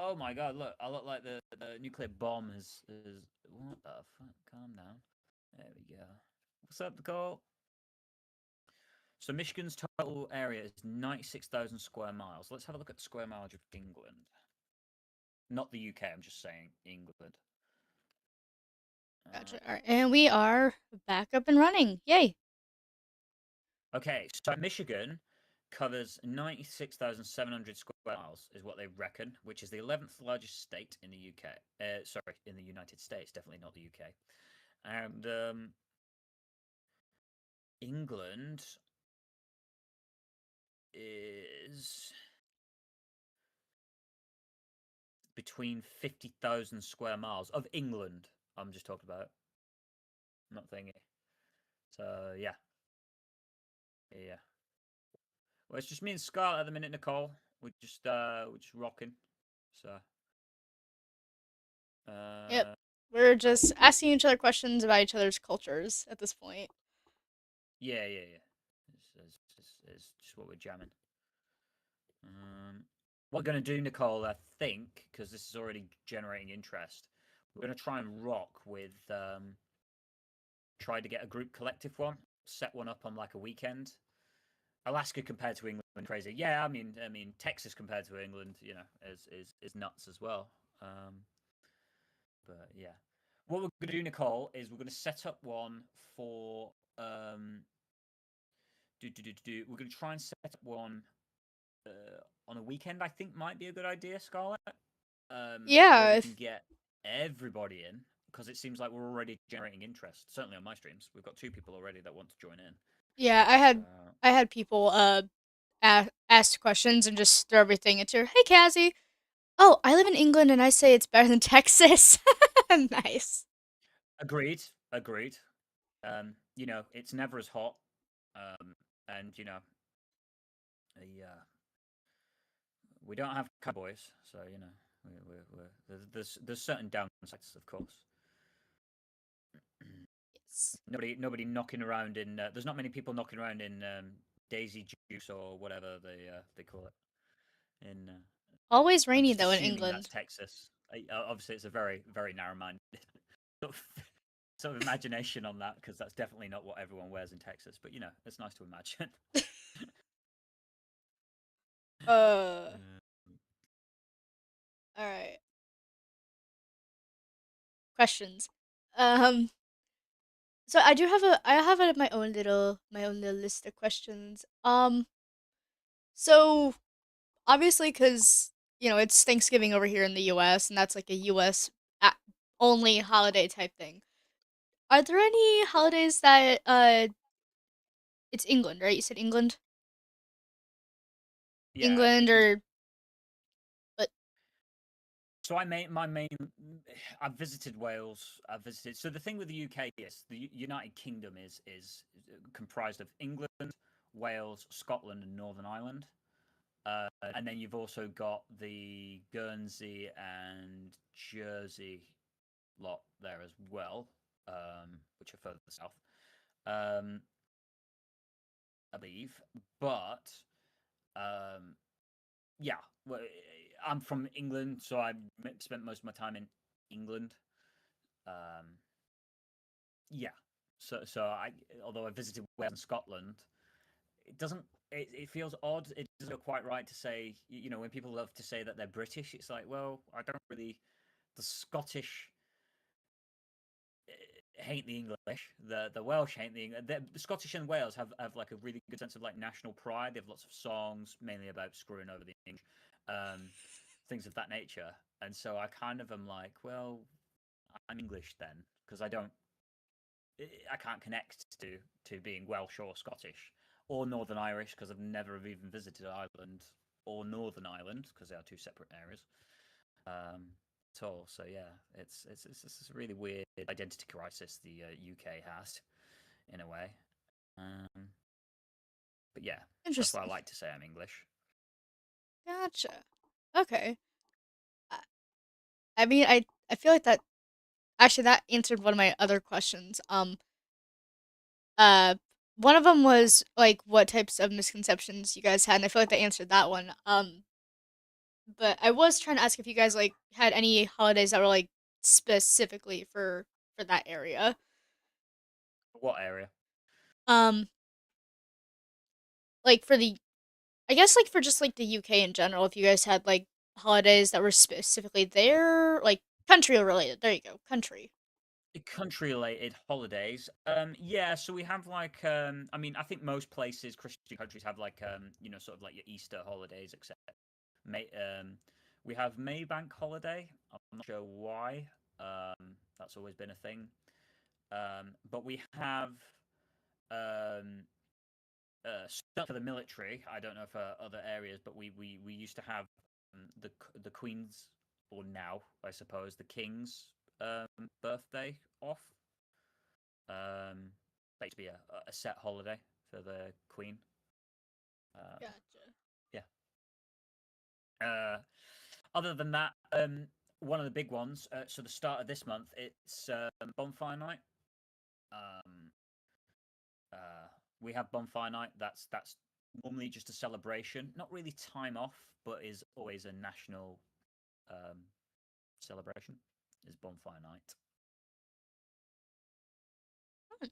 Oh my god, look, I look like the nuclear bomb is what the fuck? Calm down. There we go. What's up, Nicole? So Michigan's total area is 96,000 square miles. Let's have a look at the square mileage of England. Not the UK, I'm just saying England. Gotcha. Uh, All right, and we are back up and running. Yay! okay, so Michigan covers 96,700 square miles, is what they reckon, which is the 11th largest state in the UK. Sorry, in the United States, definitely not the UK. And England is between 50,000 square miles of England. I'm just talking about, not thingy. So yeah, yeah. Well, it's just me and Scarlett at the minute, Nicole. We're just rocking. So Yep. uh, We're just asking each other questions about each other's cultures at this point. yeah, yeah, yeah. It's just what we're jamming. What we're going to do, Nicole, I think, because this is already generating interest, we're going to try and rock with, try to get a group collective one, set one up on like a weekend. Alaska compared to England, crazy. Yeah, I mean, Texas compared to England, is nuts as well. Um, but yeah, what we're going to do, Nicole, is we're going to set up one for we're going to try and set up one on a weekend. I think might be a good idea, Scarlett. Where Yeah, we can if, get everybody in because it seems like we're already generating interest. Certainly on my streams, we've got two people already that want to join in. yeah, So I had people ask questions and just throw everything into her. Hey, Cassie. Oh, I live in England and I say it's better than Texas. Nice. agreed, agreed. It's never as hot, and uh, we don't have cowboys, so there's certain downsides, of course. Yes. Nobody knocking around in. There's not many people knocking around in Daisy Juice or whatever they call it. In Always I'm rainy just though in assuming that's England. Texas. Obviously, it's a very very narrow-minded sort of, sort of imagination on that because that's definitely not what everyone wears in Texas. But it's nice to imagine. Uh, Uh, all right. Questions. Um, so I have my own little list of questions. So obviously, because it's Thanksgiving over here in the U.S. and that's like a U.S. Only holiday type thing. Are there any holidays that it's England, right? You said England, yeah. England, or but So I made my main. I've visited Wales. I've visited. So the thing with the UK is the United Kingdom is comprised of England, Wales, Scotland, and Northern Ireland. And then you've also got the Guernsey and Jersey lot there as well, which are further south, um, I believe. But um, yeah, well, I'm from England, so I spent most of my time in England. Um, yeah, so although I visited Wales and Scotland, it doesn't. It feels odd. It doesn't feel quite right to say. When people love to say that they're British, it's like, well, I don't really. The Scottish hate the English. The Welsh hate the English. The Scottish and Wales have like a really good sense of like national pride. They have lots of songs, mainly about screwing over the English, um, things of that nature. And so I kind of am like, well, I'm English then because I can't connect to being Welsh or Scottish or Northern Irish because I've never even visited Ireland or Northern Ireland because they are two separate areas. Um, at all. So yeah, it's a really weird identity crisis the UK has in a way. Um, but yeah, that's why I interesting. like to say I'm English. Gotcha. Okay. I, I mean, I feel like that actually that answered one of my other questions. Uh, one of them was like what types of misconceptions you guys had, and I feel like they answered that one. But I was trying to ask if you guys like had any holidays that were like specifically for that area. What area? Um, like for the I guess like for just like the UK in general, if you guys had like holidays that were specifically there, like country related. There you go, country. Country related holidays. Yeah, so we have like I mean, I think most places, Christian countries have like sort of like your Easter holidays, except May we have Maybank holiday. I'm not sure why. That's always been a thing. But we have um stuff for the military. I don't know for other areas, but we used to have the Queen's, or now I suppose the King's birthday off. That used to be a set holiday for the Queen. Um, Gotcha. yeah. Other than that, one of the big ones. So the start of this month, it's bonfire night. Um, uh, we have bonfire night. That's normally just a celebration, not really time off, but is always a national um, celebration. Is bonfire night. Do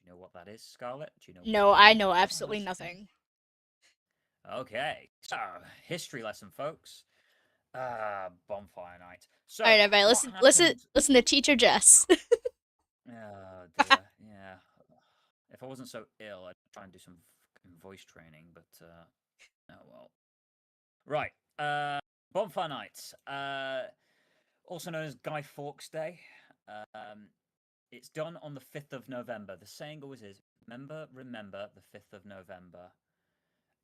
you know what that is, Scarlett? Do you know No, I when know bonfire absolutely night's happening? nothing. Okay, so history lesson, folks. Bonfire night. All right, So everybody, what listen, happened? listen to Teacher Jess. Oh dear, yeah. If I wasn't so ill, I'd try and do some voice training, but oh well. Right. Bonfire night. Also known as Guy Fawkes Day. Um, it's done on the 5th of November. The saying always is, remember the 5th of November.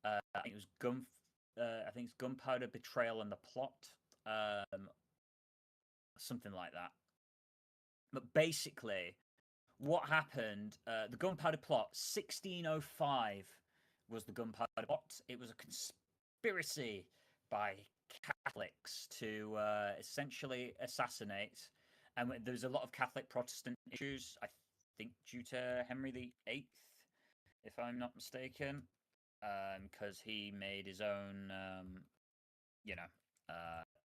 I think it was I think it's gunpowder, betrayal, and the plot. Um, something like that. But basically, what happened? The gunpowder plot, 1605, was the gunpowder plot. It was a conspiracy by Catholics to essentially assassinate. And there was a lot of Catholic Protestant issues, I think, due to Henry VIII, if I'm not mistaken, because he made his own, you know,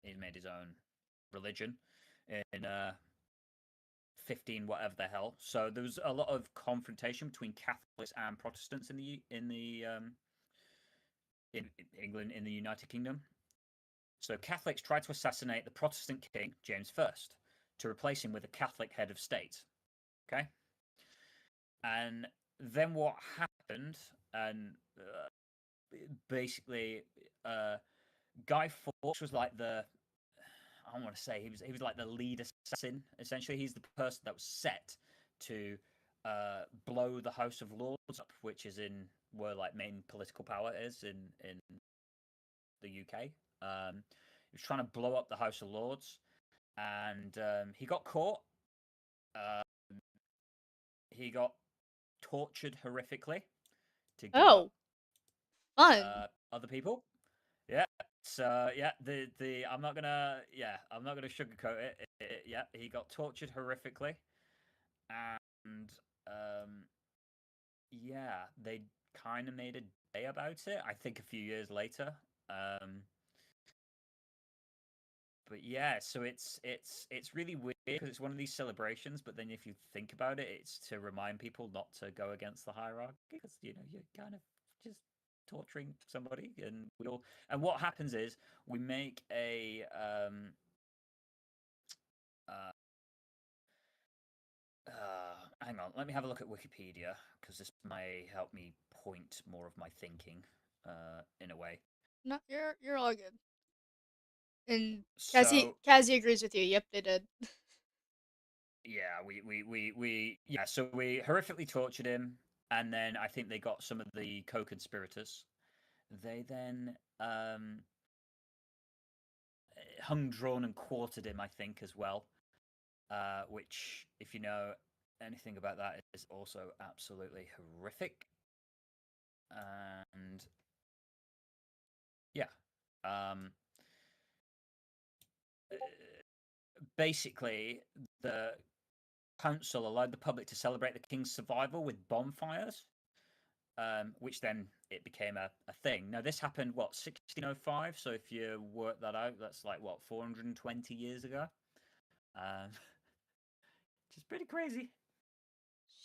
he made his own religion in 15 whatever the hell. So there was a lot of confrontation between Catholics and Protestants in England, in the United Kingdom. So Catholics tried to assassinate the Protestant king James I to replace him with a Catholic head of state. Okay, and then what happened? And basically, uh, Guy Fawkes was like the I don't want to say he was like the lead assassin. Essentially, he's the person that was set to blow the House of Lords up, which is in where like main political power is in the UK. He was trying to blow up the House of Lords, and he got caught. Uh, he got tortured horrifically to give up Oh, fun. other people. Yeah. So yeah, the I'm not gonna sugarcoat it. Yeah, he got tortured horrifically, and yeah, they kind of made a day about it. I think a few years later. Um, but yeah, so it's really weird because it's one of these celebrations. But then if you think about it, it's to remind people not to go against the hierarchy because you're kind of just torturing somebody, and we all. And what happens is we make a uh, hang on, let me have a look at Wikipedia because this may help me point more of my thinking in a way. No, you're all good. And So Cassie agrees with you. Yep, they did. yeah, we yeah, so we horrifically tortured him, and then I think they got some of the co-conspirators. They then hung, drawn, and quartered him, I think, as well. Which, if you know anything about that, is also absolutely horrific. And yeah, um, basically, the council allowed the public to celebrate the king's survival with bonfires. which then it became a thing. Now this happened what 1605. So if you work that out, that's like what 420 years ago, which is pretty crazy.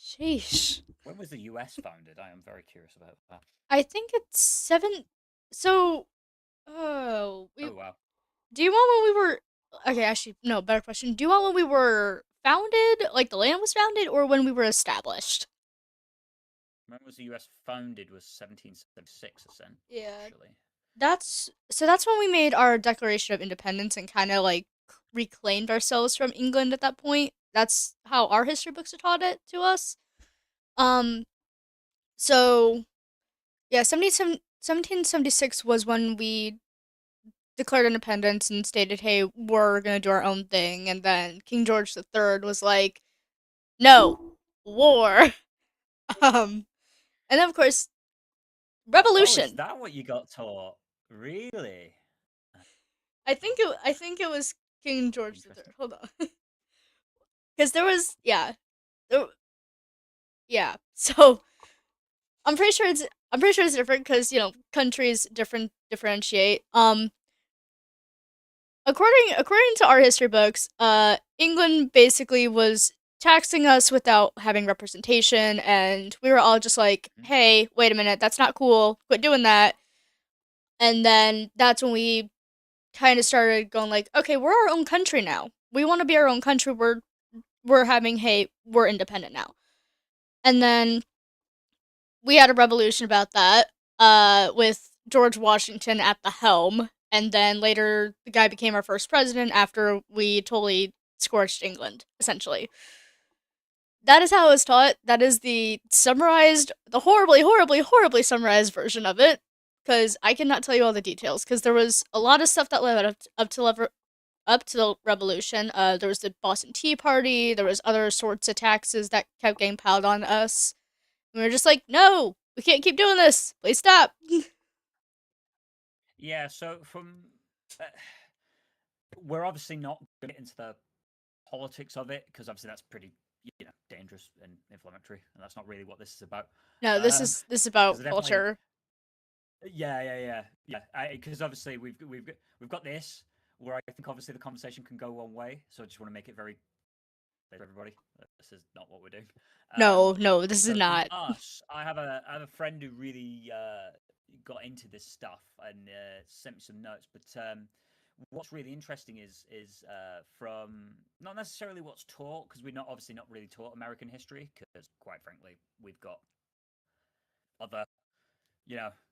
Sheesh. When was the U.S. founded? I am very curious about that. I think it's seven. So, oh, we. Oh wow. Do you want when we were? Okay, actually, no. Better question. Do you want when we were founded, like the land was founded, or when we were established? When was the U.S. founded? Was 1776 Yeah, essentially. that's when we made our Declaration of Independence and kind of like reclaimed ourselves from England at that point. That's how our history books are taught it to us. Um, so yeah, 1776 was when we declared independence and stated, "Hey, we're gonna do our own thing." And then King George III was like, "No, war." Um, and then of course, Oh, is revolution. that what you got taught? Really? Uh, I think it was King George Interesting. III. Hold on, because there was there, yeah. So I'm pretty sure it's different because countries differentiate. According to our history books, England basically was taxing us without having representation, and we were all just like, Mhm. "Hey, wait a minute, that's not cool. Quit doing that." And then that's when we kind of started going like, "Okay, we're our own country now. We want to be our own country. We're having hey, we're independent now." And then we had a revolution about that, with George Washington at the helm, and then later the guy became our first president after we totally scorched England, essentially. That is how it was taught. That is the horribly, horribly, horribly summarized version of it. Because I cannot tell you all the details. Because there was a lot of stuff that led up to the revolution. There was the Boston Tea Party. There was other sorts of taxes that kept getting piled on us. And we were just like, no, we can't keep doing this. Please stop. Yeah. So uh, we're obviously not going to get into the politics of it because obviously that's pretty dangerous and inflammatory, and that's not really what this is about. No, this Um, is this is because about definitely, culture. yeah. Because obviously we've got this where I think obviously the conversation can go one way, so I just want to make it very clear to everybody this is not what we're doing. Um, No, no, this is so from not. us, I have a friend who really got into this stuff and sent me some notes. But what's really interesting is from not necessarily what's taught because we're not obviously not really taught American history because quite frankly we've got other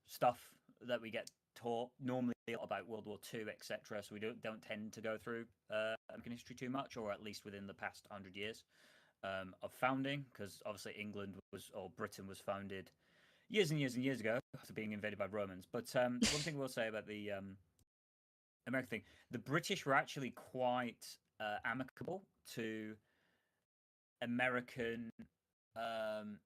stuff that we get taught normally about World War II, etc. So we don't tend to go through American history too much, or at least within the past 100 years of founding, because obviously England was or Britain was founded years and years and years ago after being invaded by Romans. But one thing we'll say about the American thing, the British were actually quite amicable to American, um,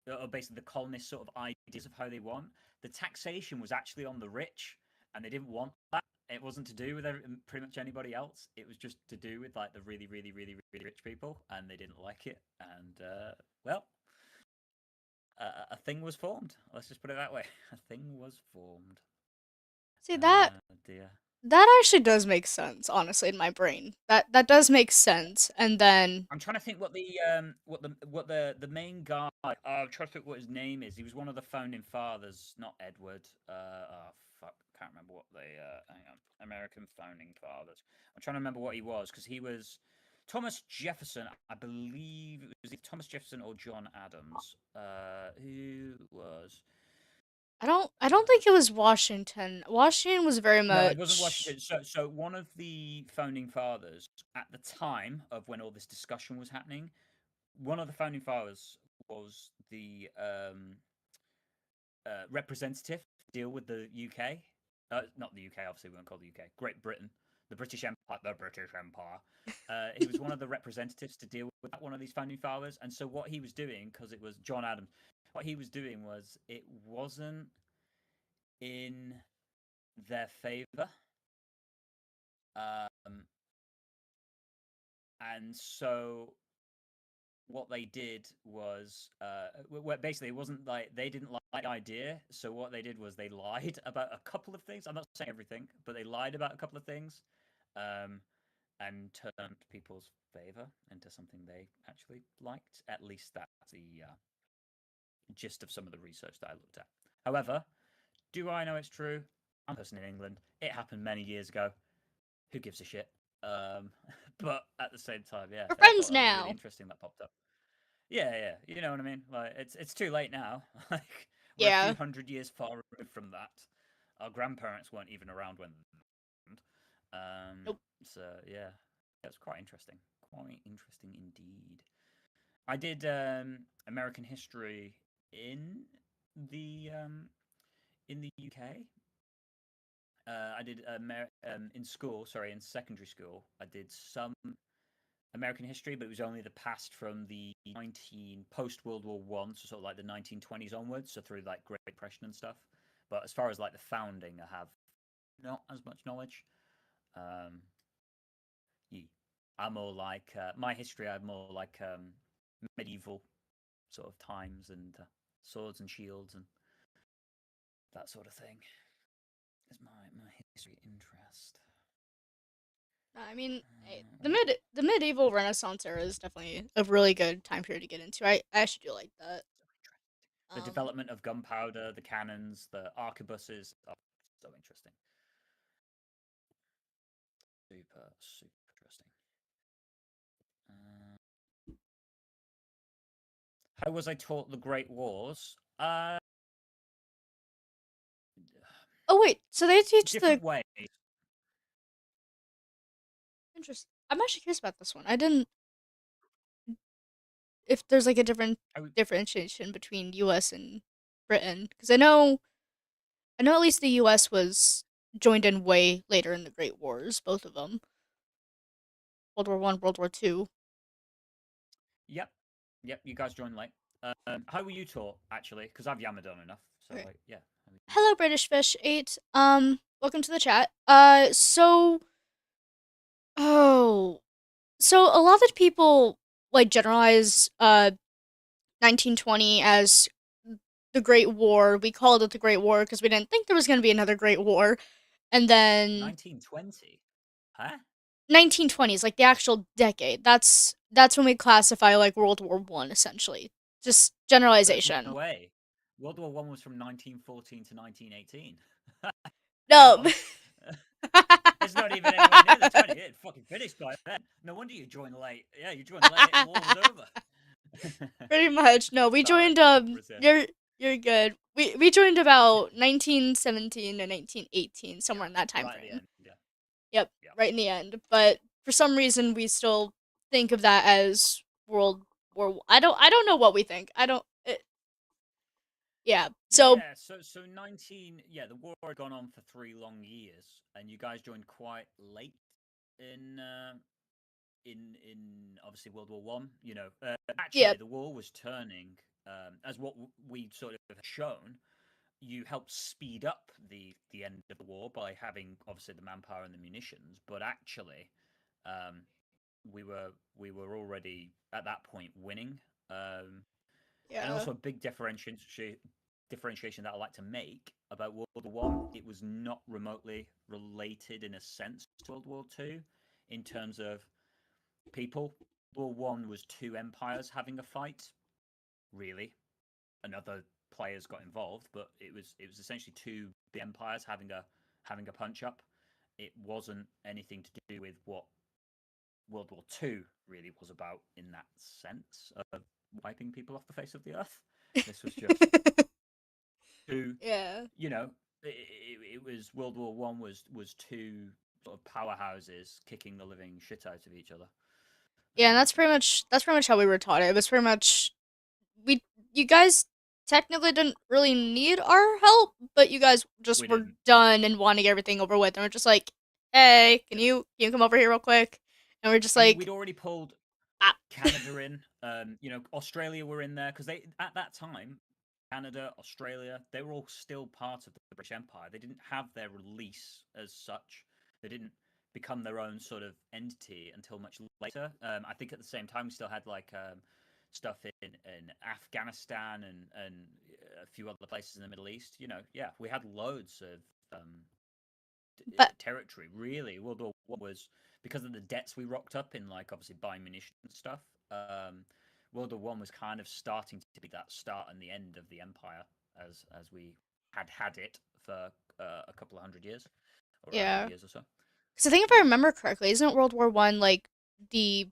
or basically the colonists' sort of ideas of how they want. The taxation was actually on the rich, and they didn't want that. It wasn't to do with pretty much anybody else. It was just to do with like the really, really, really, really rich people, and they didn't like it. And well, a thing was formed. Let's just put it that way. A thing was formed. See that Oh dear. that actually does make sense, honestly, in my brain. That does make sense. And then I'm trying to think what the main guy. I'm trying to think what his name is. He was one of the founding fathers, not Edward. Oh fuck, can't remember what the. Hang on, American founding fathers. I'm trying to remember what he was because he was Thomas Jefferson. I believe it was either Thomas Jefferson or John Adams. Who was? I don't think it was Washington. Washington was very No, it wasn't much. Washington. So one of the founding fathers at the time of when all this discussion was happening, one of the founding fathers was the representative to deal with the UK. Not the UK, obviously, we won't call the UK. Great Britain, the British Empire, the British Empire. He was one of the representatives to deal with one of these founding fathers. And so what he was doing, because it was John Adams, what he was doing was it wasn't in their favor. Um, and so what they did was basically it wasn't like they didn't like the idea. So what they did was they lied about a couple of things. I'm not saying everything, but they lied about a couple of things, um, and turned people's favor into something they actually liked. At least that's the gist of some of the research that I looked at. However, do I know it's true? I'm a person in England. It happened many years ago. Who gives a shit? Um, but at the same time, yeah, We're I friends thought that was really now. interesting that popped up. Yeah, yeah, you know what I mean. Like it's too late now. Like we're a few Yeah. hundred years far removed from that. Our grandparents weren't even around when. Um, Nope. so yeah, it's quite interesting. Quite interesting indeed. I did American history in the um, in the UK. I did in school. Sorry, in secondary school, I did some American history, but it was only the past from the 19 post World War One, so sort of like the 1920s onwards, so through like Great Depression and stuff. But as far as like the founding, I have not as much knowledge. Um, yeah. I'm more like my history. I'm more like medieval sort of times and swords and shields and that sort of thing. Is my history interest. I mean, What? the medieval Renaissance era is definitely a really good time period to get into. I actually do like that. The Um, development of gunpowder, the cannons, the arquebuses. Oh, so interesting. Super, super interesting. Uh, how was I taught the Great Wars? oh wait, so they teach the Different ways. interest. I'm actually curious about this one. I didn't if there's like a different I, differentiation between U.S. and Britain because I know at least the U.S. was joined in way later in the Great Wars, both of them, World War One, World War Two. yep, yep. You guys joined late. How were you taught actually? Because I've yammered on enough. So Okay. like, yeah. How were you? Hello, British Fish Eight. Welcome to the chat. Oh, so a lot of people like generalize 1920 as the Great War. We called it the Great War because we didn't think there was going to be another Great War. And then 1920. Huh? 1920s, like the actual decade. That's when we classify like World War One essentially. Just There's no generalization. way. World War One was from 1914 to 1918. Hang No. on. It's not even anywhere near the 20. It fucking finished by then. No wonder you joined late. Yeah, you joined late. The war was over. Pretty much. No, we Sorry, joined I couldn't resist. you're good. We joined about 1917 to 1918, somewhere Yeah, in that time right at the frame. end. Yeah, Yep, yeah. right in the end. But for some reason we still think of that as World War. I don't know what we think. I don't yeah. So, Yeah, so 19. Yeah, the war had gone on for 3 long years, and you guys joined quite late in obviously World War One. You know, yeah. actually the war was turning as what we sort of have shown. You helped speed up the end of the war by having obviously the manpower and the munitions, but actually, um, we were already at that point winning. And Yeah. also a big differentiation that I like to make about World War One. It was not remotely related in a sense to World War Two, in terms of people. World War One was two empires having a fight, really, and other players got involved, but it was essentially two big empires having a punch up. It wasn't anything to do with what World War Two really was about in that sense of wiping people off the face of the earth. This was just two, yeah. you know, it was World War One was two sort of powerhouses kicking the living shit out of each other. Yeah, and that's pretty much how we were taught it. It was pretty much we you guys technically didn't really need our help, but you guys just We were didn't. done and wanting everything over with, and we're just like, hey, Yeah. can you come over here real quick? And we're just I mean, like, we'd already pulled ah. Canada in. Australia were in there because they at that time, Canada, Australia, they were all still part of the British Empire. They didn't have their release as such. They didn't become their own sort of entity until much later. I think at the same time we still had like stuff in Afghanistan and a few other places in the Middle East. You know, yeah, we had loads of But territory. Really, World War One was because of the debts we rocked up in, like obviously buying munitions and stuff. World War One was kind of starting to be that start and the end of the empire as we had it for a couple of hundred years or 100 yeah, years or so. because I think if I Yeah. remember correctly, isn't World War I like the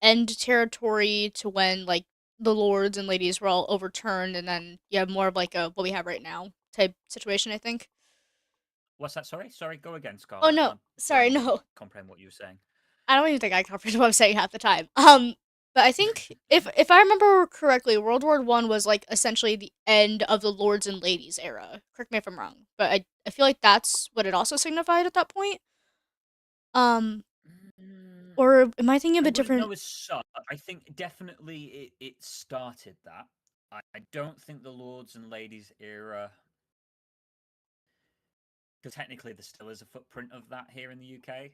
end territory to when like the lords and ladies were all overturned, and then you have more of like a what we have right now type situation? I think. What's that? Sorry. Go again, Oh Scarlett. no, My sorry, brain didn't no. comprehend what you were saying. I don't even think I comprehended what I'm saying half the time. But I think if I remember correctly, World War I was like essentially the end of the lords and ladies era. Correct me if I'm wrong, but I feel like that's what it also signified at that point. Um, Mm, or am I thinking of I a wouldn't different? know as such. I think definitely it started that. I don't think the Lords and Ladies era, because technically there still is a footprint of that here in the UK.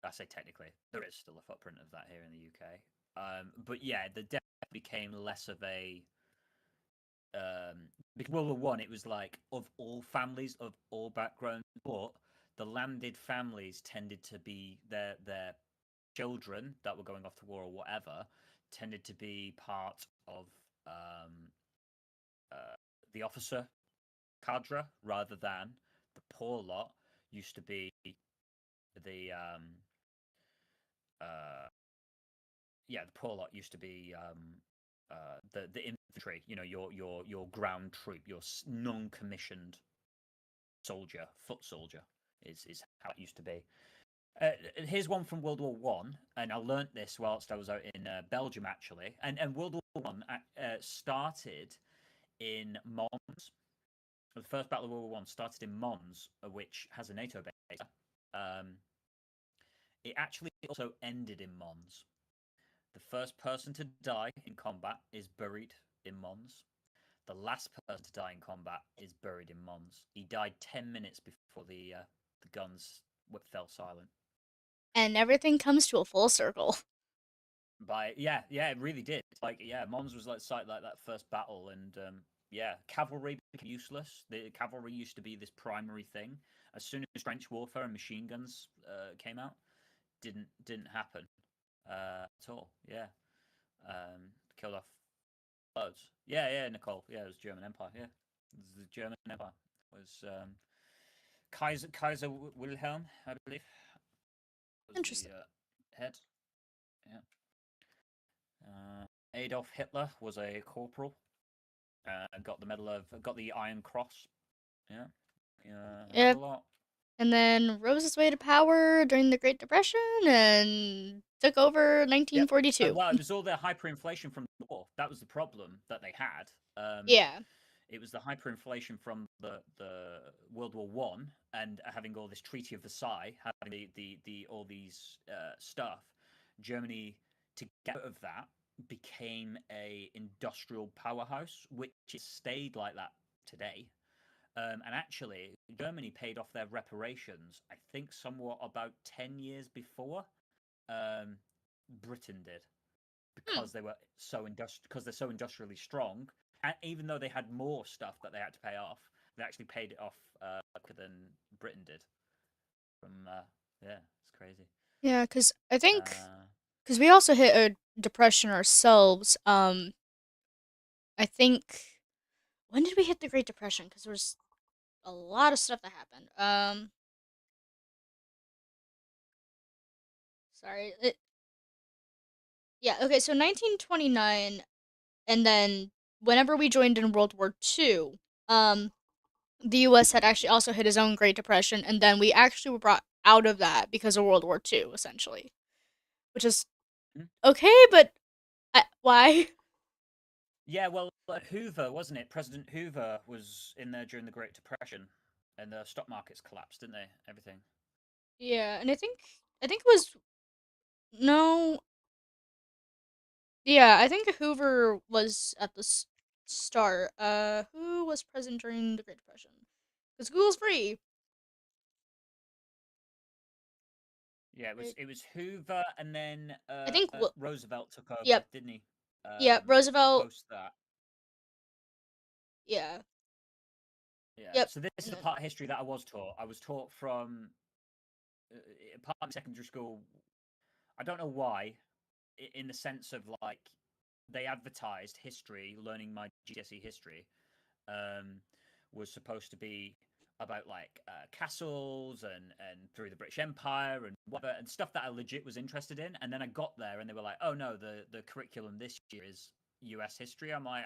I say technically, there is still a footprint of that here in the UK. But yeah, the death became less of a because World War One, it was like of all families, of all backgrounds, but the landed families tended to be their children that were going off to war or whatever tended to be part of um, uh, the officer cadre rather than the poor lot used to be the uh, yeah, the poor lot used to be the infantry. You know, your ground troop, your non-commissioned soldier, foot soldier is how it used to be. Here's one from World War One, and I learnt this whilst I was out in Belgium actually. And World War One started in Mons. The first Battle of World War One started in Mons, which has a NATO base. Um, it actually also ended in Mons. The first person to die in combat is buried in Mons. The last person to die in combat is buried in Mons. He died 10 minutes before the guns fell silent. And everything comes to a full circle. By yeah, it really did. Like yeah, Mons was like site like that first battle, and yeah, cavalry became useless. The cavalry used to be this primary thing. As soon as trench warfare and machine guns came out, didn't happen at all. Yeah, killed off loads. Yeah, Nicole. Yeah, it was German Empire. Yeah, it was the German Empire. It was Kaiser Wilhelm, I believe, was the Interesting. head. Yeah. Adolf Hitler was a corporal. Got the Iron Cross. Yeah, had a Yep. lot. And then rose his way to power during the Great Depression and took over Yep. 1942. Well, it was all the hyperinflation from the war. That was the problem that they had. Yeah. It was the hyperinflation from the World War One and having all this Treaty of Versailles, having the all these stuff. Germany, to get out of that, became a industrial powerhouse, which has stayed like that today. And actually, Germany paid off their reparations, I think, somewhat about 10 years before um, Britain did, Hmm. because because they're so industrially strong. And even though they had more stuff that they had to pay off, they actually paid it off quicker than Britain did. From yeah, it's crazy. Yeah, because I think Uh, because we also hit a depression ourselves. I think when did we hit the Great Depression? Because there was a lot of stuff that happened. Sorry. Yeah. Okay. So 1929, and then whenever we joined in World War II, the U.S. had actually also hit his own Great Depression, and then we actually were brought out of that because of World War II, essentially, which is hmm? okay, but why? Yeah, well, Hoover, wasn't it? President Hoover was in there during the Great Depression, and the stock markets collapsed, didn't they? Everything. Yeah, and I think it was no. Yeah, I think Hoover was at the start. Who was president during the Great Depression? Because Google's free. Yeah, Right? it was Hoover, and then I think. Roosevelt took over, Yep. didn't he? Yeah, Roosevelt. Post that. Yeah. Yeah. Yep. So this is And the then part of history that I was taught. I was taught from part of secondary school. I don't know why, in the sense of like they advertised history, learning my GCSE history, um, was supposed to be about like castles and through the British Empire and whatever and stuff that I legit was interested in. And then I got there and they were like, "Oh no, the curriculum this year is U.S. history." I'm like,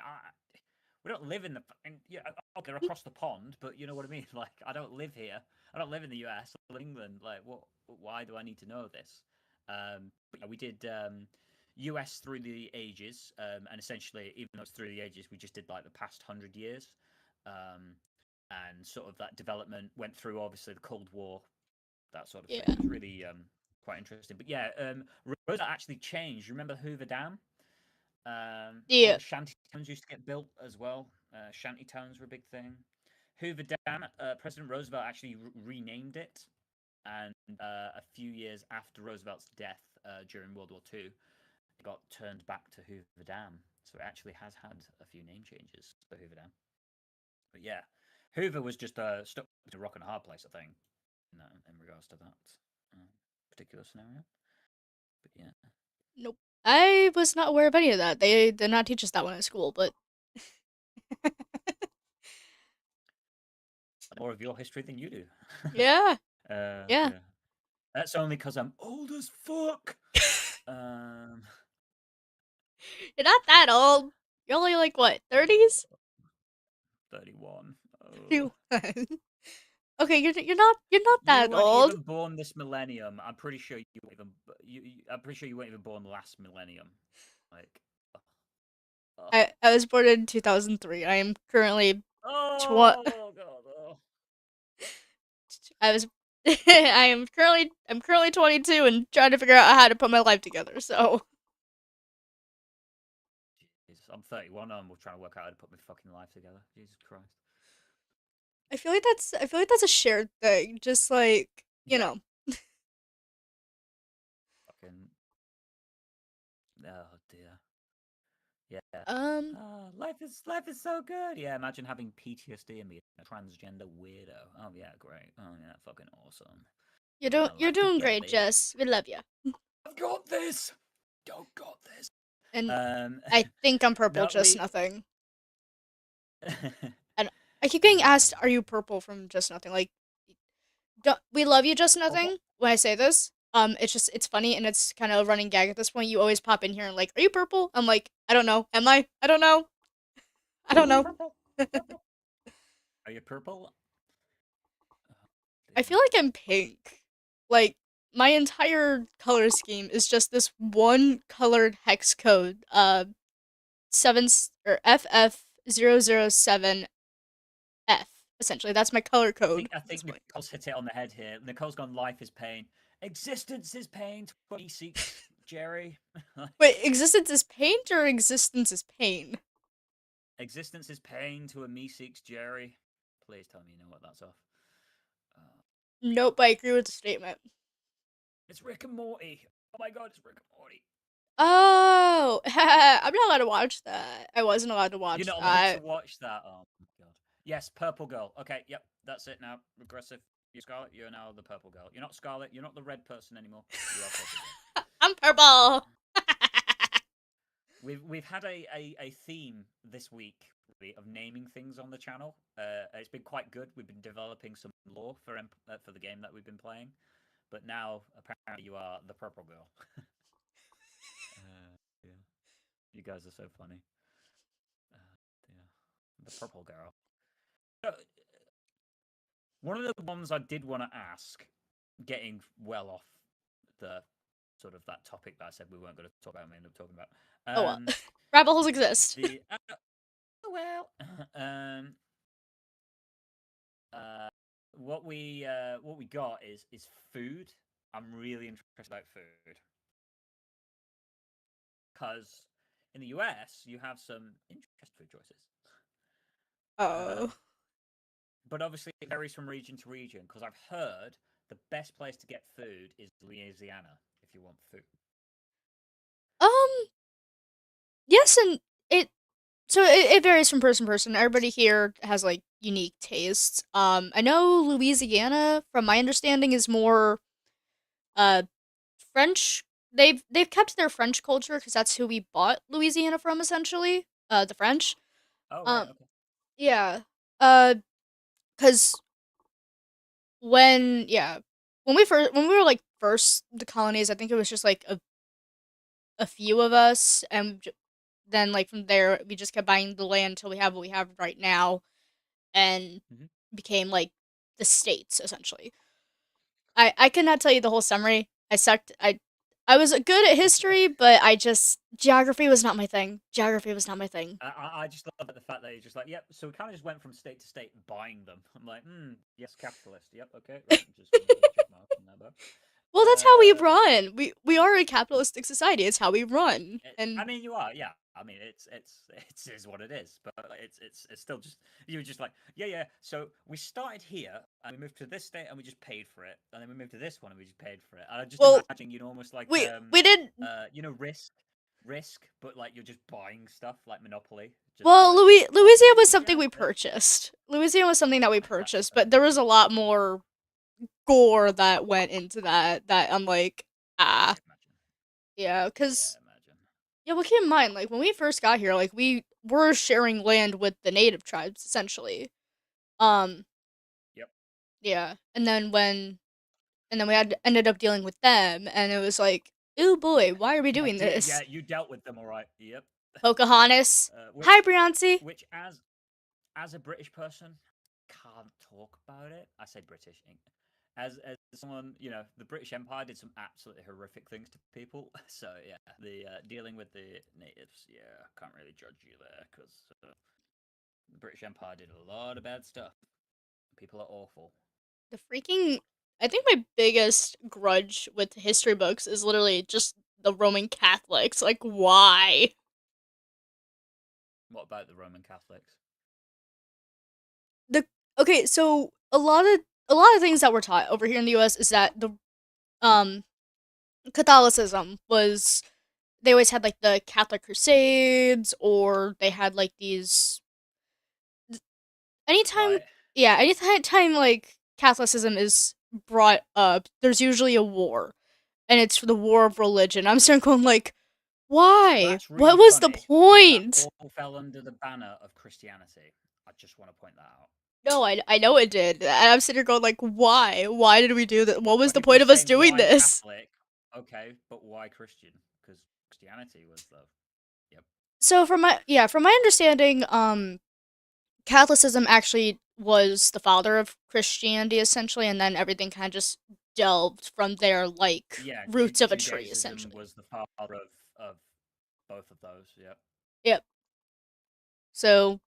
we don't live in the yeah, okay, across the pond, but you know what I mean. Like, I don't live here. I don't live in the U.S. I live in England. Like, what? Why do I need to know this? But yeah, we did US through the ages, and essentially, even though it's through the ages, we just did like the past 100 years, um, and sort of that development went through obviously the Cold War, that sort of thing. yeah. It was really quite interesting. But yeah, Rosa actually changed. You remember Hoover Dam? All Yeah. the shanty towns used to get built as well. Shanty towns were a big thing. Hoover Dam, President Roosevelt actually renamed it, and a few years after Roosevelt's death during World War II, it got turned back to Hoover Dam. So it actually has had a few name changes for Hoover Dam. But yeah, Hoover was just stuck to a rock and a hard place, I think, in regards to that particular scenario. But yeah, Nope. I was not aware of any of that. They did not teach us that one in school, but more of your history than you do. yeah. Yeah. Yeah, that's only because I'm old as fuck. Um, You're not that old. You're only like what, 30s? 31. Oh. 31. Okay, you're not You that weren't old. even born this millennium. I'm pretty sure you weren't even I'm pretty sure you weren't even born last millennium. Like, oh, I was born in 2003. I am currently tw- oh god, oh. I was I'm currently 22 and trying to figure out how to put my life together. So, Jesus, I'm 31 and we're trying to work out how to put my fucking life together. Jesus Christ. I feel like that's a shared thing. Just like, you Yeah, know. fucking. Oh dear. Yeah. Um Life is so good. Yeah, imagine having PTSD and being a transgender weirdo. Oh yeah, great. Oh yeah, fucking awesome. Living the you're life to doing get, great, baby. Jess. We love you. I've got this. Don't got this. And Um, I think I'm purple, no, just we. nothing. And I keep getting uh, asked, "Are you purple from just nothing?" Like, we love you, just oh, what? nothing. When I say this, it's funny and it's kind of a running gag at this point. You always pop in here and like, "Are you purple?" I'm like, "I don't know. Am I? I don't know. I don't know." Purple. Purple. Are you purple? Oh, I dear. feel like I'm pink. Like my entire color scheme is just this one colored hex code. Seven or FF007F. Essentially, that's my color I code think I at this think point. Nicole's hit it on the head here. Nicole's gone. Life is pain. Existence is pain. 26, Jerry. Wait, Like, existence is paint or existence is pain? existence is pain to a me seeks Jerry. Please tell me you know what that's off. Uh, Nope, I agree with the statement. it's Rick and Morty. Oh my god, it's Rick and Morty. Oh, I'm not allowed to watch that. I wasn't allowed to You're watch not allowed to that. watch that. Oh my god. Yes, purple girl. Okay, yep, that's it now. Regressive. You Scarlet. You're now the purple girl. You're not Scarlet. You're not the red person anymore. You are purple girl. I'm purple. We've had a theme this week really, of naming things on the channel. It's been quite good. We've been developing some lore for the game that we've been playing. But now apparently you are the purple girl. Yeah, you guys are so funny. Yeah, the purple girl. So, one of the ones I did want to ask, getting well off the sort of that topic that I said we weren't going to talk about, and we ended up talking about. Oh well. Um, Rabbit holes exist. the well, um, uh, what we got is food. I'm really interested about food because in the US you have some interesting food choices. Oh. Um, but obviously it varies from region to region because I've heard the best place to get food is Louisiana if you want food. Um, yes, and it it varies from person to person. Everybody here has like unique tastes. I know Louisiana, from my understanding, is more uh French. They've kept their French culture because that's who we bought Louisiana from, essentially. The French. Oh right, Um, okay. yeah. Because when we were like first the colonies, I think it was just like a few of us, and then like from there we just kept buying the land until we have what we have right now, and Hmm. became like the states essentially. I cannot tell you the whole summary. I sucked. I was good at It's history, but I just geography was not my thing. Geography was not my thing. I just love the fact that you're just like, yep. So we kind of just went from state to state buying them. I'm like, yes, capitalist. Yep, okay, right. I'm just gonna put a check mark on that. But Well, that's how we uh, run. We are a capitalistic society. It's how we run. I And mean, you are, yeah. I mean, it's is what it is, but it's still just you're just like, yeah, yeah. So we started here and we moved to this state and we just paid for it, and then we moved to this one and we just paid for it. And I just well, imagine almost like we did risk, but like you're just buying stuff like Monopoly, just well. like Louisiana was something yeah, we purchased. Louisiana was something that we purchased, fair but there was a lot more gore that went into that. That I'm like, ah, imagine, yeah, yeah, because imagine, yeah. Well, keep in mind, like when we first got here, like we were sharing land with the native tribes essentially. Um, yep. yeah, and then we had ended up dealing with them, and it was like, oh boy, why are we doing Yeah, this? you dealt with them all right. Yep. Pocahontas. Hi, Which Briancy. which as a British person, can't talk about it. I say British. As someone, the British Empire did some absolutely horrific things to people. So yeah, the dealing with the natives, yeah, can't really judge you there because the British Empire did a lot of bad stuff. People are awful. The freaking. I think my biggest grudge with history books is literally just the Roman Catholics. Like, why? What about the Roman Catholics? The okay, so a lot of things that we're taught over here in the U.S. is that the um Catholicism was they always had like the Catholic Crusades, or they had like these anytime Right. yeah anytime like Catholicism is brought up, there's usually a war, and it's the war of religion. I'm starting going like, why? That's What really was the funny because that point? all fell under the banner of Christianity. I just want to point that out. No, I know it did, and I'm sitting here going like, why? Why did we do that? What was When the people are point of us saying doing why this? Catholic, okay, but why Christian? Because Christianity was the yep. So from my understanding, Catholicism actually was the father of Christianity essentially, and then everything kind of just delved from there like Yeah, roots of a tree Judaism essentially. was the father of both of those. Yep. Yep. So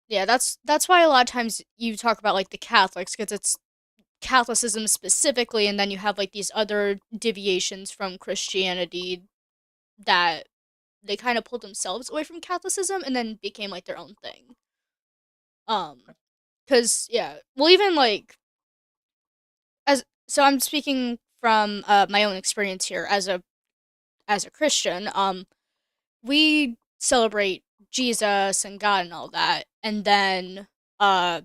yeah, that's why a lot of times you talk about like the Catholics because it's Catholicism specifically, and then you have like these other deviations from Christianity that they kind of pulled themselves away from Catholicism and then became like their own thing. Okay. Cause yeah, well even like as so I'm speaking from my own experience here as a Christian. We celebrate Jesus and God and all that, and then uh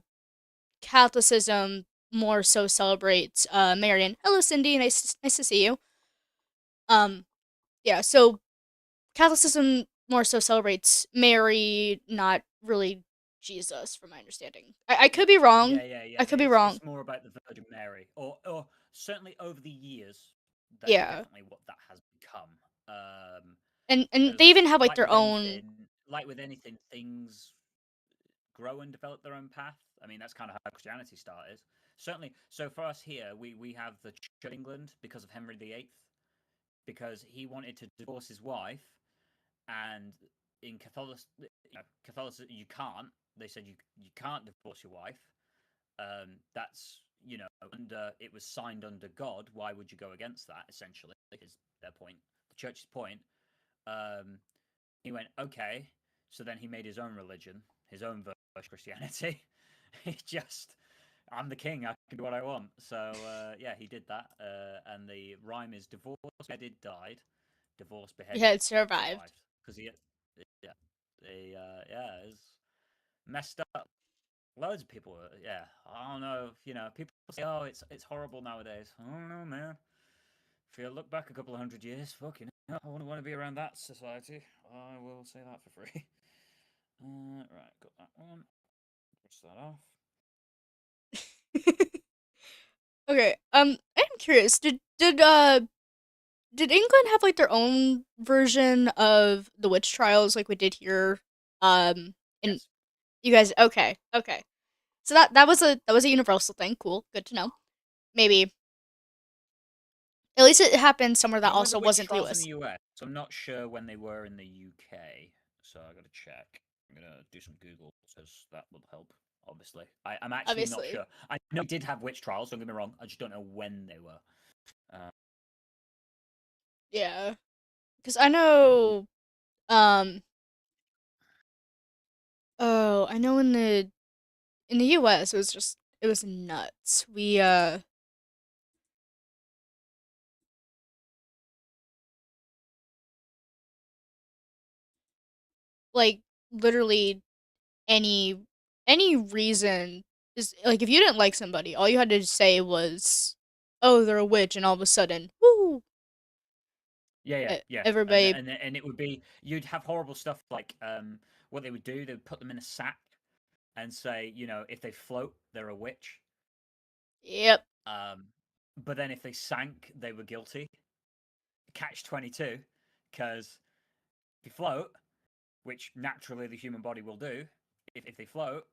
Catholicism more so celebrates Marian. Hello, Cindy. Nice to see you. Um, yeah. So Catholicism more so celebrates Mary, not really Jesus, from my understanding. I could be wrong. Yeah, yeah, yeah. I could be wrong. It's more about the Virgin Mary, or certainly over the years, that is Yeah, definitely what that has become. and they Because even have like their own. like with anything, things grow and develop their own path. I mean, that's kind of how Christianity started. Certainly, so for us here, we have the Church of England because of Henry VIII, because he wanted to divorce his wife, and in Catholicism, you can't. They said you can't divorce your wife. That's under it was signed under God. Why would you go against that? Essentially, is their point. The church's point. Um, he went okay. So then he made his own religion, his own version of Christianity. He just, I'm the king. I can do what I want. So yeah, he did that. And the rhyme is divorced, beheaded, died. Divorced, Yeah, beheaded, it survived. survived. Because he, Yeah, yeah, it's messed up. Loads of people, yeah. I don't know. People say, "Oh, it's horrible nowadays." I don't know, man. If you look back a couple of hundred years, fucking hell, I wouldn't want to be around that society. I will say that for free. Right, got that one. Cross that off. Okay. I'm curious. Did England have like their own version of the witch trials like we did here? In Yes. you guys, okay, okay. So that was a universal thing. Cool, good to know. Maybe at least it happened somewhere that There were the also witch wasn't the trials in U.S. the US. So I'm not sure when they were in the UK. So I got to check. I'm gonna do some Google because that will help. Obviously, I'm actually not Obviously, sure. I know we did have witch trials. Don't get me wrong. I just don't know when they were. Uh, yeah. Because I know, um, oh, I know in the U.S. it was nuts. We like literally any any reason is like if you didn't like somebody, all you had to say was, "Oh, they're a witch," and all of a sudden, woo, yeah, yeah, yeah. And everybody, and it would be you'd have horrible stuff like what they would do. They would put them in a sack and say, if they float, they're a witch. yep, Um, but then if they sank, they were guilty. Catch 22, because if you float, which naturally the human body will do, if they float,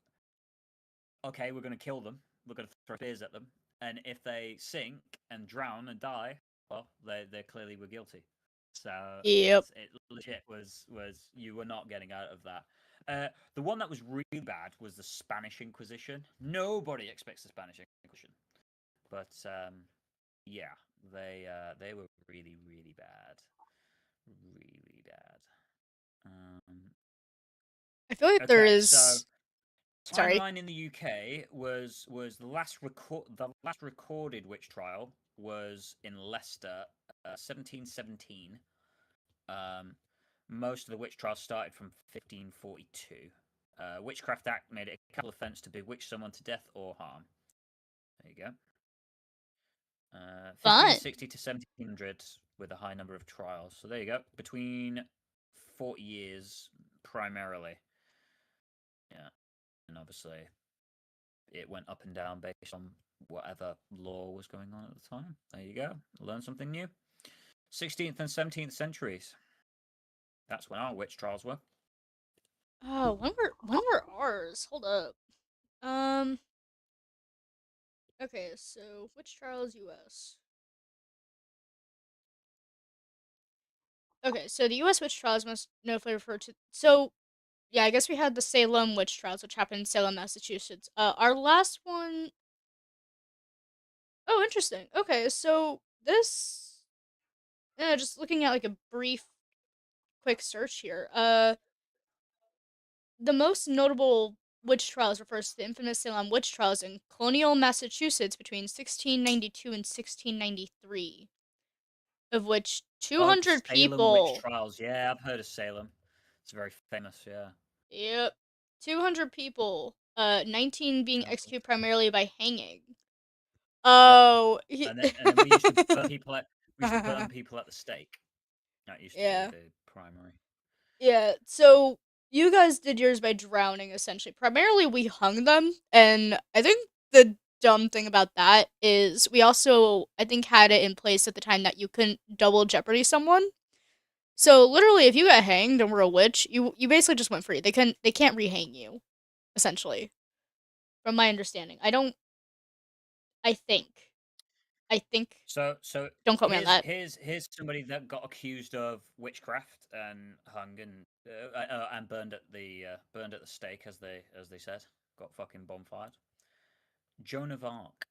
okay, we're going to kill them. We're going to throw spears at them. And if they sink and drown and die, well, they clearly were guilty. So yep. it legit was you were not getting out of that. The one that was really bad was the Spanish Inquisition. Nobody expects the Spanish Inquisition, but yeah, they were really really bad, really bad. Um, I feel like there okay, so is. Sorry. timeline in the UK was the last recorded witch trial was in Leicester, 1717. Um, Most of the witch trials started from 1542. Witchcraft Act made it a capital offence to bewitch someone to death or harm. There you go. Fun. 1560 to 1700 with a high number of trials. So there you go. Between 40 years primarily. Yeah. And obviously it went up and down based on whatever law was going on at the time. There you go. Learn something new. 16th and 17th centuries. That's when our witch trials were. Oh, when were ours? Hold up. Um. Okay, so which trials U.S. Okay, so the U.S. witch trials must notably refer to. So yeah, I guess we had the Salem witch trials, which happened in Salem, Massachusetts. Our last one. Oh, interesting. Okay, so this. Just looking at like a brief, quick search here. The most notable witch trials refers to the infamous Salem witch trials in colonial Massachusetts between 1692 and 1693, of which Oh, the 200 Salem witch people. trials. Yeah, I've heard of Salem. It's very famous. Yeah. Yep, 200 people. 19 being Terrible. executed primarily by hanging. Yep. Oh, And then we used to burn people at we used to burn people at the stake. That used to be yeah. the primary. Yeah, so you guys did yours by drowning, essentially. Primarily, we hung them, and I think the dumb thing about that is we also, I think, had it in place at the time that you couldn't double jeopardy someone. So literally, if you got hanged and were a witch, you basically just went free. They can't rehang you, essentially, from my understanding. I think, I think. So Don't quote me on here's that. here's here's somebody that got accused of witchcraft and hung and burned at the stake, as they said. Got fucking bonfired. Joan of Arc,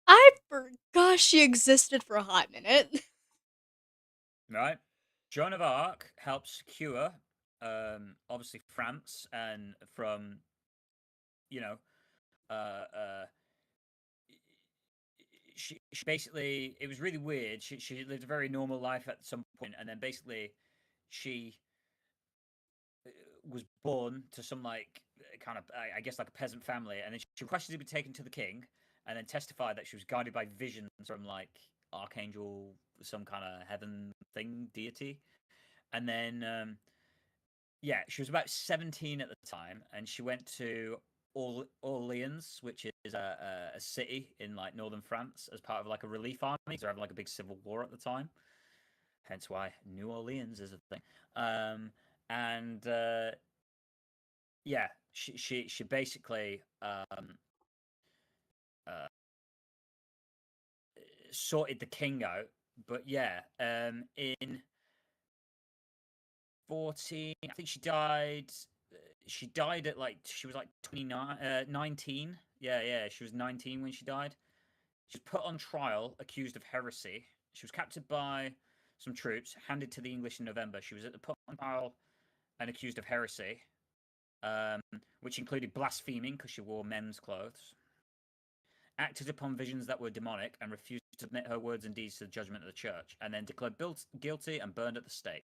I forgot she existed for a hot minute. right? Joan of Arc helped secure, obviously France and from you know uh, uh, she basically, it was really weird. She lived a very normal life at some point, and then basically she was born to some like kind of I guess like a peasant family, and then she requested to be taken to the king, and then testified that she was guided by visions from like archangel, some kind of heaven thing, deity, and then yeah, she was about 17 at the time, and she went to Orleans, which is a city in like northern France, as part of like a relief army. They're having like a big civil war at the time, hence why New Orleans is a thing. And yeah, she basically uh, sorted the king out. But yeah, in 14, I think she died. She died at like she was like 29, 19. Yeah, yeah, she was 19 when she died. She was put on trial, accused of heresy. She was captured by some troops, handed to the English in November. She was at the put on trial and accused of heresy, um, which included blaspheming because she wore men's clothes, acted upon visions that were demonic, and refused to submit her words and deeds to the judgment of the church, and then declared guilty and burned at the stake.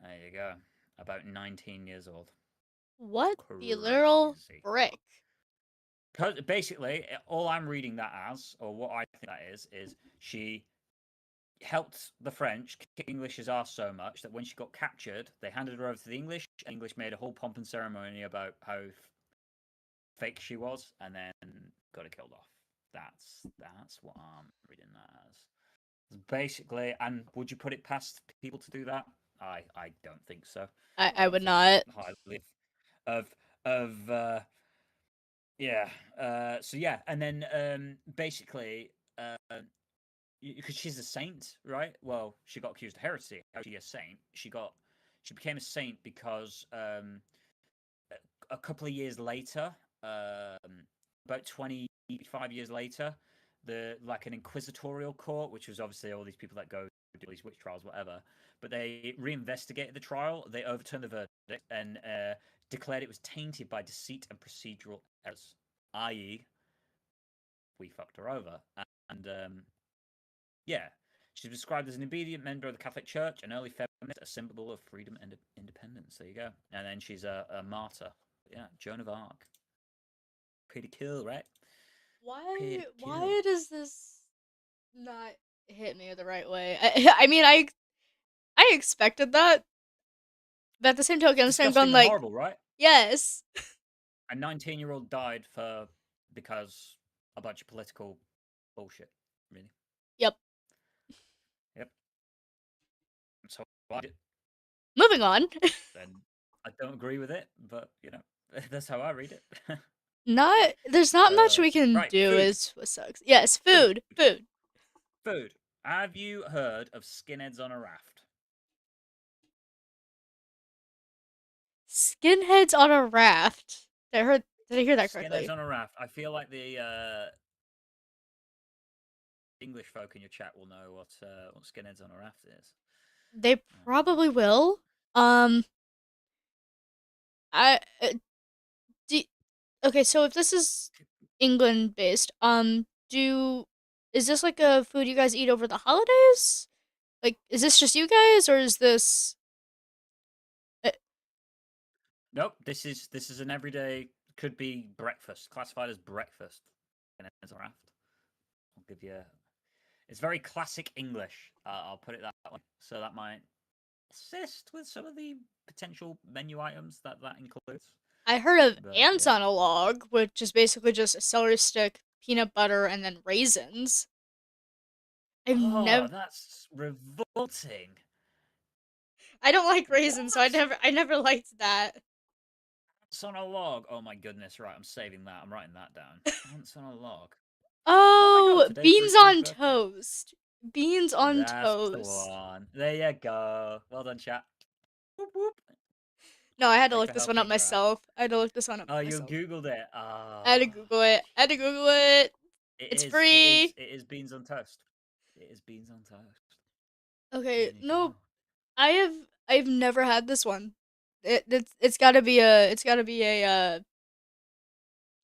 There you go. About 19 years old. What the literal Crazy. frick? Basically, all I'm reading that as, or what I think that is she helped the French kick English's ass so much that when she got captured, they handed her over to the English. English made a whole pomp and ceremony about how fake she was, and then got her killed off. That's what I'm reading that as. Basically, and would you put it past people to do that? I don't think so. I I don't would think not. highly of of yeah. So yeah, and then basically because she's a saint, right? Well, she got accused of heresy. How is she a saint? She became a saint because a couple of years later, about 25 years later, the like an inquisitorial court, which was obviously all these people that go do these witch trials, whatever. But they reinvestigated the trial. They overturned the verdict and declared it was tainted by deceit and procedural errors, i.e., we fucked her over. And yeah, she's described as an obedient member of the Catholic Church, an early feminist, a symbol of freedom and independence. There you go. And then she's a martyr. Yeah, Joan of Arc. Pretty cool, right? Why? Pretty cool. Why does this not hit me the right way? I mean, I expected that, but at the same It's token, I'm going disgusting and like, horrible, right? yes, A 19-year-old died for because a bunch of political bullshit. Really. yep. Yep. So I did. Moving on. Then I don't agree with it, but that's how I read it. Not there's not much we can Right, do. food, Is what sucks. Yes, food, food, food. food. Have you heard of skinheads on a raft? Skinheads on a raft. Did I hear that Skinheads correctly? on a raft. I feel like the English folk in your chat will know what skinheads on a raft is. They Uh, probably will. Um, I do. Okay, so if this is England based, do is this like a food you guys eat over the holidays? Like, is this just you guys, or is this? Uh, nope. This is an everyday. Could be breakfast. Classified as breakfast. Skinheads on a raft. I'll give you. It's very classic English. I'll put it that way. So that might assist with some of the potential menu items that includes. I heard of But ants yeah. on a log, which is basically just a celery stick, peanut butter, and then raisins. I've Oh, never. that's revolting. I don't like raisins, so What? I never liked that. Ants on a log. Oh my goodness. Right, I'm saving that. I'm writing that down. Ants on a log. Oh my god, Oh, today's beans Bruce Lee's on birthday. toast. Beans on That's the toast. one. There you go. Well done, chat. Whoop, whoop. No, I had to Thanks look for this one up helping her out. myself. I had to look this one up Oh, you myself. googled it. I had to Ah, Google it. I had to Google it. it It's is. It is. free. It is beans on toast. It is beans on toast. Okay, There you go. no, I've never had this one. It's got to be a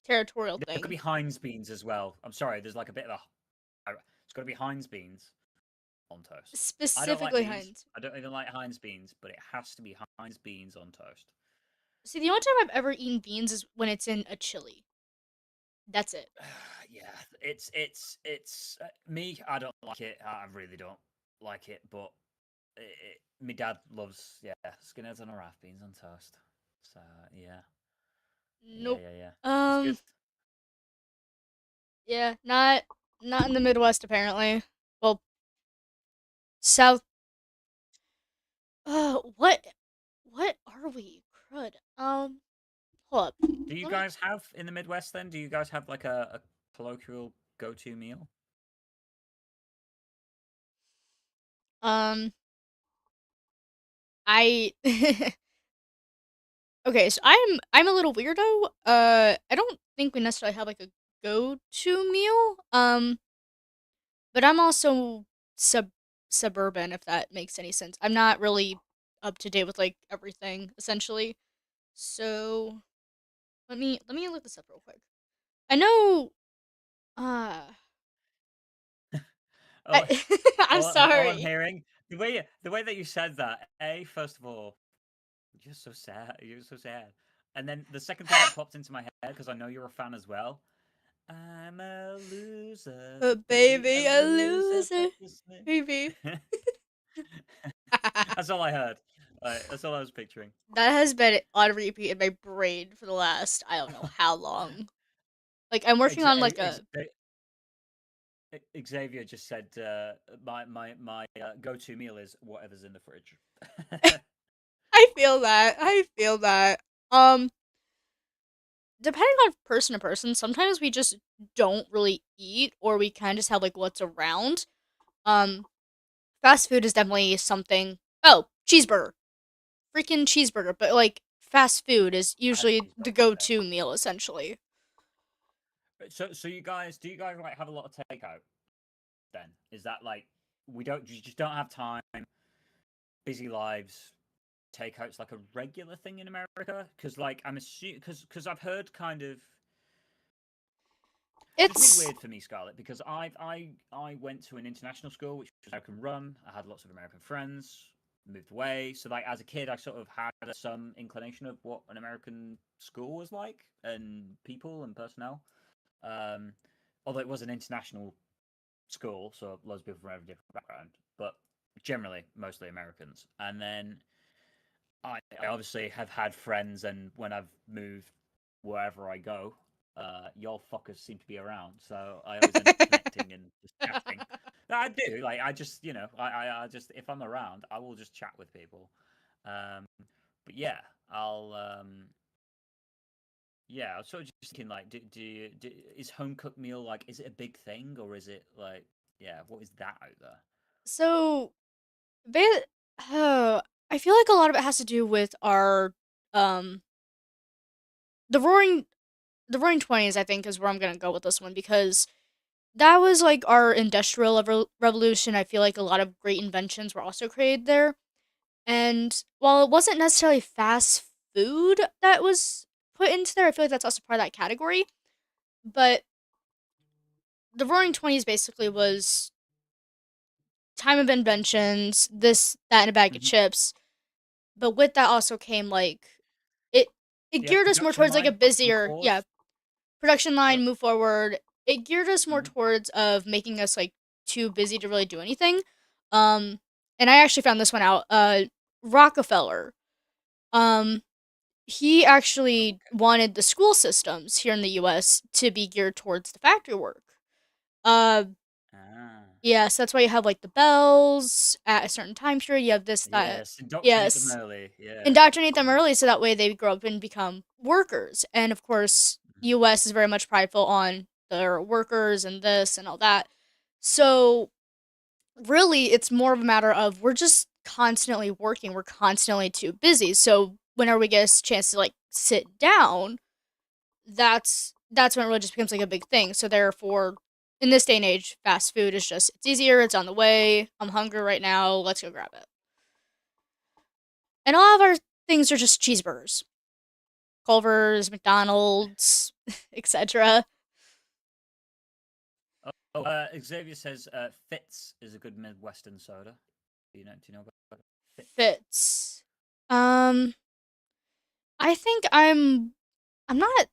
territorial There could thing. be Heinz beans as well. I'm sorry. There's like a bit of a It's got to be Heinz beans on toast. I don't like Specifically these. Heinz. I don't even like Heinz beans, but it has to be Heinz beans on toast. See, the only time I've ever eaten beans is when it's in a chili. That's it. Yeah, it's me. I don't like it. I really don't like it. But my dad loves skinheads on a raft, beans on toast. So yeah, yeah, Nope. yeah, yeah. It's Um. good. Yeah. Not in the Midwest apparently. Well, South. What? What are we? Crud. Hold up. Do you Let me. guys have in the Midwest then? Do you guys have like a colloquial go-to meal? Um. I. Okay, so I'm a little weirdo. I don't think we necessarily have like a go-to meal. But I'm also suburban, if that makes any sense. I'm not really up to date with like everything essentially. So let me look this up real quick. I know. Uh, Oh, I, I'm all I'm sorry. hearing the way that you said that. First of all, you're so sad. You're so sad. And then the second thing that popped into my head because I know you're a fan as well. I'm a loser, A baby, a baby, a loser, loser, but listening. baby. That's all I heard. That's all I was picturing. That has been on repeat in my brain for the last I don't know how long. Like I'm working on like a. Xavier just said my go-to meal is whatever's in the fridge. I feel that. I feel that. Um, Depending on person to person, sometimes we just don't really eat or we kind of just have like what's around. Um, Fast food is definitely something. Oh, cheeseburger. Freaking cheeseburger. But like fast food is I had a usually the cheeseburger today. go-to meal essentially. So you guys do you guys like have a lot of takeout then? Is that like we don't you just don't have time, busy lives, takeout's like a regular thing in America? Because like I'm assuming because I've heard kind of it's really It's weird for me, Scarlett, because I went to an international school which was American run. I had lots of American friends. Moved away, so like as a kid, I sort of had some inclination of what an American school was like, and people and personnel. Um, Although it was an international school, so loads of people from every different background, but generally mostly Americans. And then I obviously have had friends, and when I've moved wherever I go, y'all fuckers seem to be around, so I always end up connecting and just chatting. I do, like I just I just if I'm around, I will just chat with people. Um, but yeah, I'll yeah, I was sort of just thinking like, is home cooked meal like is it a big thing or is it like yeah, what is that out there? so ba- I feel like a lot of it has to do with our um the roaring 20s I think is where I'm going to go with this one because that was like our industrial revolution. I feel like a lot of great inventions were also created there. And while it wasn't necessarily fast food that was put into there, I feel like that's also part of that category. But the Roaring Twenties basically was time of inventions, this, that, and a bag of Hmm. chips. But with that also came like it it Yeah, geared us more production towards like a line, production busier, yeah, course. production Yep. line, move forward. It geared us more Hmm. towards of making us like too busy to really do anything. Um and I actually found this one out. Rockefeller. Um he actually Okay. wanted the school systems here in the US to be geared towards the factory work. Uh Ah. yes, that's why you have like the bells at a certain time period. You have this, that. Yes, indoctrinate them Yes, early. Yeah. indoctrinate them Yeah. early so that way they grow up and become workers. And of course, Mhm. US is very much prideful on their workers and this and all that. So really it's more of a matter of we're just constantly working, we're constantly too busy. So whenever we get a chance to like sit down, that's when it really just becomes like a big thing. So therefore, in this day and age, fast food is just it's easier, it's on the way. I'm hungry right now, let's go grab it. And a lot of our things are just cheeseburgers. Culver's, McDonald's, etc. Oh, Xavier says Fitz is a good Midwestern soda. Do you know about it? Fitz? Fits. Um, I think I'm not.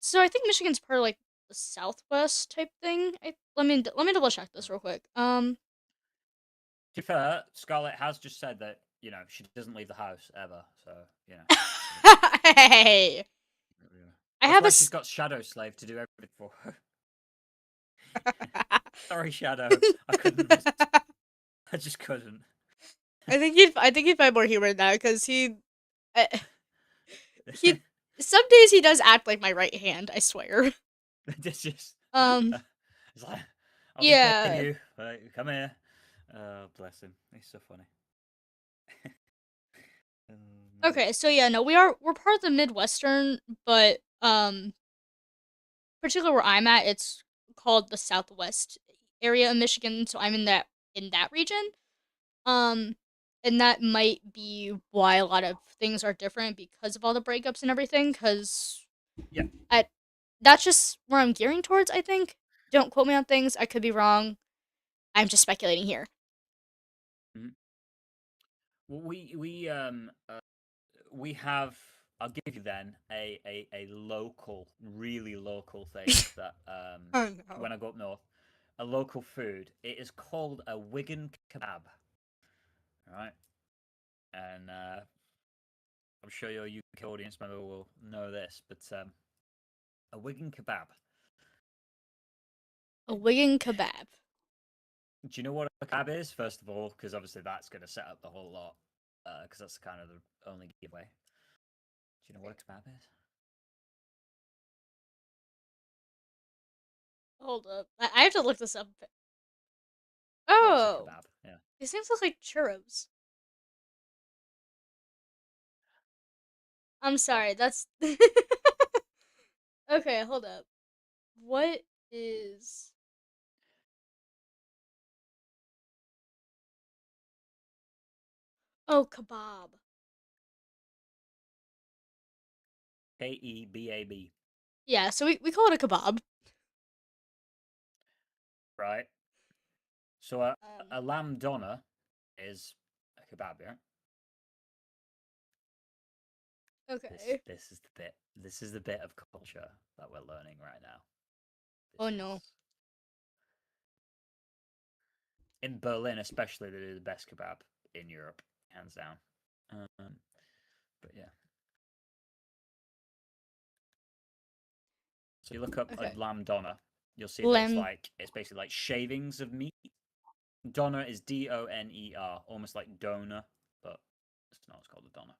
So I think Michigan's part of like the Southwest type thing. Let me double check this real quick. To be fair, Scarlett has just said that she doesn't leave the house ever. So you know, I think Hey, yeah. I That's have a. why she's got Shadow Slave to do everything for her. Sorry, Shadow. I couldn't resist. I just couldn't. I think he'd find more humor in that because uh, he some days he does act like my right hand. I swear. It's just. Um, It's like I'll just behave yeah. you. Like, come here. Oh, bless him. He's so funny. Oh, no. Okay, so yeah, no, we're part of the Midwestern, but particularly where I'm at, it's called the Southwest area of Michigan, so I'm in that region. Um, and that might be why a lot of things are different because of all the breakups and everything. Because Yeah. I that's just where I'm gearing towards. I think. Don't quote me on things. I could be wrong. I'm just speculating here. Mhm. Well, we have. I'll give you then a local, really local thing that Oh no. when I go up north, a local food. It is called a Wigan kebab, right? And I'm sure your UK audience member will know this, but a Wigan kebab. A Wigan kebab. Do you know what a kebab is? First of all, because obviously that's going to set up the whole lot, because that's kind of the only giveaway. Do you know what a kebab is? Hold up. I have to look this up. What is a Oh, kebab? Yeah. these things look like churros. I'm What? sorry. That's okay. Hold up. What is? Oh, kebab. Kebab. Yeah. So we call it a kebab. Right. So a Um. lamb doner is a kebab, yeah. This Okay. this is the bit. This is the bit of culture that we're learning right now. Oh This no. is in Berlin, especially. They do the best kebab in Europe, hands down. Um, but yeah. So you look up a Okay. lamb doner, you'll see that Lamb. it's basically like shavings of meat. Doner is Doner, almost like donor, but it's not. It's called a doner.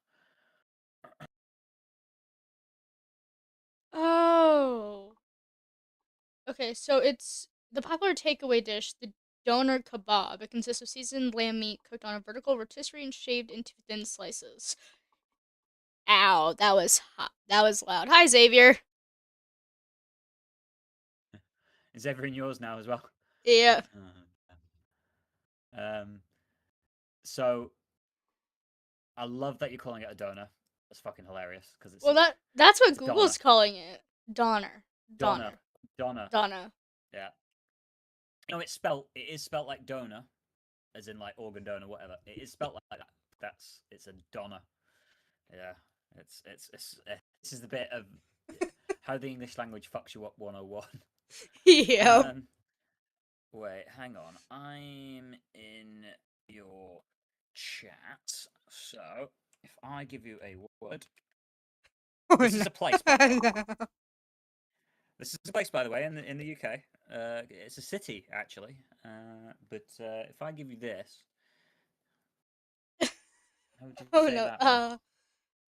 Oh. Okay. So it's the popular takeaway dish, the doner kebab. It consists of seasoned lamb meat cooked on a vertical rotisserie and shaved into thin slices. Ow, that was hot. That was loud. Hi, Xavier. Is everything yours now as well? Yeah. um, so I love that you're calling it a doner. That's fucking hilarious because Well, that's what it's a doner. Google's calling it. Donner. Doner. Donner. Doner. Donna. Yeah. It is spelt like donor, as in like organ donor, whatever. It is spelt like that. It's a doner. Yeah. This is the bit of how the English language fucks you up 101. Yep. Wait, hang on. I'm in your chat. So if I give you a word, Oh this no. is a place, by the way. This is a place, by the way, in the UK. It's a city, actually. But if I give you this, how would you Oh say no. that one?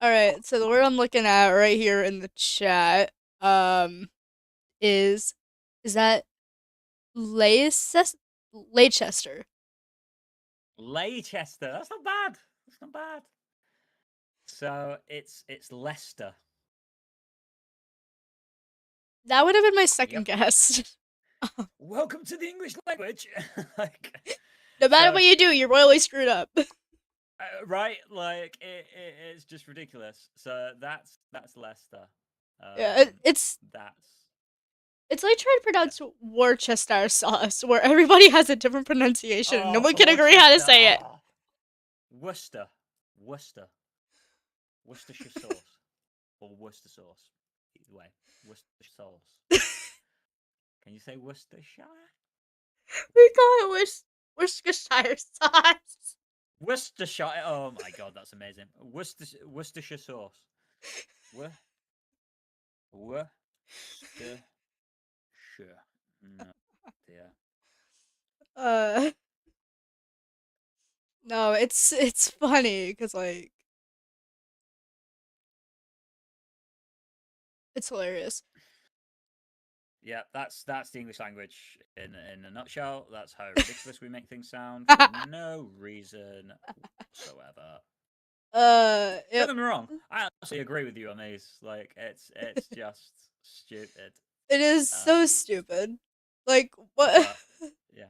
All right. So the word I'm looking at right here in the chat, um, is is that Leicester? Leicester. Leicester. That's not bad. That's not bad. So it's Leicester. That would have been my second Yep. guess. Welcome to the English language. like, No matter so what you do, you're royally screwed up. right, like it's just ridiculous. So that's Leicester. Yeah, That's It's like trying to pronounce Worcester sauce, where everybody has a different pronunciation and no Oh, one can agree how to Worcester. say it. Oh, Worcester. Worcester. Worcestershire sauce. Or Worcester sauce. Either way. Worcestershire sauce. Can you say Worcestershire? We call it Worcestershire sauce. Worcestershire. Oh my god, that's amazing. Worcestershire sauce. Wor- Worcestershire. No, dear. Uh, no, it's funny because like it's hilarious. Yeah, that's the English language in a nutshell. That's how ridiculous we make things sound for no reason whatsoever. Don't Yep. get me wrong, I actually agree with you on these. Like, it's just stupid. It is so Um, stupid. Like what? but yeah,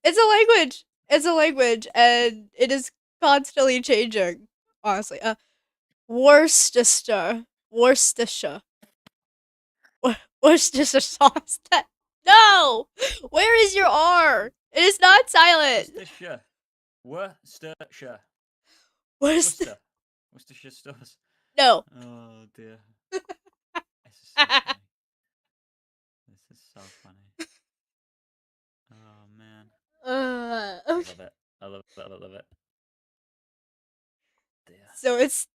It's a language. It's a language, and it is constantly changing. Honestly, Worcestershire, Worcestershire, Worcestershire sauce. No, where is your R? It is not silent. Worcestershire, Worcestershire, Worcester. Worcester, Worcestershire stores. No. Oh dear, this is so funny. This is so funny. Oh man, I Okay. love it. I love it. I love it. Dear. So it's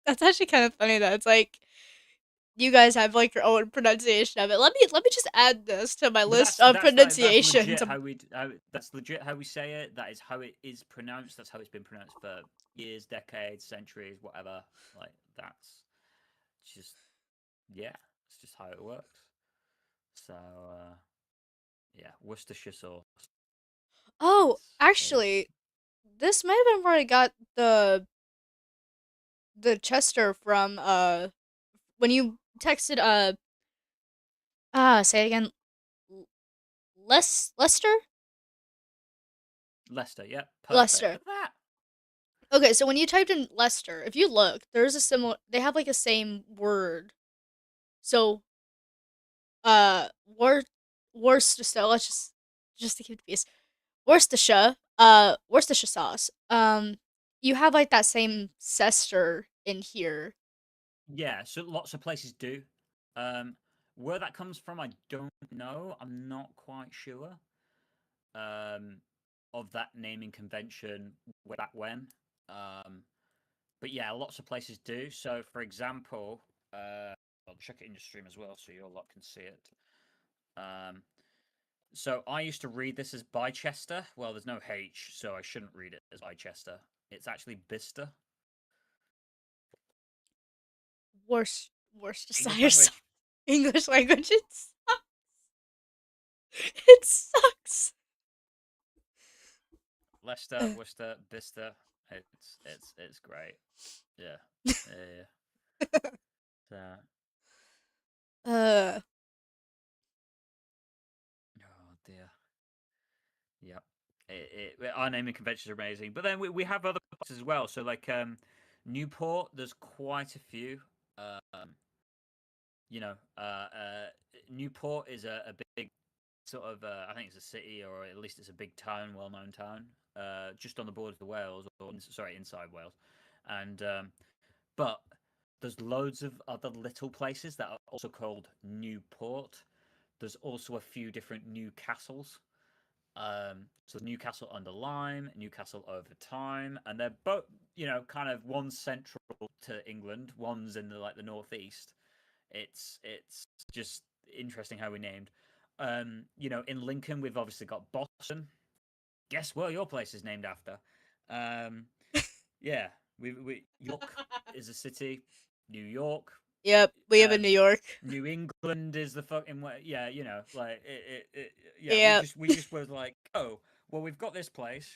that's actually kind of funny that it's like you guys have like your own pronunciation of it. Let me just add this to my But list of that's pronunciations. legit that's legit how we say it. That is how it is pronounced. That's how it's been pronounced for years, decades, centuries, whatever. Like that's just yeah, it's just how it works. So yeah, Worcestershire sauce. Oh, It's actually, this might have been where I got the Chester from. When you texted say it again. Lester. Leicester. Yeah, perfect. Lester. Look at that. Okay, so when you typed in Lester, if you look, there's a similar. They have like a same word. So Wor Worcestershire. Let's just to keep the peace. Worcestershire. Worcestershire sauce. You have like that same Cester in here. Yeah, so lots of places do. Um, where that comes from, I don't know. I'm not quite sure. Um, of that naming convention way back when. Um, but yeah, lots of places do. So, for example, I'll check it in your stream as well, so you all lot can see it. Um, so I used to read this as Bychester. Well, there's no H, so I shouldn't read it as Bychester. It's actually Bicester. English Worcestershire sauce. language. English language. It sucks. Leicester, Worcester, Bicester. It's great. Yeah, yeah. So, Uh, oh dear. Yep. Our naming conventions are amazing, but then we have other places as well. So like Newport, there's quite a few. Um, you know, Newport is a big sort of I think it's a city or at least it's a big town, well-known town, just on the border of Wales, or sorry, inside Wales, and but there's loads of other little places that are also called Newport. There's also a few different Newcastles. So Newcastle under Lyme, Newcastle over time, and they're both, kind of one's central to England, one's in the northeast. It's just interesting how we named. In Lincoln, we've obviously got Boston. Guess where your place is named after? Um, yeah, we York is a city. New York, yep, we have in New um, York. New England is the fucking way. Yeah, like yeah, we Yep, just we just was like, oh, well, we've got this place.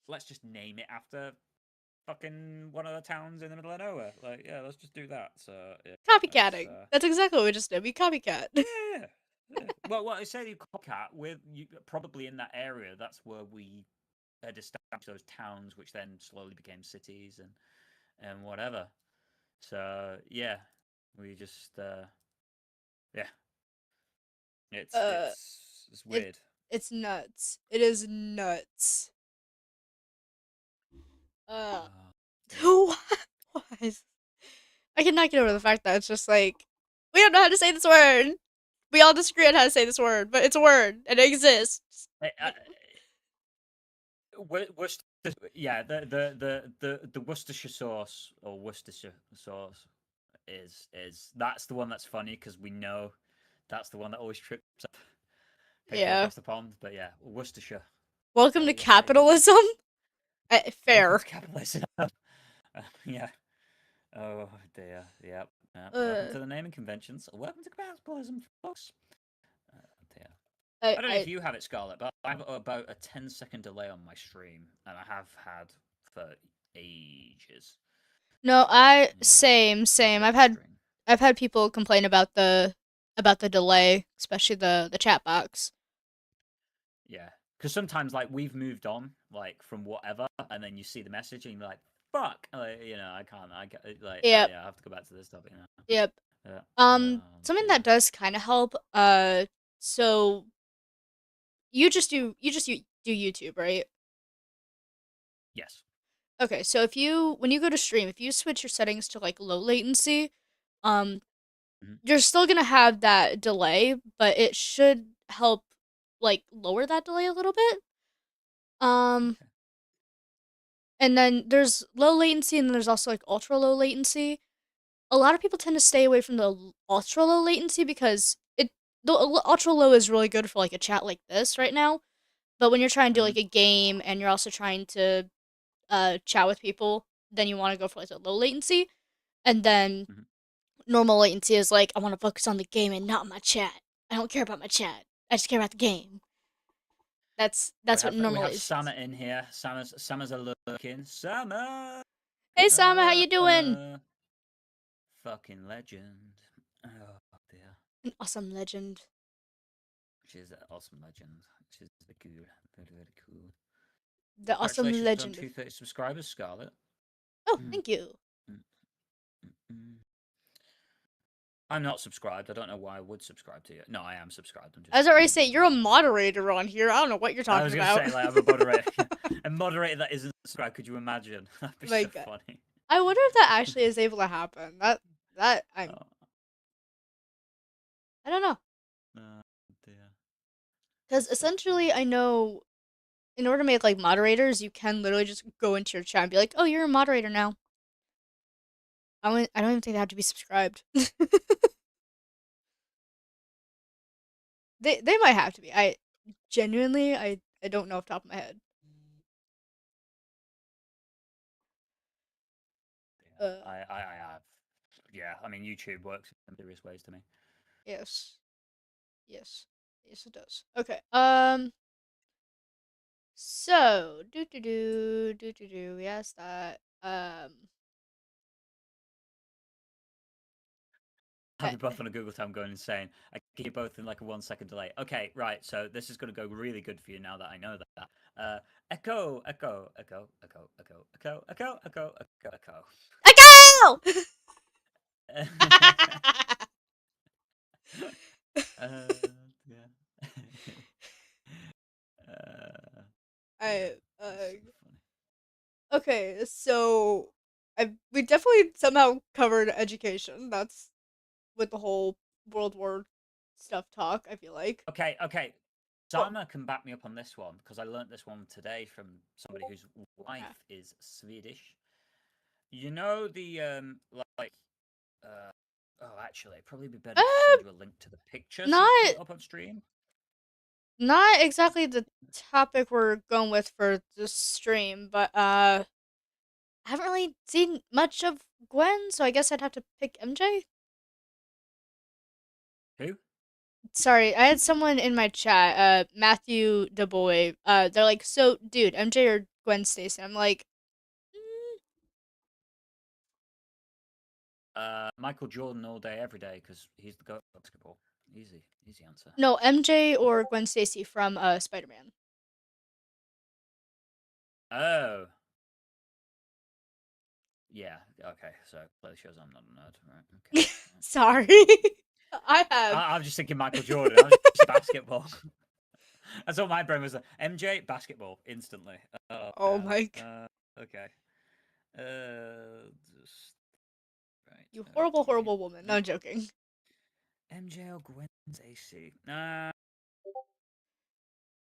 Let's just name it after fucking one of the towns in the middle of nowhere. Like, yeah, let's just do that. So yeah, it's copycatting. That's exactly what we just did. We copycat. yeah. Yeah. Well, I say you copycat. We're probably in that area. That's where we had established those towns, which then slowly became cities and whatever. So yeah, We just yeah, it's Uh, it's it's it weird. it's nuts. It is nuts. Uh, Oh dear. what? I cannot get over the fact that it's just like we don't know how to say this word. We all disagree on how to say this word, but it's a word and it exists. Worcester, yeah, the Worcestershire sauce or Worcestershire sauce is that's the one that's funny because we know that's the one that always trips up people Yeah. across the pond. But yeah, Worcestershire. Welcome to There you go. capitalism. Welcome Fair. to capitalism. Yeah. Oh dear. Yep. Yep. Welcome Uh, to the naming conventions. Welcome to capitalism, folks. Oh dear. I I don't know if I you have it, Scarlett, but I have about a 10-second delay on my stream, and I have had for ages. no, So I yeah, it's a same. bit frustrating. I've had people complain about the delay, especially the chat box. Yeah, because sometimes like we've moved on like from whatever, and then you see the message and you're like, "Fuck," I can't. I get like, Yep. yeah, I have to go back to this topic now. Yep. Yeah. Oh Something that dear. does kind of help. So you just do YouTube, right? Yes. Okay, so if you when you go to stream, if you switch your settings to like low latency, um, Mhm. you're still gonna have that delay, but it should help like lower that delay a little bit. Um, Okay. and then there's low latency, and then there's also like ultra low latency. A lot of people tend to stay away from the ultra low latency because the ultra low is really good for like a chat like this right now. But when you're trying to do Hmm. like a game and you're also trying to chat with people, then you want to go for like a low latency. And then Hmm. normal latency is like I want to focus on the game and not my chat. I don't care about my chat. I just care about the game. We That's what have we normal have latency is. Sama in here. Sama's a looking. Sama. Hey Sama, how you doing? Fucking legend. Oh dear. An awesome legend. She's an awesome legend. She's very cool. Very, very cool. The awesome Congratulations on legend. 230 subscribers, Scarlett. Oh, Mm, thank you. mm, mm, mm. I'm not subscribed. I don't know why I would subscribe to you. No, I am subscribed. I'm As just I already say, being. you're a moderator on here. I don't know what you're I talking was gonna about. say like I'm a moderator. A moderator that isn't subscribed. Could you imagine? That'd be so Like, funny. I wonder if that actually is able to happen. That Oh, I don't know. dear. Because That's so essentially, funny. I know in order to make like moderators, you can literally just go into your chat and be like, "Oh, you're a moderator now." I don't even think they have to be subscribed. They might have to be. I genuinely I don't know off the top of my head. Yeah, Uh, I have. Yeah, I mean YouTube works in various ways to me. yes, yes, yes, it does. Okay. So do. Yes, that. Have I, you both on a Google time going insane? I keep you both in like a 1 second delay. Okay, right. So this is going to go really good for you now that I know that. Echo, echo, echo, echo, echo, echo, echo, echo, echo, I go. echo. Yeah. uh, yeah. I That's so funny. okay, so I we definitely somehow covered education. That's with the whole World War stuff talk, I feel like. Okay, okay. Well, Sama can back me up on this one because I learnt this one today from somebody whose yeah. wife is Swedish. You know the like uh oh actually it'd probably be better to Uh, send you a link to the picture so you can put not it up on stream. not exactly the topic we're going with for this stream, but I haven't really seen much of Gwen, so I guess I'd have to pick MJ. Who? Sorry, I had someone in my chat, Matthew DeBoy. They're like, so, dude, MJ or Gwen Stacy? I'm like, mm, Michael Jordan all day every day because he's the goat of basketball. Easy answer. no, MJ or Gwen Stacy from Spider Man. Oh Yeah. Okay. So clearly shows I'm not a nerd. Right. Okay. Right. Sorry. I have. I'm just thinking Michael Jordan. I was just basketball. That's what my brain was. Like. MJ basketball instantly. Oh Oh no. my. Okay. Just right. You horrible, Okay. horrible woman. No, I'm joking. MJ or Gwen's AC.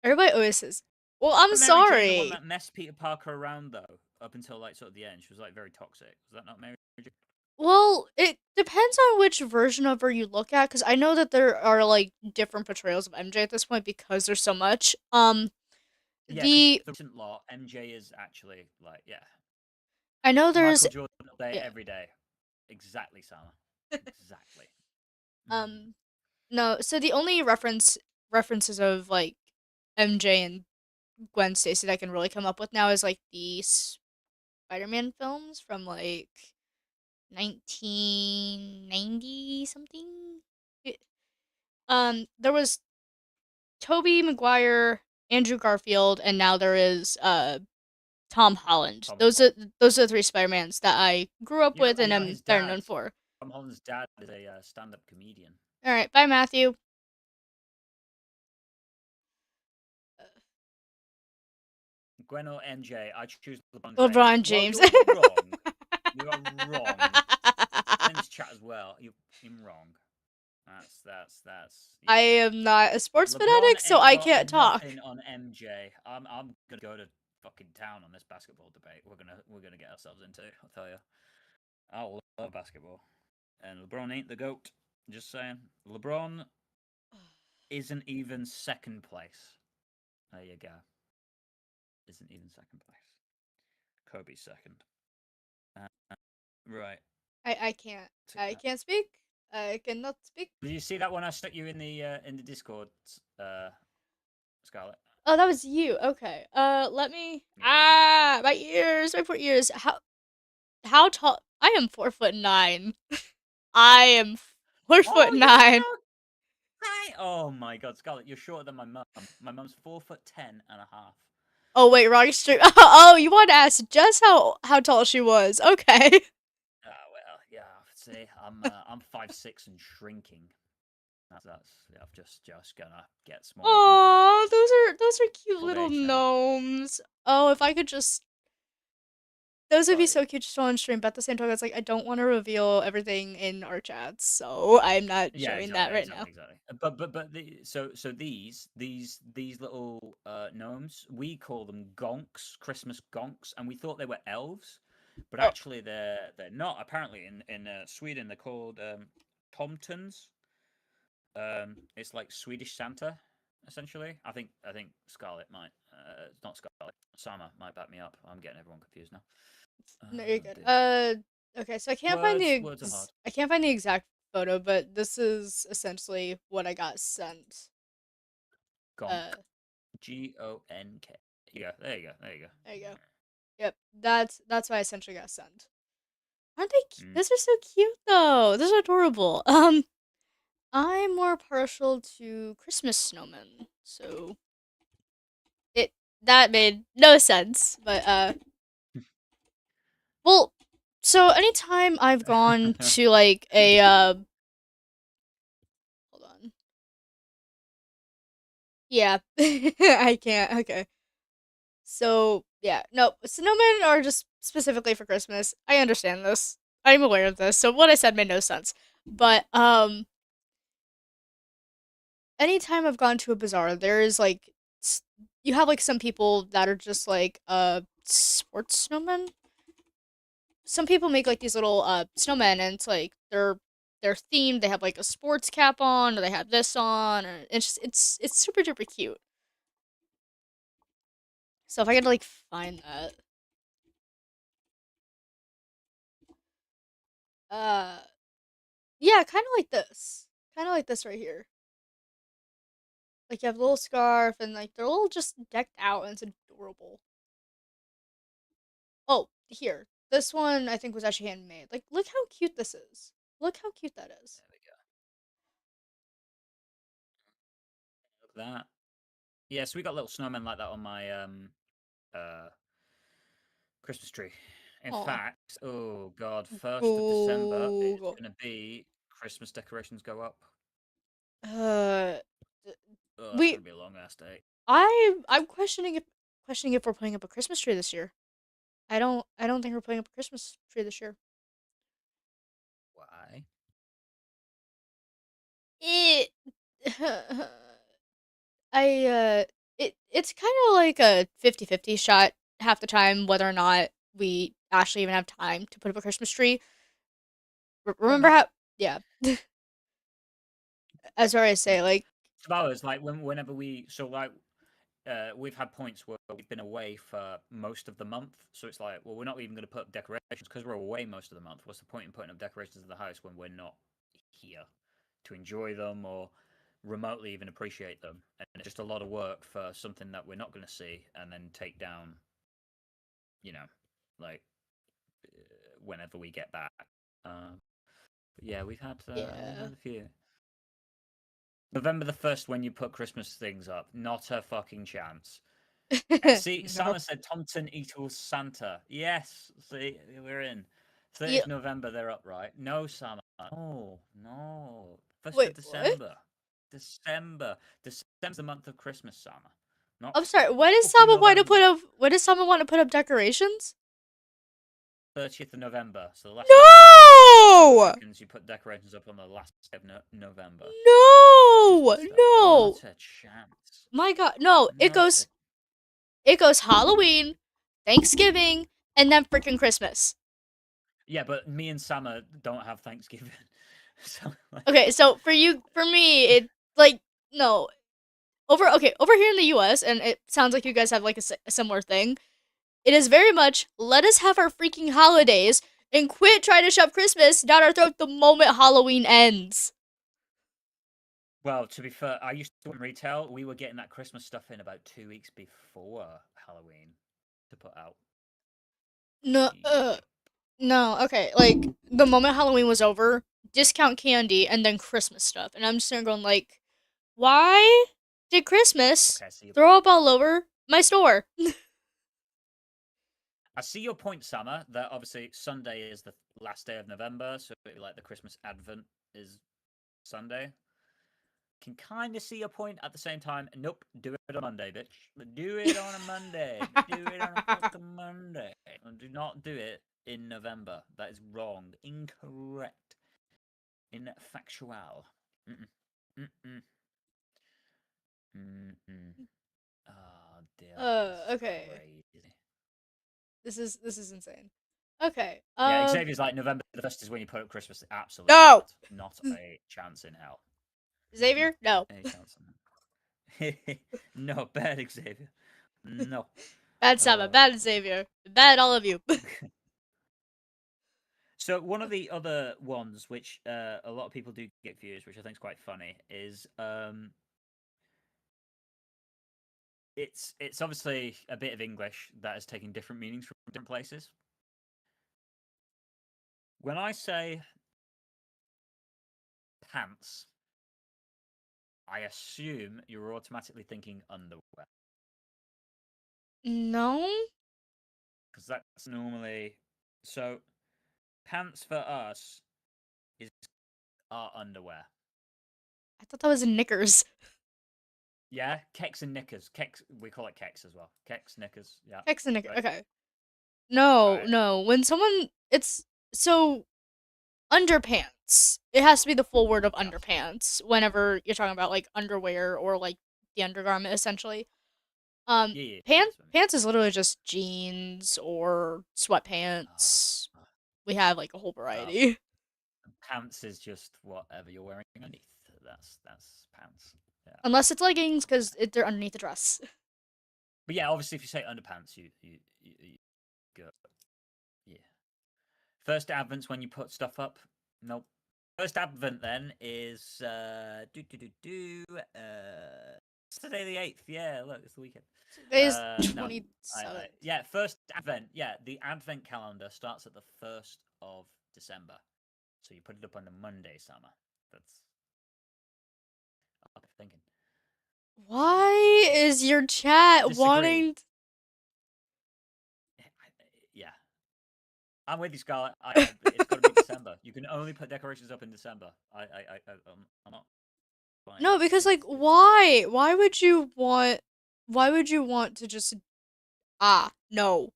Everybody always says, well, I'm Mary Jane the one sorry. that messed Peter Parker around though, up until like sort of the end. She was like very toxic. Was that not Mary Jane? Well, it depends on which version of her you look at, because I know that there are like different portrayals of MJ at this point because there's so much. Yeah, because The the recent lot, MJ is actually like yeah, I know there's Michael Jordan all day, yeah. every day. Exactly, Sama. Exactly. Mm. um no, so the only references of like MJ and Gwen Stacy that I can really come up with now is like the Spider-Man films from like 1990 something. It- there was Tobey Maguire, Andrew Garfield, and now there is Tom Holland. Tom Those are Holland. the three Spider-Mans that I grew up You know, with and and now am his better dad, known for. Tom Holland's dad, is a stand-up comedian. All right, bye Matthew. Gwen or MJ, I choose LeBron James. LeBron Well, James. you're wrong. You are wrong. And in this chat as well, you're wrong. That's I yeah. am not a sports LeBron fanatic, so ain't I got can't talk. nothing on MJ. I'm gonna go to fucking town on this basketball debate. We're gonna get ourselves into. I'll tell you. I love basketball, and LeBron ain't the goat. Just saying. LeBron isn't even second place. There you go. Isn't even second place. Kobe's second. Uh, right. I can't. I can't speak. I cannot speak. Did you see that one I stuck you in the Discord, uh, Scarlett? Oh, that was you. Okay. Let me. Yeah, it was me. My ears, my poor ears. How tall? I am 4'9". I am four foot Oh, you're nine. so tiny. Oh my God, Scarlett, you're shorter than my mum. My mum's 4'10" and a half. Oh wait, wrong stream. Oh, you want to ask Jess how tall she was? Okay. Well, yeah. See, I'm 5'6" and shrinking. That's yeah, I'm just gonna get smaller from here. Oh, those are cute Old little age now. gnomes. Oh, if I could just. Those would be But so cute just on stream, but at the same time, it's like I don't want to reveal everything in our chats, so I'm not yeah, showing that exactly, right now. exactly, exactly. So these little gnomes, we call them gonks, Christmas gonks, and we thought they were elves, but Oh, actually they're not. Apparently in Sweden they're called tomtens. It's like Swedish Santa, essentially. I think Scarlet might, it's not Scarlet. Sama might back me up. I'm getting everyone confused now. no, you're Oh good. dear. Okay, so I can't find Words are hard. I can't find the exact photo, but this is essentially what I got sent. Gonk. Uh, Gonk. Yeah, there you go. There you go. there you go. Yep, that's what I essentially got sent. Aren't they? Mm. Those are so cute though. Those are adorable. I'm more partial to Christmas snowmen, so it that made no sense. But well, so anytime I've gone to like a hold on, yeah, I can't. Okay, so yeah, no, snowmen are just specifically for Christmas. I understand this. I'm aware of this. So what I said made no sense. But anytime I've gone to a bazaar, there is like you have like some people that are just like sports snowmen. Some people make like these little snowmen, and it's like they're themed. They have like a sports cap on, or they have this on, or it's super duper cute. So if I could like find that, uh, yeah, kind of like this right here. Like you have a little scarf, and like they're all just decked out, and it's adorable. Oh, here. This one I think was actually handmade. Like, look how cute this is. Look how cute that is. There we go. Look at that. Yeah, so we got little snowmen like that on my uh Christmas tree. In Oh, fact, oh god, 1st of December it's Google. gonna be Christmas decorations go up. Uh, Oh, that's we. gonna be a long ass day. I'm questioning if we're putting up a Christmas tree this year. I don't think we're putting up a Christmas tree this year. Why? It. I it's kind of like a 50-50 shot half the time whether or not we actually even have time to put up a Christmas tree. Fair Remember enough. how yeah, as far as say like Some hours, like whenever we so like we've had points where we've been away for most of the month, so it's like, well, we're not even going to put up decorations because we're away most of the month. What's the point in putting up decorations in the house when we're not here to enjoy them or remotely even appreciate them? And it's just a lot of work for something that we're not going to see and then take down, you know, like whenever we get back. But yeah, we've yeah. had a few. November 1st, when you put Christmas things up, not a fucking chance. See, No. Simon said Thompson equals Santa. Yes, see, we're in. 30th Yeah. November, they're up, right? No, Simon. No, no. 1st Wait, of what? December. December. December's the month of Christmas, Summer. Not I'm sorry. What does fucking someone want to put November. up? What does someone want to put up decorations? 30th of November. So the last day of November. Simon No! reckons you put decorations up on the last day of November. No! Christmas stuff. No! Not a chance. My God, no! It Not a. goes Halloween, Thanksgiving, and then freaking Christmas. Yeah, but me and Summer don't have Thanksgiving. So, like, Okay, so for me, it like no over here in the U.S. and it sounds like you guys have like a similar thing. It is very much let us have our freaking holidays and quit trying to shove Christmas down our throat the moment Halloween ends. well, to be fair, I used to work in retail. We were getting that Christmas stuff in about 2 weeks before Halloween to put out. No, Yep. no. Okay, like the moment Halloween was over, discount candy and then Christmas stuff, and I'm just there going like, why did Christmas Okay, I see your throw point. up all over my store? I see your point, Summer. That obviously Sunday is the last day of November, so like the Christmas Advent is Sunday. Can kind of see your point at the same time. Nope, do it on Monday, bitch. Do it on a Monday. Do it on a fucking Monday. And do not do it in November. That is wrong. Incorrect. Infactual. Mm-mm. Mm-mm. Mm-mm. Oh dear, this is Okay. crazy. This is insane. Okay. Yeah, Xavier's like November 1st is when you put up Christmas. Absolutely No. not. Not a chance in hell. Not Xavier, no. a chance in hell. No, bad Xavier. No. Bad Saba, Uh, bad Xavier, bad all of you. so one of the other ones which a lot of people do get confused, which I think is quite funny, is it's obviously a bit of English that is taking different meanings from different places. When I say pants, I assume you're automatically thinking underwear No, because that's normally so. Pants for us is our underwear. I thought that was knickers. Yeah, kecks and knickers. Kecks, we call it kecks as well. Kecks, knickers. Yeah, Hex and knickers. right, Okay. No, right. no. When someone, it's so underpants. It has to be the full word of Yes. underpants. Whenever you're talking about like underwear or like the undergarment, essentially. Yeah, yeah, yeah, Pants that's what I mean. pants is literally just jeans or Uh, sweatpants. We have like a whole uh, variety. pants is just whatever you're wearing underneath. That's pants. Yeah. Unless it's leggings because they're underneath the dress. But yeah, obviously, if you say underpants, you go. Yeah. First Advent's when you put stuff up. Nope. First Advent then is do do do do Saturday the 8th. Yeah, look, it's the weekend. Today's No, 27th. yeah, first Advent. Yeah, the Advent calendar starts at the 1st of December, so you put it up on the Monday, Summer. That's I'm thinking. Why is your chat Disagree. wanting? Yeah, I'm with you, Scarlett. It's got to be December. You can only put decorations up in December. I'm not buying No, it. because It's like it's just why would you want to just no.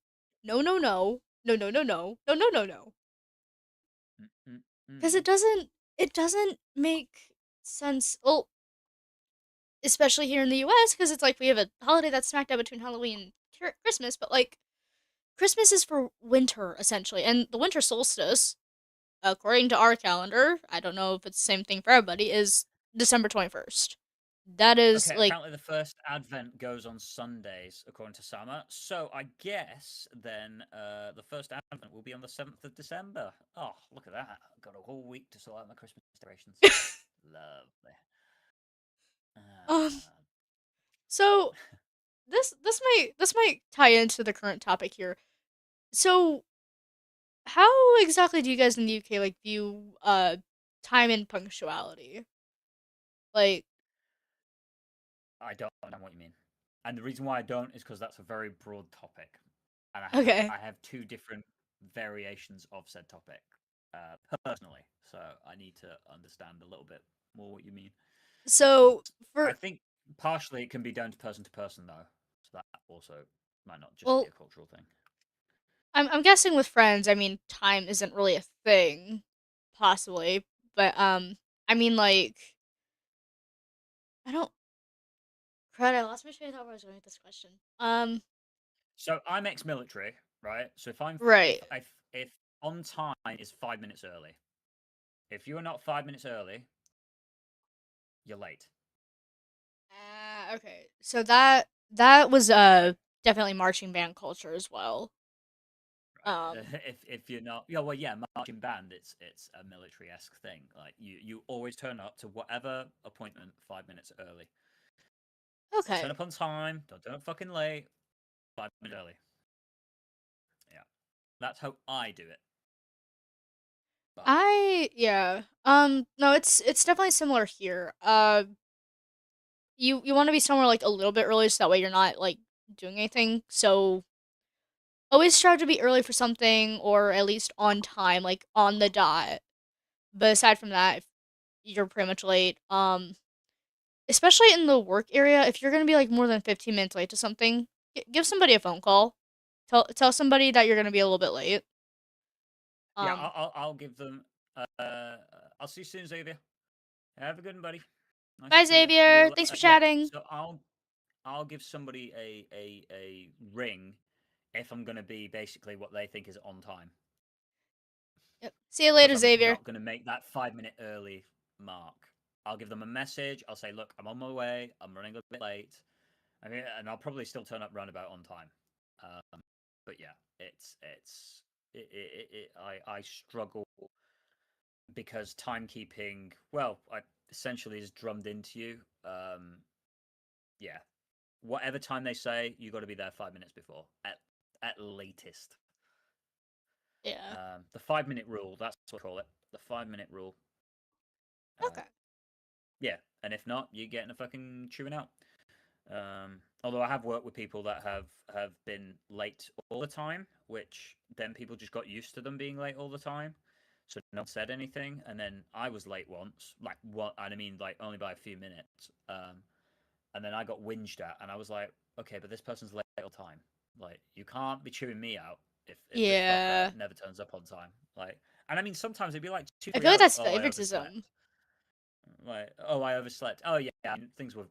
No no no. No no no no. No no no no. mm, mm, Cuz mm. it doesn't make sense. Well, especially here in the US cuz it's like we have a holiday that's smack dab between Halloween and Christmas, but like Christmas is for winter essentially, and the winter solstice, according to our calendar, I don't know if it's the same thing for everybody, is December 21st. That is Okay, like apparently the first Advent goes on Sundays, according to Sama. So I guess then the first Advent will be on the 7th of December. Oh, look at that. I've got a whole week to sort out my Christmas decorations. Lovely. um Uh, so this might tie into the current topic here. So how exactly do you guys in the UK like view time and punctuality? Like I don't know what you mean. And the reason why I don't is because that's a very broad topic. And okay. I have two different variations of said topic personally. So I need to understand a little bit more what you mean. So I for think partially it can be down to person though, so that also might not just be well, a cultural thing. I'm guessing with friends, I mean time isn't really a thing possibly, but I mean like I don't crud, I lost my train of thought where I was going with this question. So I'm ex-military, right? So Right. if on time is 5 minutes early, if you are not 5 minutes early, you're late. Okay. So that was definitely marching band culture as well. Right. If you're not, yeah, well, yeah, marching band, it's a military-esque thing. Like you always turn up to whatever appointment 5 minutes early. Turn Okay. up on time. Don't turn up fucking late. 5 minutes early. Yeah, that's how I do it. But I yeah. No, it's definitely similar here. You want to be somewhere like a little bit early so that way you're not like doing anything. So always strive to be early for something or at least on time, like on the dot. But aside from that, if you're pretty much late, especially in the work area, if you're gonna be like more than 15 minutes late to something, give somebody a phone call. Tell somebody that you're gonna be a little bit late. yeah, Um, I'll give them. Uh, I'll see you soon, Xavier. Have a good one, buddy. Nice to bye see you. Xavier, We'll thanks for yeah. chatting. So I'll give somebody a ring if I'm gonna be basically what they think is on time Yep. See you because later, I'm Xavier. not gonna make that 5 minute early mark. I'll give them a message. I'll say, look, I'm on my way. I'm running a bit late. I mean, and I'll probably still turn up roundabout on time. But yeah, I struggle because timekeeping, well, I essentially is drummed into you. Yeah, whatever time they say, you got to be there 5 minutes before at latest. Yeah. The 5 minute rule. That's what I call it. The 5 minute rule. Uh, Okay. yeah, and if not, you're getting a fucking chewing out. Although I have worked with people that have been late all the time, which then people just got used to them being late all the time, so no one said anything. And then I was late once, like what, and I mean like only by a few minutes. And then I got whinged at, and I was like, okay, but this person's late all the time. Like you can't be chewing me out if this fucker Yeah. never turns up on time. Like, and I mean sometimes it'd be like two I three feel like hours. that's Oh, I overslept. favoritism. Like, oh, I overslept. Oh yeah, I mean, things were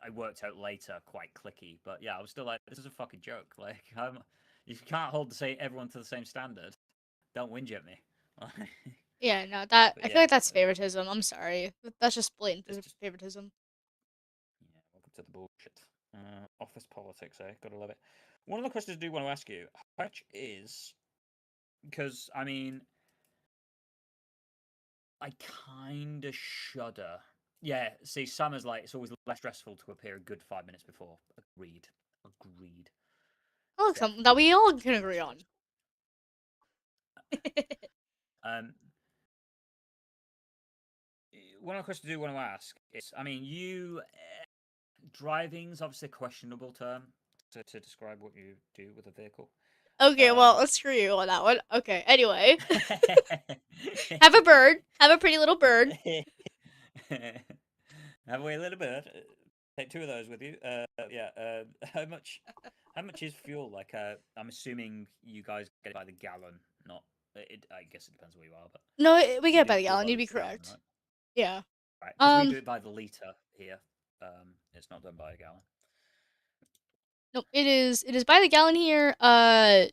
I worked out later quite clicky, but yeah, I was still like, this is a fucking joke. Like, you can't hold the same everyone to the same standard. Don't whinge at me. Yeah, no, that But I feel yeah, like that's favoritism. I'm sorry. That's just blatant it's just favoritism. yeah. Welcome to the bullshit. Office politics, eh? Gotta love it. One of the questions I do want to ask you, how much is because I mean, I kind of shudder. Yeah, see, summer's like it's always less stressful to appear a good 5 minutes before. Agreed. Agreed. I like something that Definitely we all can less agree on. stressful. Um, one of the questions I do want to ask is, I mean, you driving's obviously a questionable term to describe what you do with a vehicle. Okay, Um, well, let's screw you on that one. Okay, anyway. Have a bird. Have a pretty little bird. Have a little bit. Take two of those with you. Yeah. How much? How much is fuel? Like, I'm assuming you guys get it by the gallon, not. I guess it depends where you are, but No, we you get it do by the fuel gallon. by You'd the be gallon, correct. right? Yeah. Right. Because we Um, do it by the liter here. It's not done by a gallon. no, it is by the gallon here. And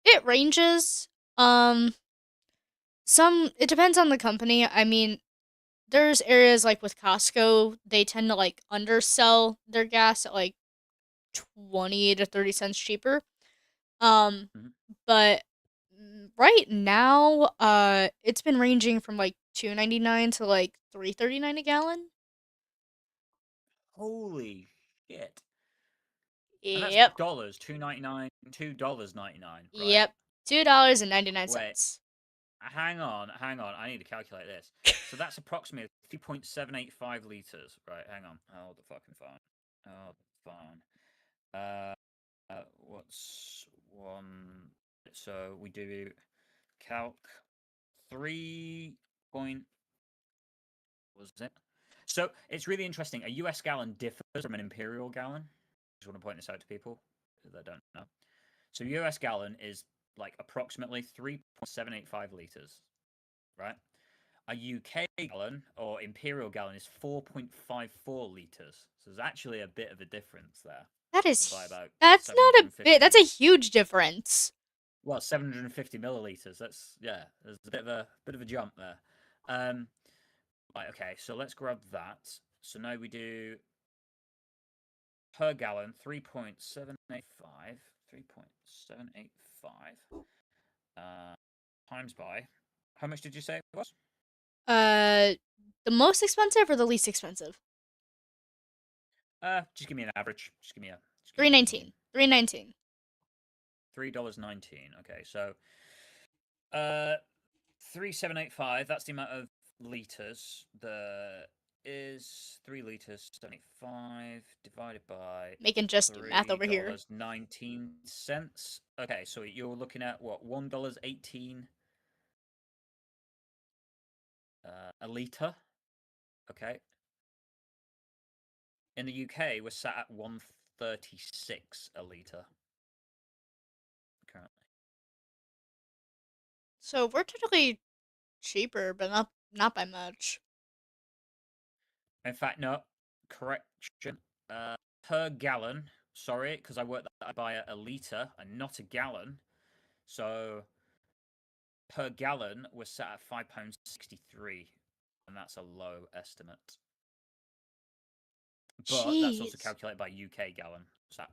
it ranges. Um, some it depends on the company. I mean, there's areas like with Costco, they tend to like undersell their gas at like 20 to 30 cents cheaper. Um, Hmm. but right now, it's been ranging from like 2.99 to like 3.39 a gallon. Holy shit! And that's Yep. dollars. $2.99. $2.99. Right. Yep. $2.99. Wait. Hang on. I need to calculate this. So that's approximately 3.785 liters. Right, hang on. Hold the fucking phone. Hold the phone. What's one? So we do calc 3 point. Was it? So it's really interesting. A US gallon differs from an imperial gallon. I just want to point this out to people that don't know. So US gallon is like approximately 3.785 liters, right? A UK gallon or imperial gallon is 4.54 liters. So there's actually a bit of a difference there by about That's not a bit. That's 750. a huge difference. Well, 750 milliliters. That's yeah. There's a bit of a jump there. Um, right. Okay. So let's grab that. So now we do per gallon 3.785. 3.785 times by how much did you say it was? Uh, the most expensive or the least expensive? Just give me an average. Just give Three me a median. nineteen. 3.19. $3.19. Okay, so 3785. That's the amount of liters. There is 3 liters, 75 divided by Making just do math three over here. dollars 19 cents. Okay, so you're looking at what, $1.18 a liter. Okay, in the UK we're sat at 136 a liter currently. So we're technically cheaper, but not by much. In fact, no, correction. Per gallon. Sorry, because I worked that by a liter and not a gallon. So per gallon, we're set at £5.63, and that's a low estimate. But that's also Jeez. calculated by UK gallon. So that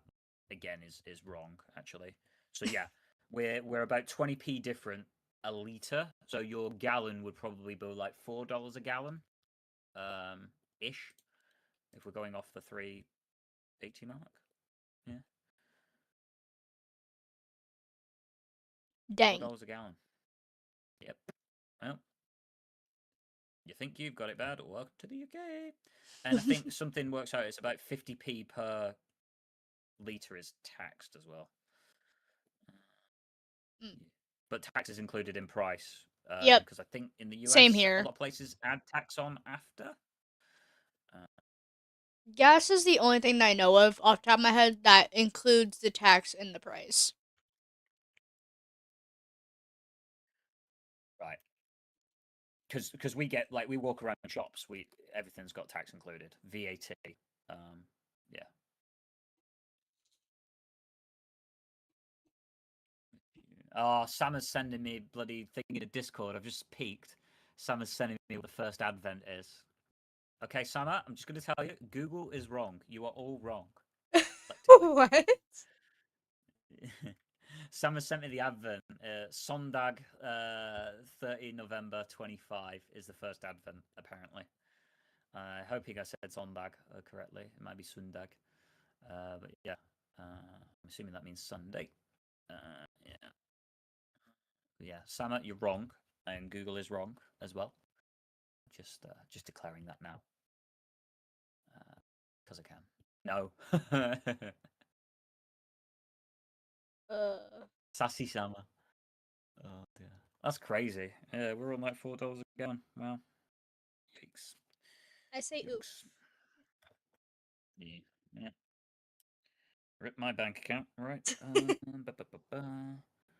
again is wrong actually. So yeah, we're about 20p different a liter. So your gallon would probably be like $4 a gallon, ish, if we're going off the 380 mark. Yeah, four Dang. dollars a gallon. Yep. Well, you think you've got it bad? Welcome to the UK. And I think something works out. It's about 50p per liter is taxed as well. Mm. But tax is included in price Yep. because I think in the Same US a here. lot of places add tax on after. Uh, Gas is the only thing that I know of off the top of my head that includes the tax in the price. right. Because we get like we walk around shops, we everything's got tax included, VAT. Yeah. Oh, Sam is sending me bloody thing in a Discord. I've just peeked. Sam is sending me what the first advent is. Okay, Sama, I'm just going to tell you, Google is wrong. You are all wrong, collectively. What? Sam has sent me the advent. Sondag, 30 November 25 is the first advent, apparently. I hope I said Sondag correctly. It might be Sundag. But yeah, I'm assuming that means Sunday. Yeah. Yeah, Sama, you're wrong, and Google is wrong as well. Just declaring that now, because I can. No. Sassy summer. Oh dear, that's crazy. Yeah, we're on like $4 a gallon. Wow, yikes, I say oof. yikes. Yeah, yeah. Rip my bank account. Right.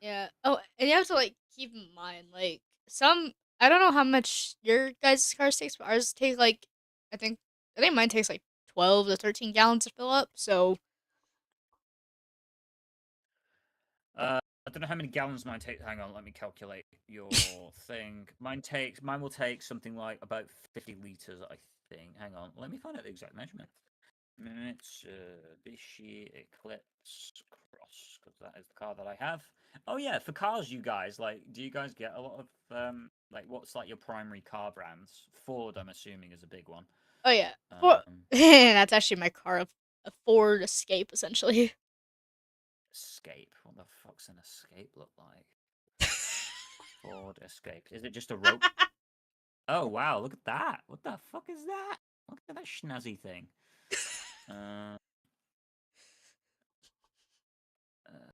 Yeah. Oh, and you have to like keep in mind like some. I don't know how much your guys' cars takes, but ours take like I think I think mine takes like 12 to 13 gallons to fill up. So I don't know how many gallons mine takes. Hang on, let me calculate your thing. Mine will take something like about 50 liters, I think. Hang on, let me find out the exact measurement. Mitsubishi Eclipse Cross, because that is the car that I have. Oh yeah, for cars, you guys like, do you guys get a lot of like, what's like your primary car brands? Ford, I'm assuming, is a big one. oh yeah, for Um, that's actually my car, a Ford Escape essentially. Escape. What the fuck's an Escape look like? Ford Escape. Is it just a rope? Oh wow, look at that! What the fuck is that? Look at that schnazzy thing. Uh, uh,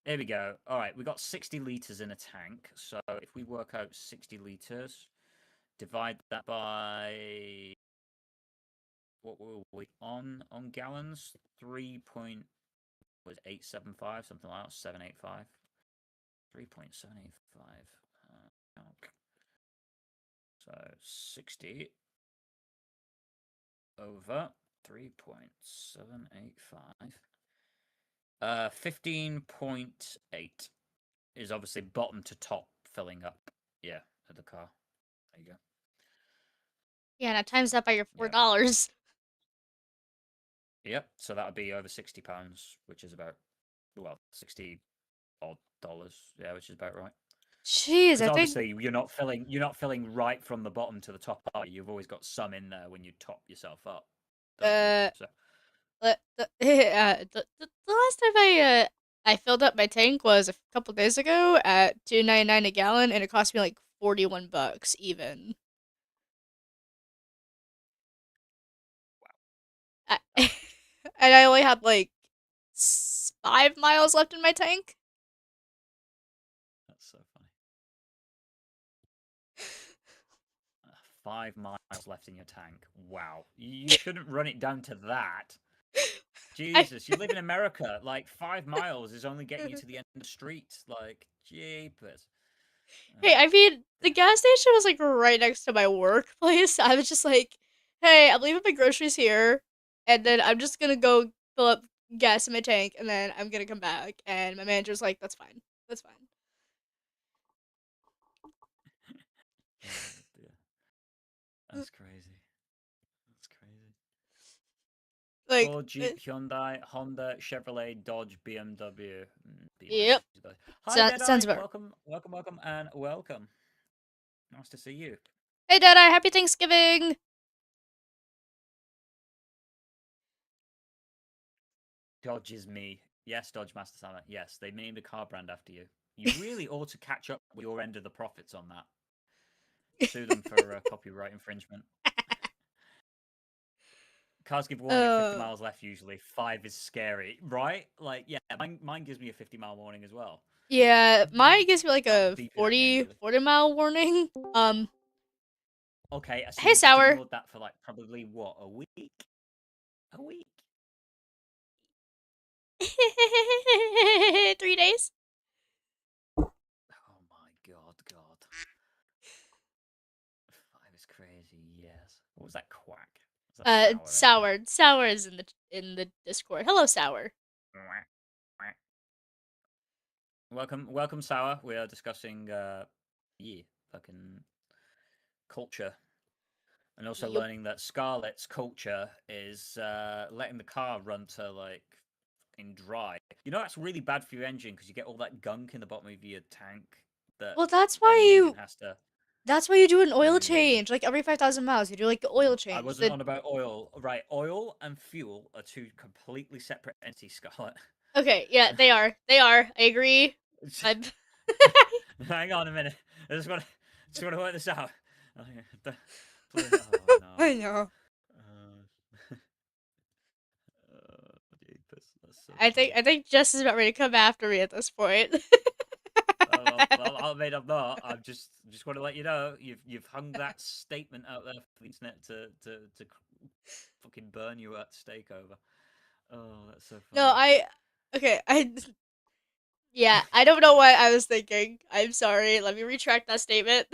there we go. All right, we got 60 liters in a tank. So if we work out 60 liters, divide that by what were we on gallons? 3.875, something like that. 785. 3.785. So 60 over 3.785. 15.8 is obviously bottom to top filling up. Yeah, at the car. There you go. Yeah, now times that by your four Yeah. dollars. Yep. So that would be over £60, which is about, well, 60 odd dollars. Yeah, which is about right. Jeez, Because I think obviously you're not filling right from the bottom to the top, are you? You've always got some in there when you top yourself up, don't you? uh So the last time I filled up my tank was a couple days ago at 2.99 a gallon, and it cost me like $41 even. I, that's and I only had like 5 miles left in my tank. that's so funny. 5 miles left in your tank. Wow. You shouldn't run it down to that. I Jesus, you live in America. Like 5 miles is only getting you to the end of the street. Like, jeepers. Hey, I mean, the Dear. gas station was like right next to my workplace. I was just like, hey, I'm leaving my groceries here, and then I'm just gonna go fill up gas in my tank, and then I'm gonna come back. And my manager's like, that's fine. That's fine. Oh dear. That's crazy. That's crazy. Like, Ford, Jeep, Hyundai, Honda, Chevrolet, Dodge, BMW. yep. BYD. Hi, Sounds Deadeye. about right. Welcome, welcome, welcome, and welcome. Nice to see you. Hey, Dad, happy Thanksgiving! Dodge is me. Yes, Dodge Master Santa. Yes, they named a car brand after you. You really ought to catch up with your end of the profits on that. Sue them for copyright infringement. Cars give warning at 50 uh, miles left usually. 5 is scary, right? Like, yeah, mine gives me a 50-mile warning as well. yeah, mine gives me like That'll a beep it at me 40, angrily. 40 mile warning. Okay, so Hey, you just Sour. ignored that for like probably what, a week? A week? 3 days. Oh my god. 5 is crazy, yes. What was that quack? Was that sour in there? Sour is in the Discord. Hello, Sour. Welcome, Sour. We are discussing, yeah, fucking culture, and also Yup. learning that Scarlett's culture is letting the car run to like in dry. You know that's really bad for your engine because you get all that gunk in the bottom of your tank that Well, then the engine has to. that's why you do an oil Ooh. change. Like every 5,000 miles, you do like the oil I change. wasn't on about oil. Right, oil and fuel are two completely separate entities, Scarlett. Okay, yeah, they are. They are. I agree. I'm. Hang on a minute. I just want to work this out. Please. Oh no. I know. Uh, jeepers. so I think funny. I think Jess is about ready to come after me at this point. I mean, I'm not. I'm just want to let you know you've hung that statement out there for the internet to fucking burn you at stake over. Oh, that's so No, funny. okay, yeah, I don't know what I was thinking. I'm sorry. Let me retract that statement.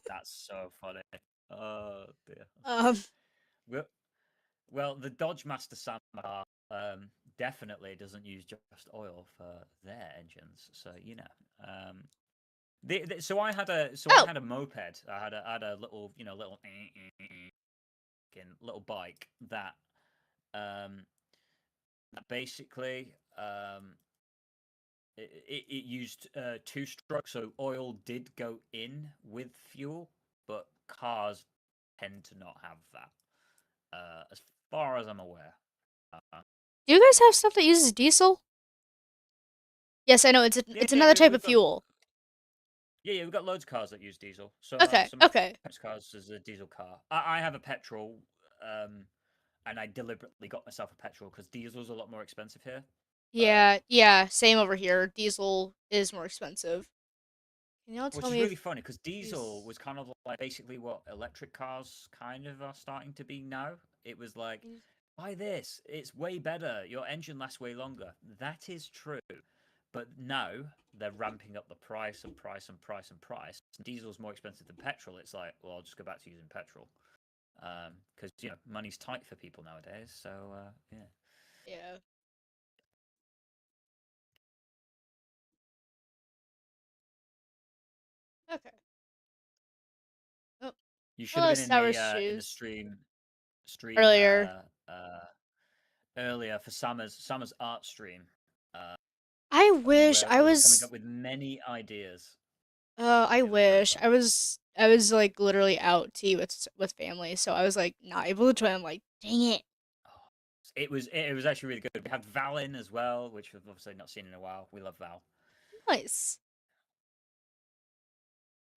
That's so funny. Oh dear. um, Well, well, the Dodge Master Sandbar definitely doesn't use just oil for their engines. So so I oh, had a moped. I had a little little bike um, that basically it used two strokes, so oil did go in with fuel, but cars tend to not have that, as far as I'm aware. Uh, do you guys have stuff that uses diesel? Yes, I know yeah, it's another type we've of got fuel. we've got loads of cars that use diesel. Okay, Some of okay. my friends' cars is a diesel car. I have a petrol, um, and I deliberately got myself a petrol because diesel's a lot more expensive here. Um, Yeah, yeah, same over here. Diesel is more expensive. Can y'all tell Which is me if really funny because diesel these was kind of like basically what electric cars kind of are starting to be now. It was like, buy this, it's way better, your engine lasts way longer. That is true. But now they're ramping up the price and price and price and price. Diesel's more expensive than petrol. It's like, well, I'll just go back to using petrol because money's tight for people nowadays. So yeah, yeah. Okay. Oh, you should have hello, been sour in the shoes. stream Earlier. earlier for Summer's art stream. Uh, I wish I we were coming was up with many ideas. I It was very wish fun. I was like literally out to eat with family, so I was like not able to join. I'm like, dang it. Oh, it was actually really good. We had Val in as well, which we've obviously not seen in a while. We love Val. Nice.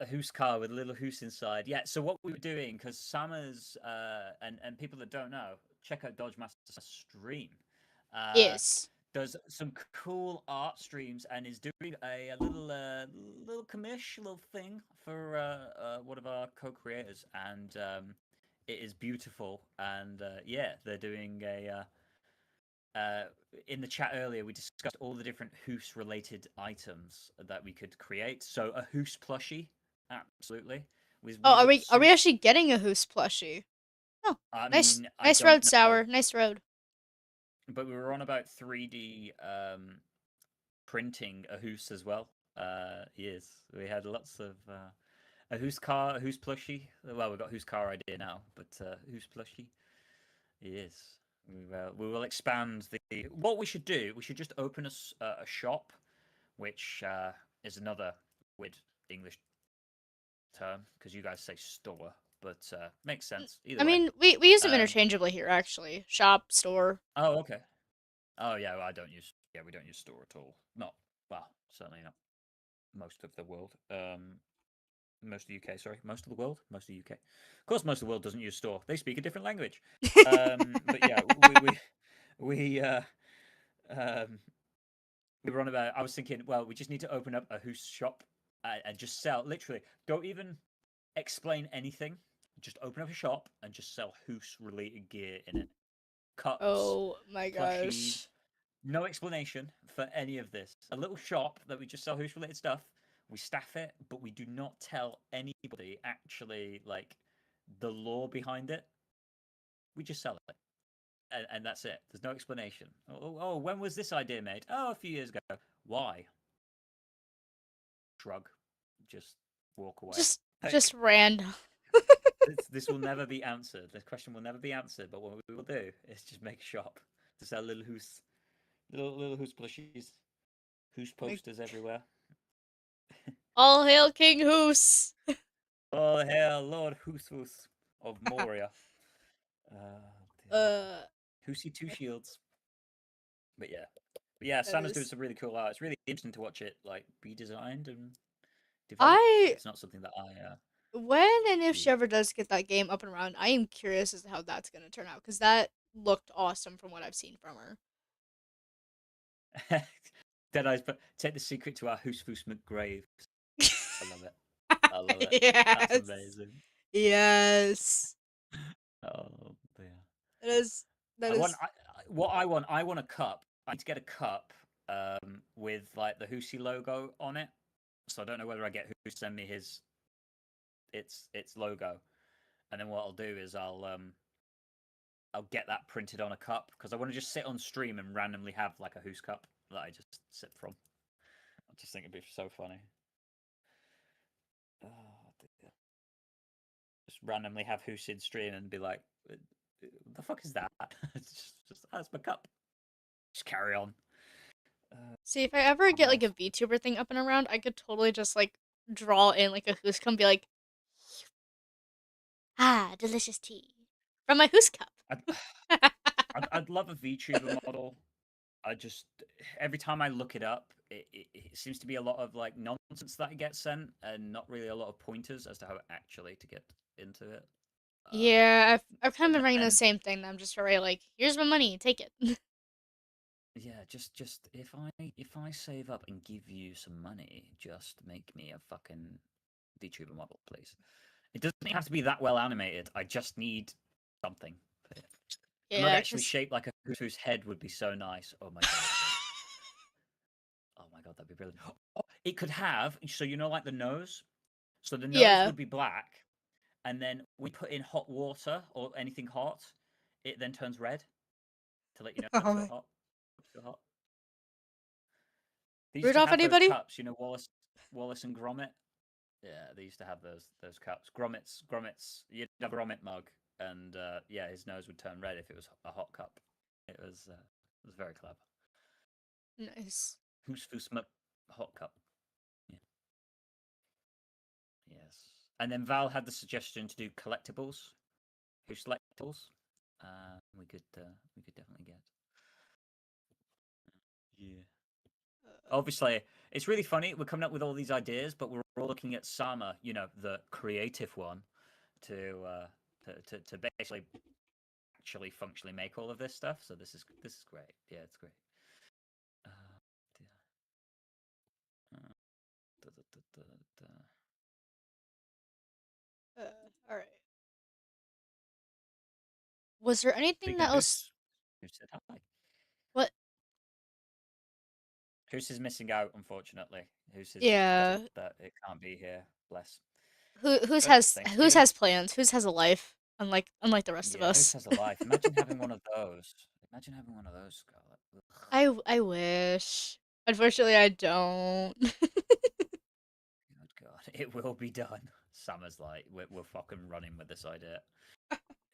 A Hoos car with a little Hoos inside. Yeah. So what we were doing, because Summers and people that don't know, check out Dodge Master stream. Uh, Yes. does some cool art streams and is doing a little commish little thing for one of our co-creators, and it is beautiful. And yeah, they're doing a uh, in the chat earlier, we discussed all the different Hoos related items that we could create. So a Hoos plushie, absolutely, with Oh, wee little are we suit. actually getting a Hoos plushie? Oh, I nice mean, I nice don't road, know, sour. Nice road. but we were on about 3D printing a Hoos as well. Yes, we had lots of a Hoos car, a Hoos plushie. Well, we've got Hoos car idea now, but Hoos plushie. Yes. We will expand the. What we should do, we should just open a shop, which is another weird English term because you guys say store, but makes sense I either way. mean, we use them Um, interchangeably here actually. Shop, store. oh, okay. Oh, yeah. Well, I don't use. Yeah, we don't use store at all. Not well, certainly not most of the world. Most of the UK. Sorry, most of the world. Most of the UK. Of course, most of the world doesn't use store. They speak a different language. But yeah, we um, we were on about. I was thinking, well, we just need to open up a Hoos shop and just sell. Literally, don't even explain anything. Just open up a shop and just sell Hoos related gear in it. Cups, Oh my plushies. gosh. No explanation for any of this. A little shop that we just sell Hoos related stuff. We staff it, but we do not tell anybody actually like the lore behind it. We just sell it. And that's it. There's no explanation. When was this idea made? Oh, a few years ago. Why? Shrug. Just walk away. Like Just random. this will never be answered. This question will never be answered. But what we will do is just make a shop to sell little Hoos plushies, Hoos Like, posters everywhere. all hail King Hoos. Oh hell, Lord Hoos of Moria. Dear. uh, Hoosy Two Shields. But yeah, that Sam is doing is. some really cool art. It's really interesting to watch it like be designed and developed. I It's not something that I when and if do. she ever does get that game up and around, I am curious as to how that's gonna turn out because that looked awesome from what I've seen from her. Deadeye's but take the secret to our Hoosfoos McGrave. I love it. I love it. That's Yes. amazing. Yes. Oh dear. That is that I want is what I want. I want a cup. I need to get a cup with like the Hoosie logo on it. So I don't know whether I get who to send me his its logo, and then what I'll do is I'll get that printed on a cup because I want to just sit on stream and randomly have like a Hoos cup that I just sip from. I just think it'd be so funny. Oh, dear. Just randomly have Hoos in stream and be like, "The fuck is that?" It's just that's my cup. Just carry on. See, if I ever What get like a else? VTuber thing up and around, I could totally just like draw in like a Who's Cup and be like, ah, delicious tea from my Who's Cup. I'd, I'd love a VTuber model. I just every time I look it up, it seems to be a lot of like nonsense that I get sent, and not really a lot of pointers as to how actually to get into it. Yeah, I've kind of been writing the And same thing. That I'm just very like, here's my money, take it. yeah, just if I save up and give you some money, just make me a fucking VTuber model, please. It doesn't have to be that well animated. I just need something. A mug Yeah, actually cause shaped like a whose head would be so nice. Oh my god. Oh my god, that'd be brilliant. Oh, it could have so like the nose. So the nose yeah. would be black, and then we put in hot water or anything hot, it then turns red to let you know it's Oh so my. hot. So hot. They used to Rudolph, have those anybody? cups, Wallace and Gromit. Yeah, they used to have those cups. Gromit's. You'd have a Gromit mug, and yeah, his nose would turn red if it was a hot cup. It was very clever. Nice. Who's Foosmuck hot cup? Yeah. Yes. And then Val had the suggestion to do collectibles. Who's collectibles? We could definitely get. Yeah. Obviously, it's really funny. We're coming up with all these ideas, but we're all looking at Sama, the creative one, to to basically actually functionally make all of this stuff. So this is great. Yeah, it's great. Uh, dear. Uh, da, da, da, da, da. All right. Was there anything Speaking that of was who said hi? what? Who's is missing out, unfortunately. Who's is Yeah. gutted that it can't be here. Bless. But thanks to Who's you. has plans? Who's has a life? Unlike the rest of Yeah, Who's us. has a life. Imagine having one of those. Imagine having one of those, Scarlet. Ugh. I wish. Unfortunately, I don't. Good God. It will be done. Summer's like, we're fucking running with this idea.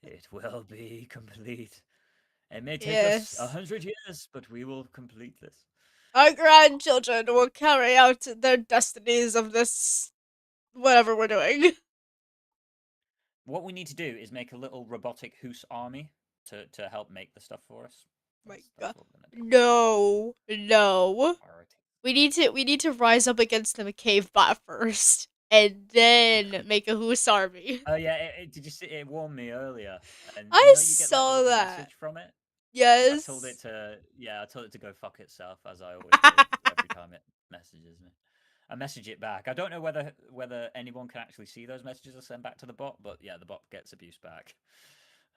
It will be complete. It may take us a Yes. 100 years, but we will complete this. Our grandchildren will carry out their destinies of this whatever we're doing. What we need to do is make a little robotic Hoos army to help make the stuff for us. My That's God. what we're gonna do. No. No. Priority. We need to rise up against the cave bot first. And then make a Who's army. Oh yeah, did you see? It warned me earlier, and I you get like the saw little that. message from it. Yes. I told it to go fuck itself, as I always do every time it messages me. I message it back. I don't know whether anyone can actually see those messages I send back to the bot, but yeah, the bot gets abuse back.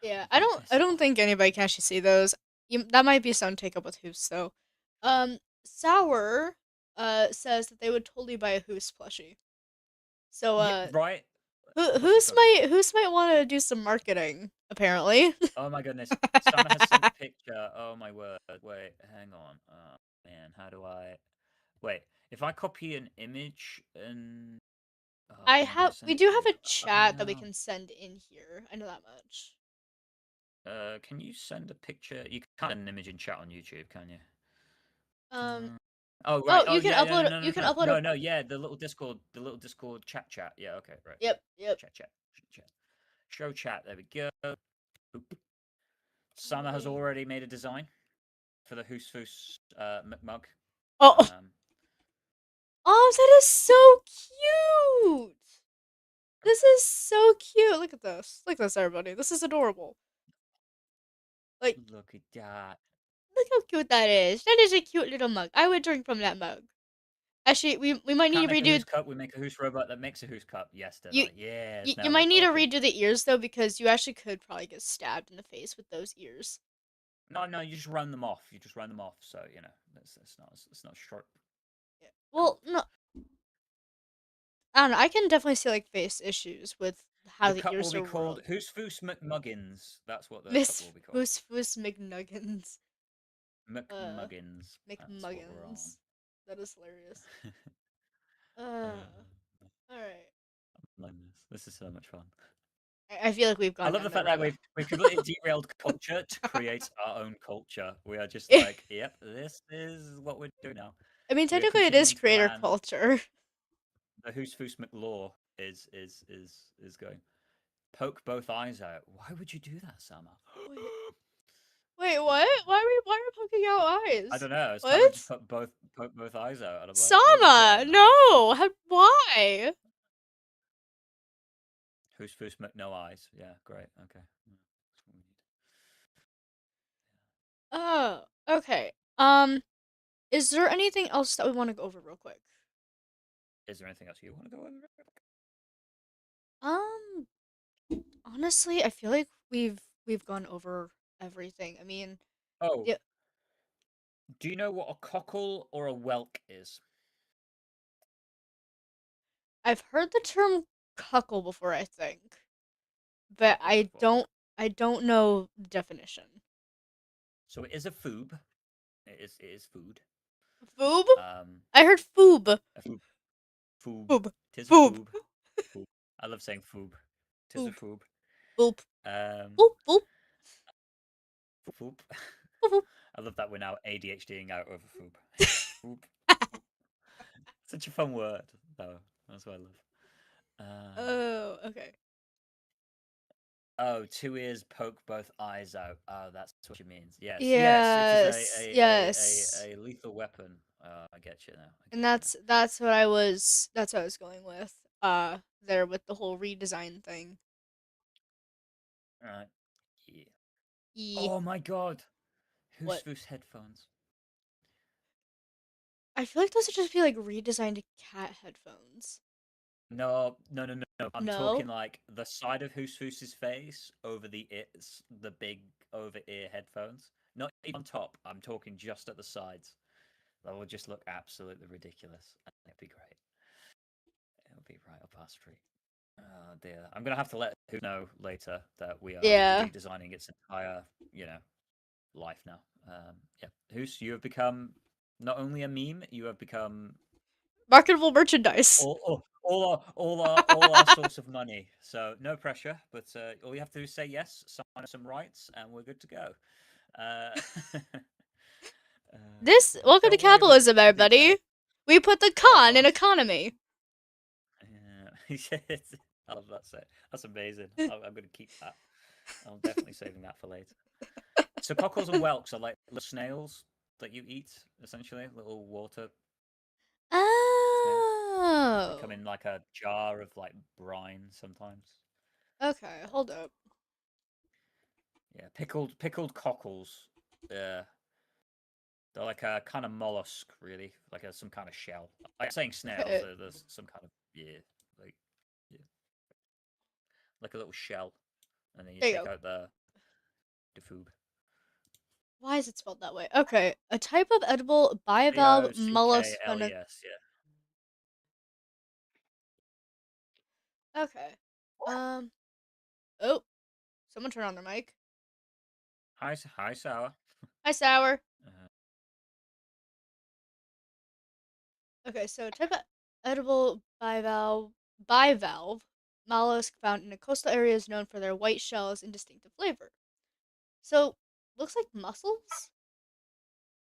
Yeah, I You don't I piss don't off. think anybody can actually see those. That might be some take up with Hoops though. Sour says that they would totally buy a Hoops plushie. So Yeah, right. Plushies Who's got to be might good. Who's might want to do some marketing apparently. Oh my goodness, Summer has sent a picture. Oh my word. Wait, hang on. Man, how do I? Wait, if I copy an image and who am I going to We send it do to? have a I don't chat that we know. can send in here. I know that much. Can you send a picture? You can't send an image in chat on YouTube, can you? Um Oh right. oh, Oh yeah. Yeah. No. No. you No. can No. upload a No. No. Yeah. The little Discord chat. Yeah. Okay. Right. Yep. Chat. Show chat. There we go. Boop. Sama has Alright. already made a design for the Hoos Foos McMug. Oh, Um, oh, that is so cute. This is so cute. Look at this. Look at this, everybody. This is adorable. Like, look at that. Look how cute that is. That is a cute little mug. I would drink from that mug. Actually, we might Can't need to make a Who's redo. cup. We make a Who's robot that makes a Who's cup. Yes, You Delight. Yes, you now we're might need to talking. redo the ears though, because you actually could probably get stabbed in the face with those ears. No, no, you just run them off. You just run them off. So you know, it's not short. Yeah. Cool. Well, no, I don't know. I can definitely see like face issues with how The the cup will ears be are called rolled. Who's Foos McMuggins. That's what the cup Miss will be called. Foos McNuggins. Uh, McMuggins. That's what we're on. McMuggins. That is hilarious. Uh, All right. this is so much fun. I feel like we've I gone love down the that fact that rabbit. we've completely derailed culture to create our own culture. We are just I like, yep, this is what we're doing now. mean, We are technically, it is continuing to creator plan. culture. The Who's Foos McLaw is going. Poke both eyes out. Why would you do that, Sama? Wait, wait, what? Why are we poking out I eyes? don't know. Sama just What? poke both eyes out, and I'm like, what is Sama, going on? no. Why? Who's Foos Mc no eyes? Yeah, great. Okay. Yeah, that's what we need. Oh, okay. Is there anything else that we want to go over real quick? Is there anything else you want to go over? Um, honestly, I feel like we've gone over everything. I mean, Oh, yeah, do you know what a cockle or a whelk is? I've heard the term cuckle before, I think, but Cockle before. Okay. I don't know the definition. So it is a foob. It is food. Foob? Um, I heard foob. a foob. Foob. Foob. Tis a Foob. foob. Foob. I love saying foob. Tis a Foob. foob. Boop. Um, Boop. Boop. foob. Boop. I love that we're now ADHDing out over foob. Foob. Such a fun word, though. That's what I love. Oh, okay. Oh, two ears poke both eyes out. Oh, that's what she means. Yes, yes, it is Yes. Yes. a lethal weapon. I get you now. I And get you now. that's what I was going with. There with the whole redesign thing. Right. Yeah. E Oh my god. Who's what? Foos headphones? I feel like those would just be like redesigned cat headphones. No, no, no, no, no. I'm talking No? like the side of Who's Foos's face over the ears, the big over ear headphones. Not even on top. I'm talking just at the sides. That would just look absolutely ridiculous. It'd be great. It'll be right up our street. Oh dear. I'm gonna have to let who know later that we are Yeah. redesigning its entire, life now. Yeah. Who's you have become not only a meme, you have become Marketable merchandise. all our source of money. So no pressure, but all you have to do is say yes, sign some rights, and we're good to go. Uh, This welcome to don't worry about capitalism, the details. everybody. We put the con in Honestly, economy. yeah. I love that set. That's amazing. I'm going to keep that. I'm definitely saving that for later. So cockles and whelks are like little snails that you eat, essentially, little water snails. They come Oh. in like a jar of like brine sometimes. Okay, hold up. Yeah, pickled cockles. Uh, they're like a kind of mollusk, really, like some kind of shell. Like saying snails, Okay, there's some kind of like yeah, like a little shell, and then you there you take go. out the food. Why is it spelled that way? Okay, a type of edible B O bivalve C K mollusk L found E in. S. Yeah. Okay. Um. Oh, someone turn on their mic. Hi, sour. Hi, sour. Uh, Okay, so type of edible bivalve mollusk found in the coastal areas known for their white shells and distinctive flavor. So, looks like mussels.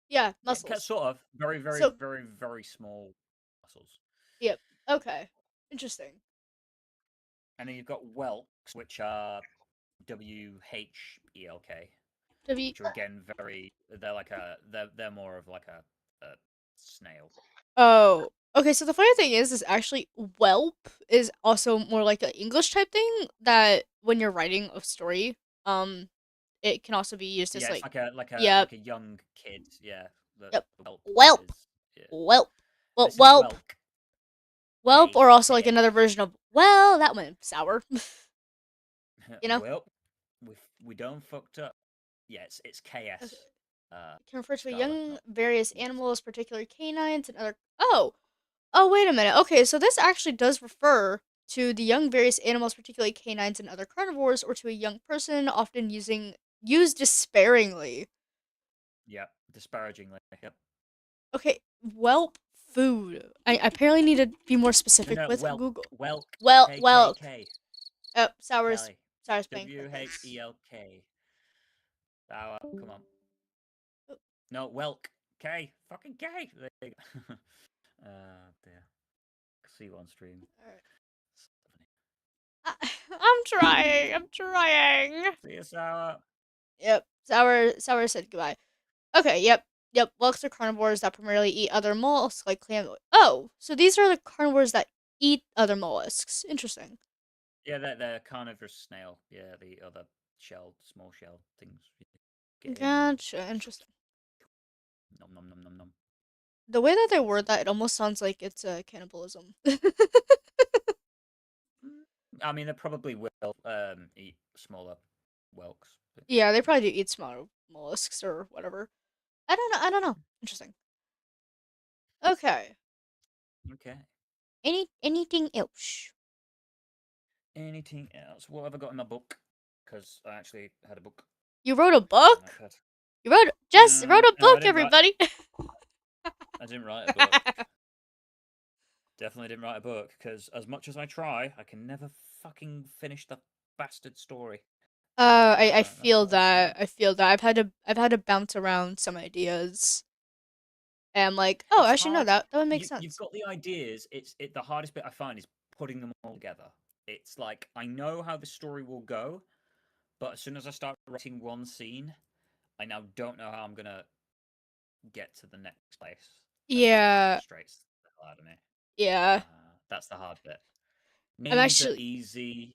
Yeah, yeah, mussels. sort of. Very, very, So, very, very small mussels. yep. Okay, interesting. And then you've got whelks, which are WHELK, W. which are again very. They're more of like a snail. Oh, okay. So the funny thing is actually whelp is also more like an English type thing that when you're writing a story, um, it can also be used as Yeah, it's like, like a yep, young kid. Yeah, yep, the whelp whelp, is. Yeah, whelp, well, this is whelp, whelk. whelp, or also like KS. another version of well, that went sour. you know, Well, we done fucked up. Yeah, it's okay. KS. Can refer to a Scarlet, young not various yes. animals, particularly canines and other. Oh, wait a minute. Okay, so this actually does refer to the young various animals, particularly canines and other carnivores, or to a young person, often used despairingly. Yep, disparagingly. Yep. Okay, whelp food. I apparently need to be more specific No, with Welk. Google. Welk. Well, Welk. KKK. Oh, sour's Kelly. sour's playing clickers. WHELK. Sour. Come on. Oh, No, Welk. K. Fucking K. There you go. Dear. See you on stream. all right. I'm trying. I'm trying. See you, Sour. Yep. Sour said goodbye. Okay, yep. Whelks are carnivores that primarily eat other mollusks like clam. Oh, so these are the carnivores that eat other mollusks. Interesting. Yeah, they're carnivorous snail. Yeah, the other shelled, small shell things. Get in and Gotcha. Interesting. nom nom nom nom nom. The way that they word that, it almost sounds like it's cannibalism. I mean, they probably will eat smaller whelks. But, Yeah, they probably do eat smaller mollusks or whatever. I don't know. I don't know. Interesting. Okay. okay. Anything else? Anything else? What have I got in my book? Because I actually had a book You wrote a on my book? iPad. You wrote Jess wrote a No, I book, didn't write. everybody. I didn't write a book. Definitely didn't write a book because as much as I try, I can never fucking finish the bastard story. I That's feel all. that. I feel that. I've had to bounce around some ideas. And I'm like, oh, It's I should know hard. that. That would make You've sense. got the ideas. The hardest bit I find is putting them all together. It's like I know how the story will go, but as soon as I start writing one scene, I now don't know how I'm gonna get to the next place, and that Yeah, frustrates the hell out of me. yeah. That's the hard bit. I'm Names are actually, easy.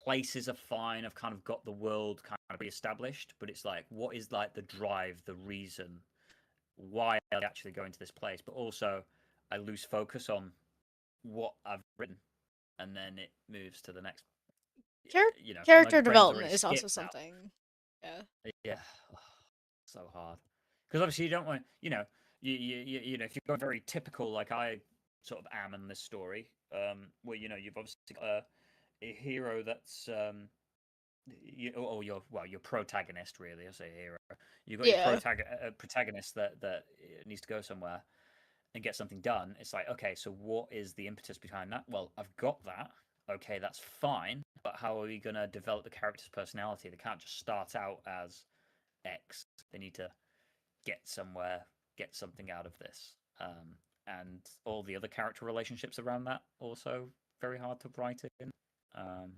Places are fine. I've kind of got the world kind of re-established, but it's like, what is like the drive, the reason why I actually go into this place? But also, I lose focus on what I've written, and then it moves to the next. char- My character brain's already development is also skipped that. something. Yeah. Yeah, so hard. Because obviously you don't want, if you're going very typical like I sort of am in this story, where you've obviously got a hero that's or your protagonist really. I say hero. You've got your Yeah. protagonist that needs to go somewhere and get something done. It's like, okay, so what is the impetus behind that? Well, I've got that. Okay, that's fine. But how are we gonna develop the character's personality? They can't just start out as X. They need to get somewhere, get something out of this. And all the other character relationships around that also very hard to write in. Um,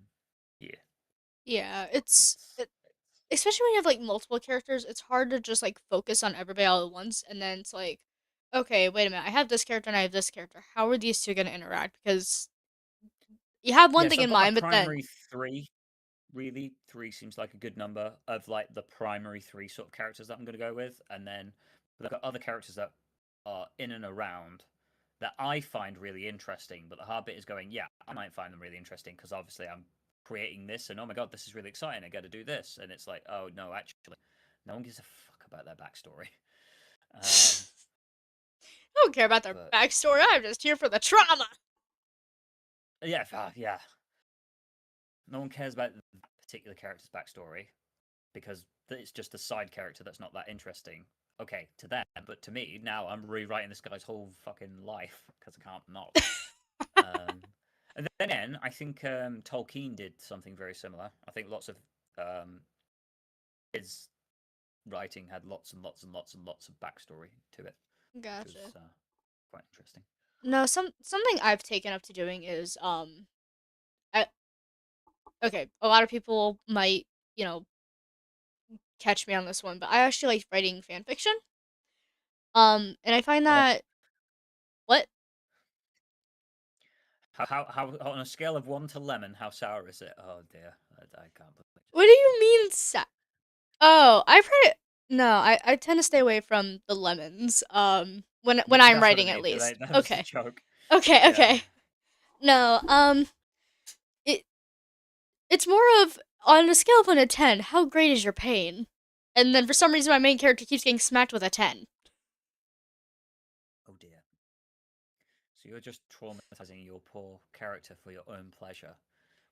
yeah, Yeah, it's especially when you have like multiple characters, it's hard to just like focus on everybody all at once, and then it's like, okay, wait a minute, I have this character and I have this character. How are these two gonna interact? Because you have one yeah. thing So I've in got my mind, but then primary three. Really, three seems like a good number of like the primary three sort of characters that I'm going to go with, and then I've got other characters that are in and around that I find really interesting. But the hard bit is going, yeah, I might find them really interesting because obviously I'm creating this, and oh my god, this is really exciting. I got to do this, and it's like, oh no, actually, no one gives a fuck about their backstory. Um, I don't care about their but backstory. I'm just here for the trauma. yeah, yeah, no one cares about that particular character's backstory because it's just a side character that's not that interesting. Okay, to them, but to me, now I'm rewriting this guy's whole fucking life because I can't not. And then I think Tolkien did something very similar. I think lots of um, his writing had lots and lots and lots and lots of backstory to it, which Gotcha. was quite interesting. No, something I've taken up to doing is I, okay, a lot of people might catch me on this one, but I actually like writing fan fiction. And I find Oh, that what how on a scale of 1 to lemon, how sour is it? Oh dear, I can't believe it. what do you mean Oh, I've heard it. No, I tend to stay away from the lemons. Yeah, When I'm that's what I writing at mean. least. That was the Okay. joke. Okay, Yeah. okay. No, it it's more of on a scale of 1 to 10, how great is your pain? And then for some reason my main character keeps getting smacked with a 10. Oh dear. So you're just traumatizing your poor character for your own pleasure.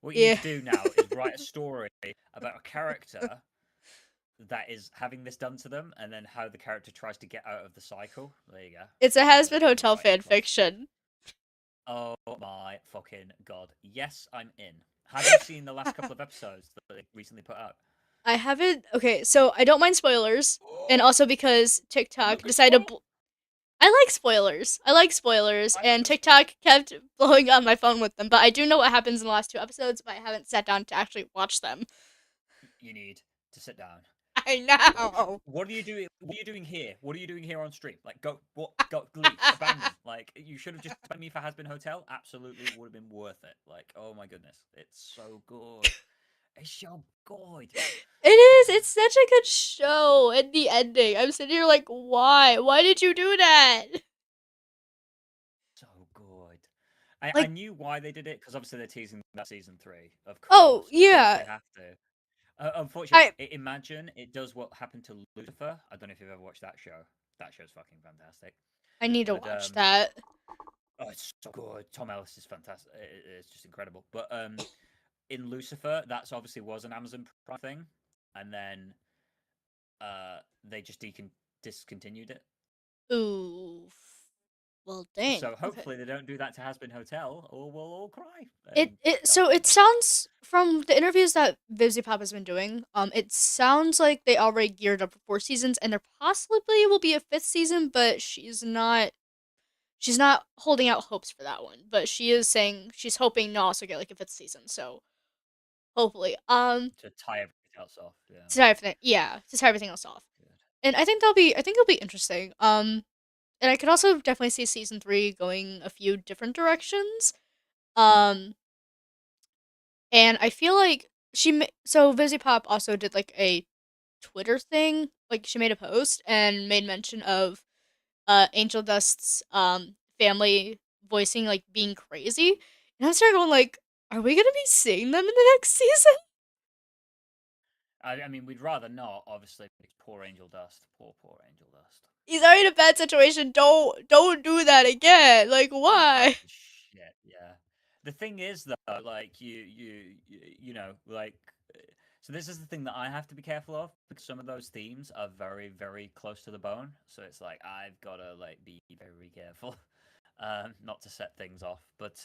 What you need Yeah. to do now is write a story about a character that is having this done to them, and then how the character tries to get out of the cycle. There you go. It's a You're has-been you're hotel writing fan a plot. fiction. Oh my fucking god! Yes, I'm in. Have you seen the last couple of episodes that they recently put out? I haven't. Okay, so I don't mind spoilers, and also because I'm not TikTok gonna decided spoil. I like spoilers. I like spoilers, I'm not and gonna spoil. TikTok kept blowing up my phone with them. But I do know what happens in the last two episodes, but I haven't sat down to actually watch them. You need to sit down. I What know. what are you doing? What are you doing here? What are you doing here on stream? Like, go, what, go, leave, abandon. Like, you should have just abandoned me for Has Been Hotel. Absolutely would have been worth it. Like, oh my goodness, it's so good. It's so good. It is. It's such a good show. And the ending, I'm sitting here like, why? Why did you do that? So good. I Like, knew why they did it because obviously they're teasing that season three. oh Of course yeah, they have to. Unfortunately, I imagine it does what happened to Lucifer. I don't know if you've ever watched that show. That show's fucking fantastic. I need to But watch that. oh, it's so good. Tom Ellis is fantastic. It's just incredible. But in Lucifer, that's obviously was an Amazon Prime thing, and then they just discontinued it. Ooh. Well, dang. So Okay. hopefully they don't do that to Has Been Hotel, or we'll all cry It and it die. so it sounds from the interviews that Vivzy Pop has been doing, it sounds like they already geared up for four seasons, and there possibly will be a fifth season, but she's not holding out hopes for that one. But she is saying she's hoping to also get like a fifth season. So hopefully, To tie everything else off. Yeah, to tie everything, yeah, to tie everything else off. good. And I think it'll be interesting. And I could also definitely see season three going a few different directions. Hmm. Um, and I feel like so Vizzy Pop also did like a Twitter thing. Like she made a post and made mention of Angel Dust's family voicing like being crazy. And I started going like, are we gonna be seeing them in the next season? I mean, we'd rather not, obviously. Because poor Angel Dust. Poor Angel Dust. He's already in a bad situation. Don't do that again. Like He's bad why? as shit. Yeah. The thing is, though, like you know, like. So this is the thing that I have to be careful of because some of those themes are very, very close to the bone. So it's like I've got to like be very careful, not to set things off. But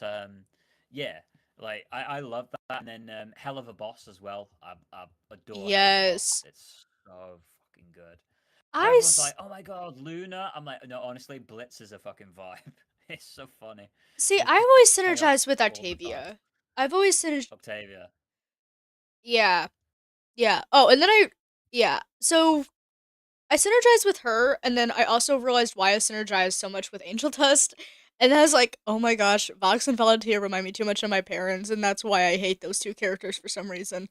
yeah, like I love that. And then Hell of a Boss as well. I adore Hell of a Boss. Yes. It's so fucking good. But I everyone's s- like, "Oh my god, Luna!" I'm like, "No, honestly, Blitz is a fucking vibe. It's so funny. See, It's I've just always chaos synergized with all the time." Octavia. I've always synergized. Octavia. Yeah, yeah. Oh, and then yeah. So I synergized with her, and then I also realized why I synergized so much with Angel Dust. And then I was like, oh my gosh, Vox and Volunteer remind me too much of my parents, and that's why I hate those two characters for some reason.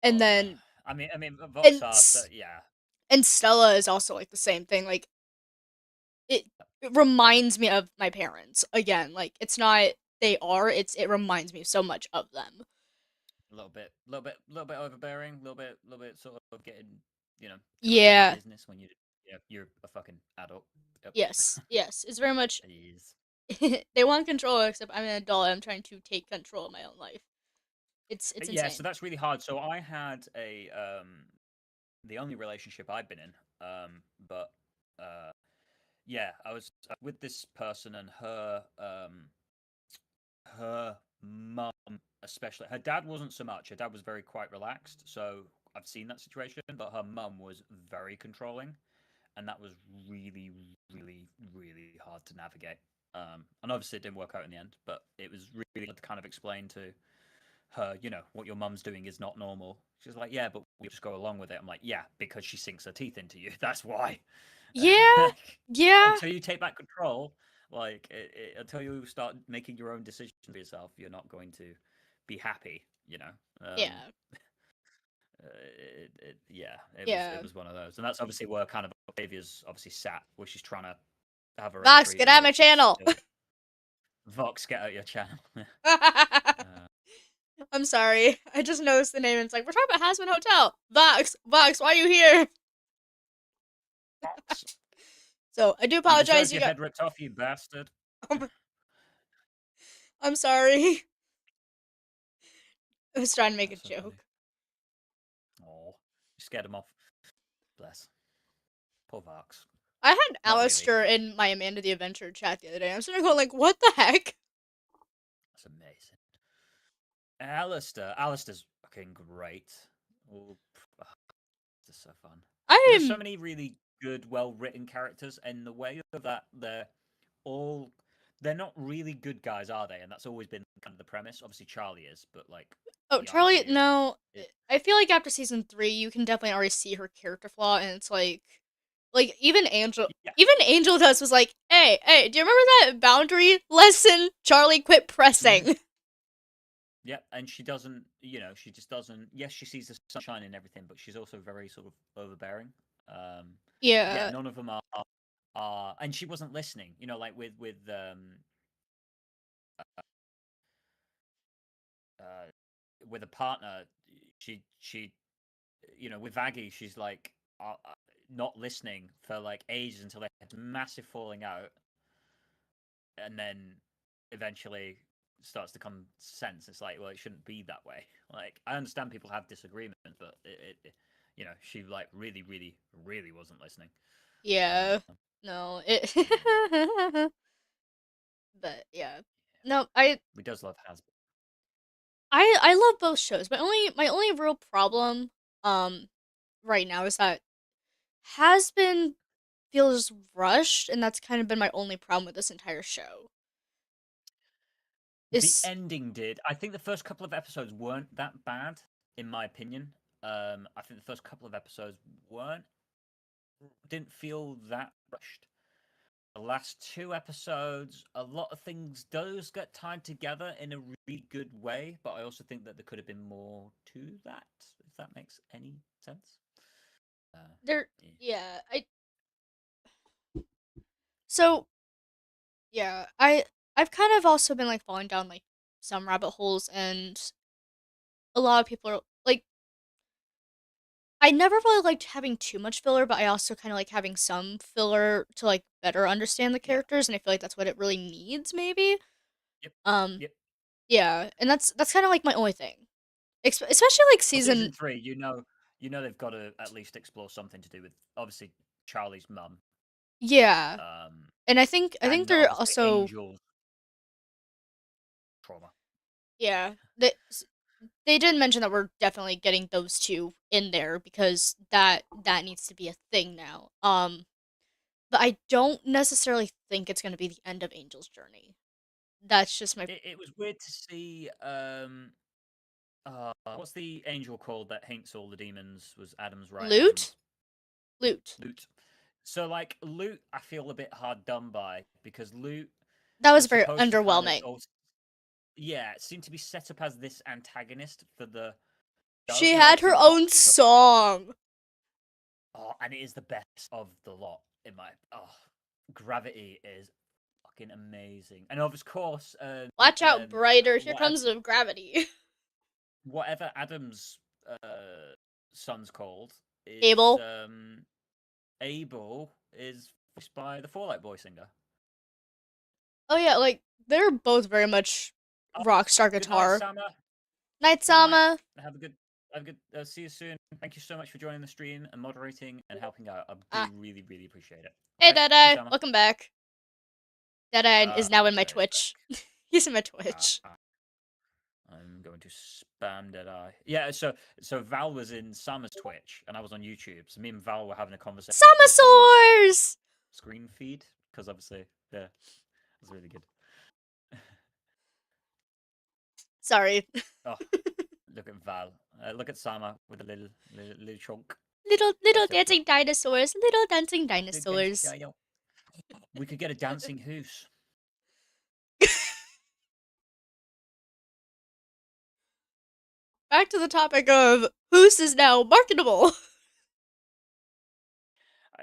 And Oh no. then Vox and are so yeah. and Stella is also like the same thing. Like it, it They're the reminds me of my parents again. Like it's not they are. It reminds me so much of them. little bit overbearing, little bit sort of getting, too much in your Yeah. business when you're a fucking adult. Yep. Yes. Yes. It's very much. It is. They want control, except I'm an adult. I'm trying to take control of my own life. It's Yeah, so insane. that's really hard. So I had a the only relationship I've been in, but uh yeah, I was with this person and her mum especially. Her dad wasn't so much. Her dad was very quite relaxed, so I've seen that situation, but her mum was very controlling, and that was really, really, really hard to navigate. And obviously it didn't work out in the end, but it was really hard to kind of explain to her, what your mum's doing is not normal. She's like, yeah, but we just go along with it. I'm like, yeah, because she sinks her teeth into you. That's why. Yeah. Yeah. Until you take back control, until you start making your own decisions for yourself, you're not going to be happy. Yeah. Yeah, it Yeah. was one of those, and that's obviously where kind of Octavia's obviously sat, where she's trying to have her own Vox, get out treatment, of my but she's channel. still Vox, get out your channel. I'm sorry. I just noticed the name and it's like, we're talking about Hasman Hotel. Vox, Vox, why are you here? Vox, So I do you apologize. deserved You your got. head ripped off, you bastard. I'm sorry. I was trying to make a That's so funny. joke. Oh, you scared him off. Bless. Poor Vox. I had Not really. Alistair in my Amanda the Adventure chat the other day. I'm sitting there going like, what the heck? That's amazing. Alistair's fucking great. Oh, just so fun. And there's so I'm many really good, well-written characters, and the way of that all they're not really good guys, are they? And that's always been kind of the premise. Obviously, Charlie is, but like Oh, the Charlie, idea of no. it. I feel like after season 3, you can definitely already see her character flaw, and it's like Yeah. Even Angel Dust was like, hey, do you remember that boundary lesson? Charlie, quit Hmm. pressing. Yeah, and she doesn't, she just doesn't. Yes, she sees the sunshine and everything, but she's also very sort of overbearing. Um, yeah, Yeah. none of them are, and she wasn't listening. Like uh, with a partner, she with Aggie, she's like not listening for like ages until they had massive falling out, and then eventually starts to come sense. It's like, well, it shouldn't be that way. Like, I understand people have disagreements, but she like really, really, really wasn't listening. Yeah. Uh, No, it. mm, But yeah. yeah, No, I we does love has. I love both shows. My only real problem um right now is that has been feels rushed, and that's kind of been my only problem with this entire show. The Is ending did. I think the first couple of episodes weren't that bad, in my opinion. I think the first couple of episodes weren't didn't feel that rushed. The last two episodes, a lot of things does get tied together in a really good way, but I also think that there could have been more to that, if that makes any sense. Uh, there yeah. yeah, I so yeah, I've kind of also been like falling down like some rabbit holes, and a lot of people are like, I never really liked having too much filler, but I also kind of like having some filler to like better understand the Yeah. characters, and I feel like that's what it really needs maybe. Yep. Um Yep. yeah, and that's kind of like my only thing. Especially like Well, season. season three, they've got to at least explore something to do with obviously Charlie's mum, Yeah. um, And I think and they're obviously also, Angel's trauma. yeah, they did mention that we're definitely getting those two in there because that needs to be a thing now. But I don't necessarily think it's going to be the end of Angel's journey. That's just my It was weird to see. What's the angel called that hates all the demons? Was Adam's right hand? loot. Loot. Loot. So like Loot, I feel a bit hard done by because Loot That was was very supposed to kind of underwhelming. also, yeah, it seemed to be set up as this antagonist for the show. She had So her got own to song. and it is the best of the lot in my Gravity is fucking amazing, and of course, Watch out, brighter. Here whatever comes the gravity. whatever Adam's son's called is Abel. Abel is voiced by the Fallout Boy singer. Oh yeah, like they're both very much Oh, rock star good night, guitar. Sama. Night Good night. Sama. Have a good. Have a good. See you soon. Thank you so much for joining the stream and moderating and helping out. I do Ah. really, really appreciate it. Hey Okay. See you, Deadeye. Sama. Welcome back. Deadeye is now in my Deadeye's Twitch. back. He's in my Uh, Twitch. uh, I'm going to spam Deadeye. Yeah. So Val was in Sama's Twitch and I was on YouTube. So me and Val were having a conversation through Sama's Samasaurs! screen feed because obviously, yeah, it was really good. Sorry. Oh, look at Val. Look at Sama with a little chunk. Little Chop chop chop. dancing dinosaurs. Little dancing Big dancing dinosaurs. dino. We could get a dancing hoose. back to the topic of whose is now marketable.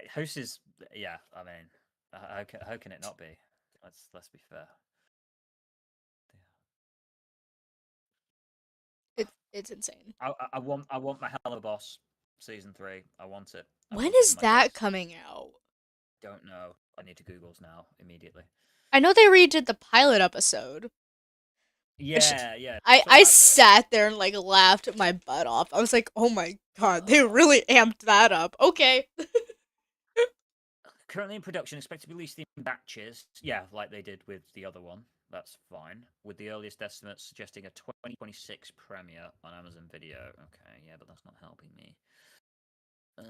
House is, yeah. I mean, how can it not be? Let's be fair. It's insane. I want my Hell of a Boss season 3. I want it. I When want it in is my that face. coming out? Don't know. I need to Google's now immediately. I know they redid the pilot episode. Yeah, yeah. I Saw I that bit. sat there and like laughed my butt off. I was like, oh my god, they Uh, really amped that up. Okay. Currently in production, expected to be released in batches. Yeah, like they did with the other one. That's fine. With the earliest estimates suggesting a 2026 premiere on Amazon Video. Okay, yeah, but that's not helping me. Uh,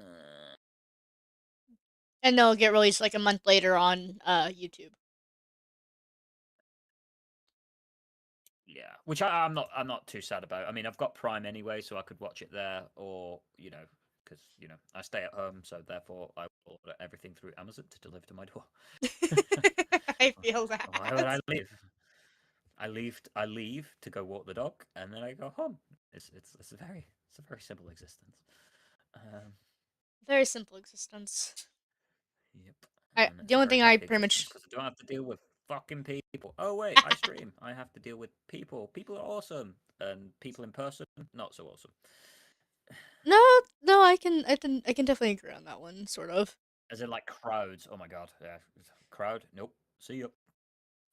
And they'll get released like a month later on YouTube. yeah, which I'm not too sad about. I mean, I've got Prime anyway, so I could watch it there, or because I stay at home, so therefore I will order everything through Amazon to deliver to my door. I feel Why would that. I leave? I leave to go walk the dog, and then I go home. It's a very simple existence. Um, Very simple existence. yep, and The it's a only very thing I happy pretty existence much because I don't have to deal with fucking people. Oh wait, I stream. I have to deal with people. People are awesome, and people in person not so awesome. no, no, I can definitely agree on that one, sort of. As in like crowds. Oh my god, yeah, crowd. Nope. See you.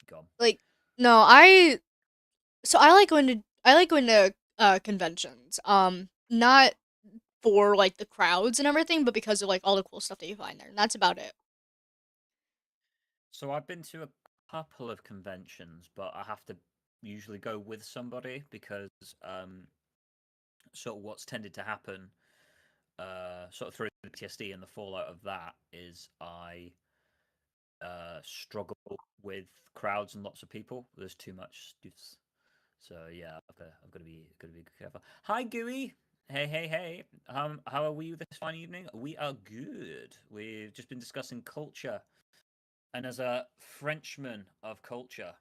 Gone. Like, no, I like going to conventions. Not for like the crowds and everything, but because of like all the cool stuff that you find there, and that's about it. So I've been to a couple of conventions, but I have to usually go with somebody because sort of what's tended to happen sort of through the PTSD and the fallout of that is I struggle with crowds and lots of people. There's too much stuffs. So yeah, I've got to be careful. Hi, Gooey. Hey, hey, hey. How are we this fine evening? We are good. We've just been discussing culture, and as a Frenchman of culture,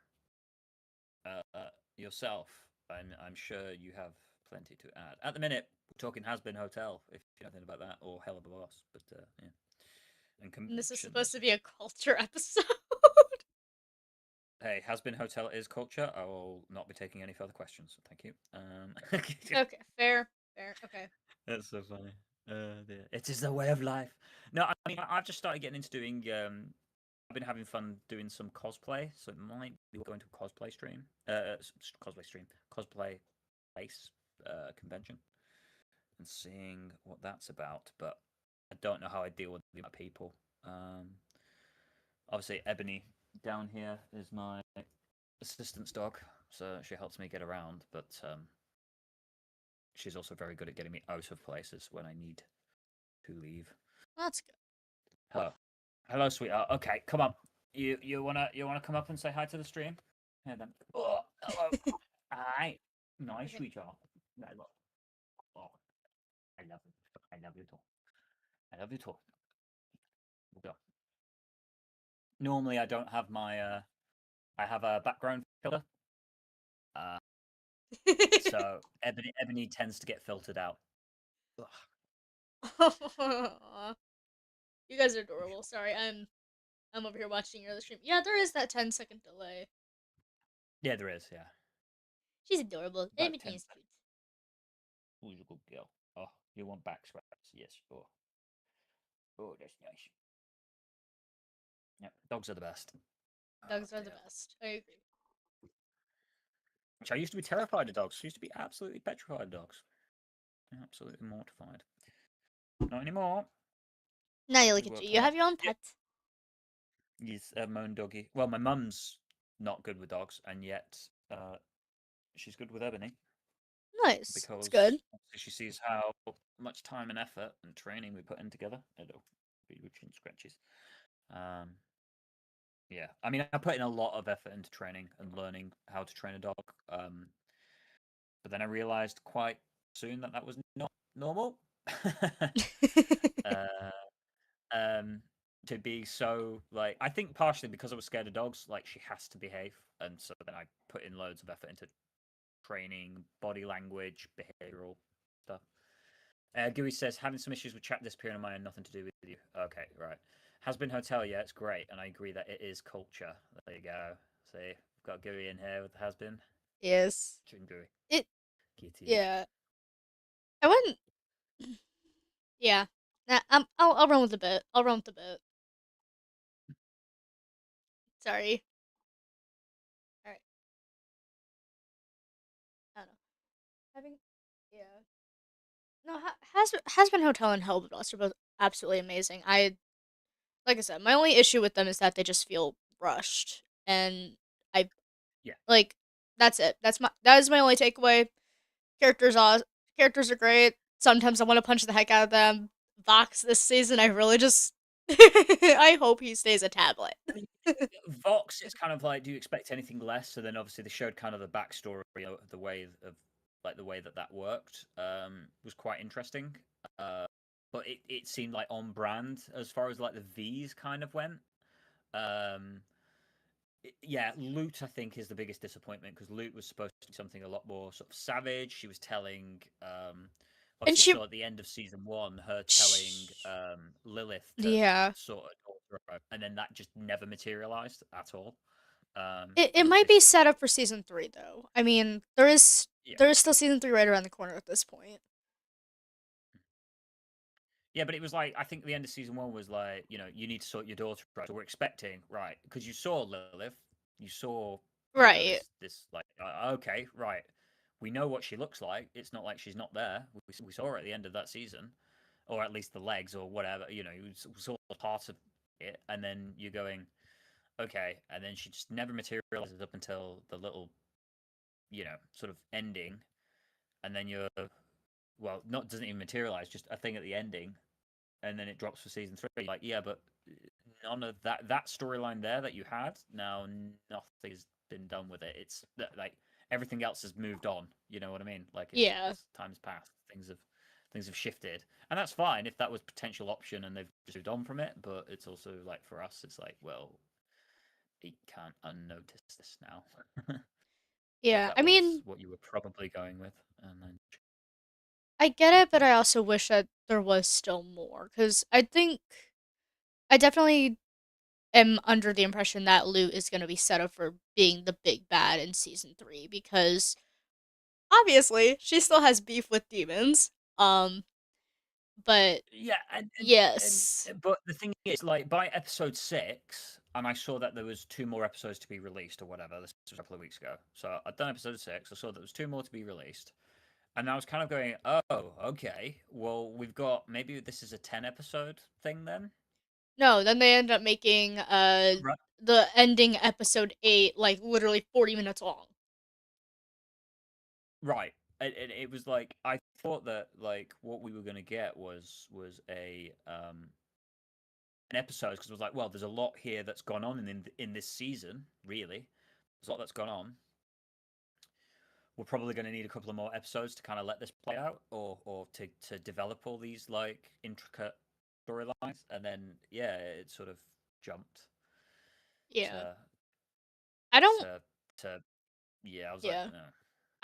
yourself, I'm sure you have plenty to add. At the minute, we're talking Has Been Hotel, if you know anything about that, or Hell of a Boss, but yeah, and And this is supposed conventions. to be a culture episode. Hey, Has Been Hotel is culture. I will not be taking any further questions. Thank you. Okay, fair, fair. Okay. That's so funny. It is the way of life. No, I mean I've just started getting into doing. I've been having fun doing some cosplay, so it might be going to a cosplay stream. Cosplay stream, cosplay place convention, and seeing what that's about. But I don't know how I deal with the amount of people. Um, Obviously, Ebony down here is my assistant's dog, so she helps me get around. But she's also very good at getting me out of places when I need to leave. That's good. Hello, hello, sweetheart. Okay, come on. You wanna come up and say hi to the stream? Here then. Oh, hello. Hi. Nice, Okay. sweetheart. I love. Oh, I love you. I love you too. I love you too. Yeah. Normally, I don't have my. I have a background filter, uh, so Ebony tends to get filtered out. Ugh, Aw. You guys are adorable. Sorry, I'm over here watching your other stream. Yeah, there is that 10-second delay. yeah, there is. Yeah, She's adorable. about Everything 10 is cute. seconds. Who's a good girl? Oh, you want back scratches? Yes. Oh, oh, that's nice. Yeah, dogs are the best. Oh Dogs are the dear. best. I agree. Which I used to be terrified of dogs. I used to be absolutely petrified of dogs. Absolutely mortified. Not anymore. Now you look We've at you. worked You on it. have your own Yep. pet. He's a moan doggy. Well, my mum's not good with dogs, and yet she's good with Ebony Nice. That's good. because she sees how much time and effort and training we put in together. It'll be with chin scratches. Um, yeah, I mean, I put in a lot of effort into training and learning how to train a dog. But then I realized quite soon that that was not normal. uh, um, to be so like, I think partially because I was scared of dogs, like she has to behave, and so then I put in loads of effort into training, body language, behavioral stuff. Gooey says having some issues with chat disappearing on my own, nothing to do with you. Okay, right. Has been hotel, yeah, it's great, and I agree that it is culture. There you go. See, we've got Gooey in here with the has been. Yes. Gooey. It. Kitty. Yeah. I wouldn't. Yeah. Nah, I'll run with the bit. I'll run with the bit. Sorry. All right. I don't know. Having. Yeah. No. Has been Hotel and Hellblaster are both absolutely amazing. Like I said, my only issue with them is that they just feel rushed, and I Yeah. like that's it. That is my only takeaway. Characters are characters are great. Sometimes I want to punch the heck out of them. Vox this season, I really just I hope he stays a tablet. I mean, Vox, it's kind of like, do you expect anything less? So then obviously they showed kind of the backstory of the way of like the way that that worked. Was quite interesting. Uh, but it seemed like on brand as far as like the V's kind of went. Um, yeah, Loot I think is the biggest disappointment because Loot was supposed to be something a lot more sort of savage. She was telling, And obviously, she, saw at the end of season one her telling sh Lilith to yeah, sort of, and then that just never materialized at all. it And might obviously, be set up for season 3 though. I mean, yeah, there is still season 3 right around the corner at this point. yeah, but it was like I think the end of season one was like, you need to sort your daughter out. So we're expecting, right, because you saw Lilith, you saw, Right. this like, okay, right, we know what she looks like. It's not like she's not there. We saw her at the end of that season, or at least the legs or whatever. You saw part of it, and then you're going, okay, and then she just never materializes up until the little, sort of ending, and then you're, well, not doesn't even materialize, just a thing at the ending, and then it drops for season three. Like, yeah, but none of that storyline there that you had, now nothing's been done with it. It's like everything else has moved on. You know what I mean? Like it's Yeah. as time's passed, things have shifted, and that's fine if that was potential option and they've just moved on from it. But it's also like for us, it's like, well, it can't unnotice this now. That Yeah. that I was mean, what you were probably going with, and then I get it, but I also wish that there was still more cuz I think I definitely am under the impression that Loot is going to be set up for being the big bad in season 3 because obviously she still has beef with demons. But yeah, yes. but the thing is, like by episode six, and I saw that there was two more episodes to be released or whatever. This was a couple of weeks ago, so I'd done episode six. I saw that there was two more to be released, and I was kind of going, "Oh, okay. Well, we've got maybe this is a 10 episode thing then." No, then they end up making Right. the ending episode 8 like literally 40 minutes long. Right. And it was like I thought that like what we were gonna get was a an episode because it was like, well, there's a lot here that's gone on in this season. Really, there's a lot that's gone on. We're probably going to need a couple of more episodes to kind of let this play out, or to develop all these like intricate storylines, and then yeah, it sort of jumped Yeah. to I don't to to yeah. I was like, yeah.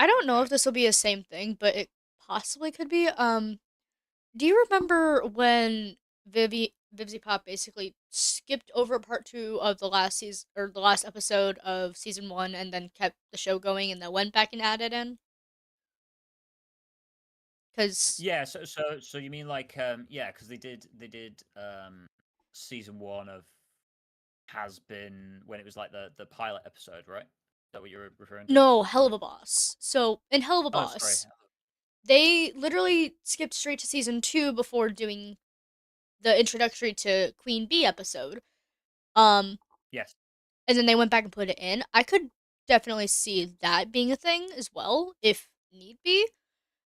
I oh, don't know if okay, this will be the same thing, but it possibly could be. Do you remember when Vivzy Pop basically skipped over part 2 of the last season or the last episode of season 1 and then kept the show going and then went back and added in? Cuz yeah. So you mean like yeah, because they did season one of has been when it was like the pilot episode, right? Is that what you're referring to? no, Hell of a Boss. So, in Hell of a Oh, sorry. Boss, they literally skipped straight to season 2 before doing the introductory to Queen Bee episode. Um, Yes. and then they went back and put it in. I could definitely see that being a thing as well, if need be.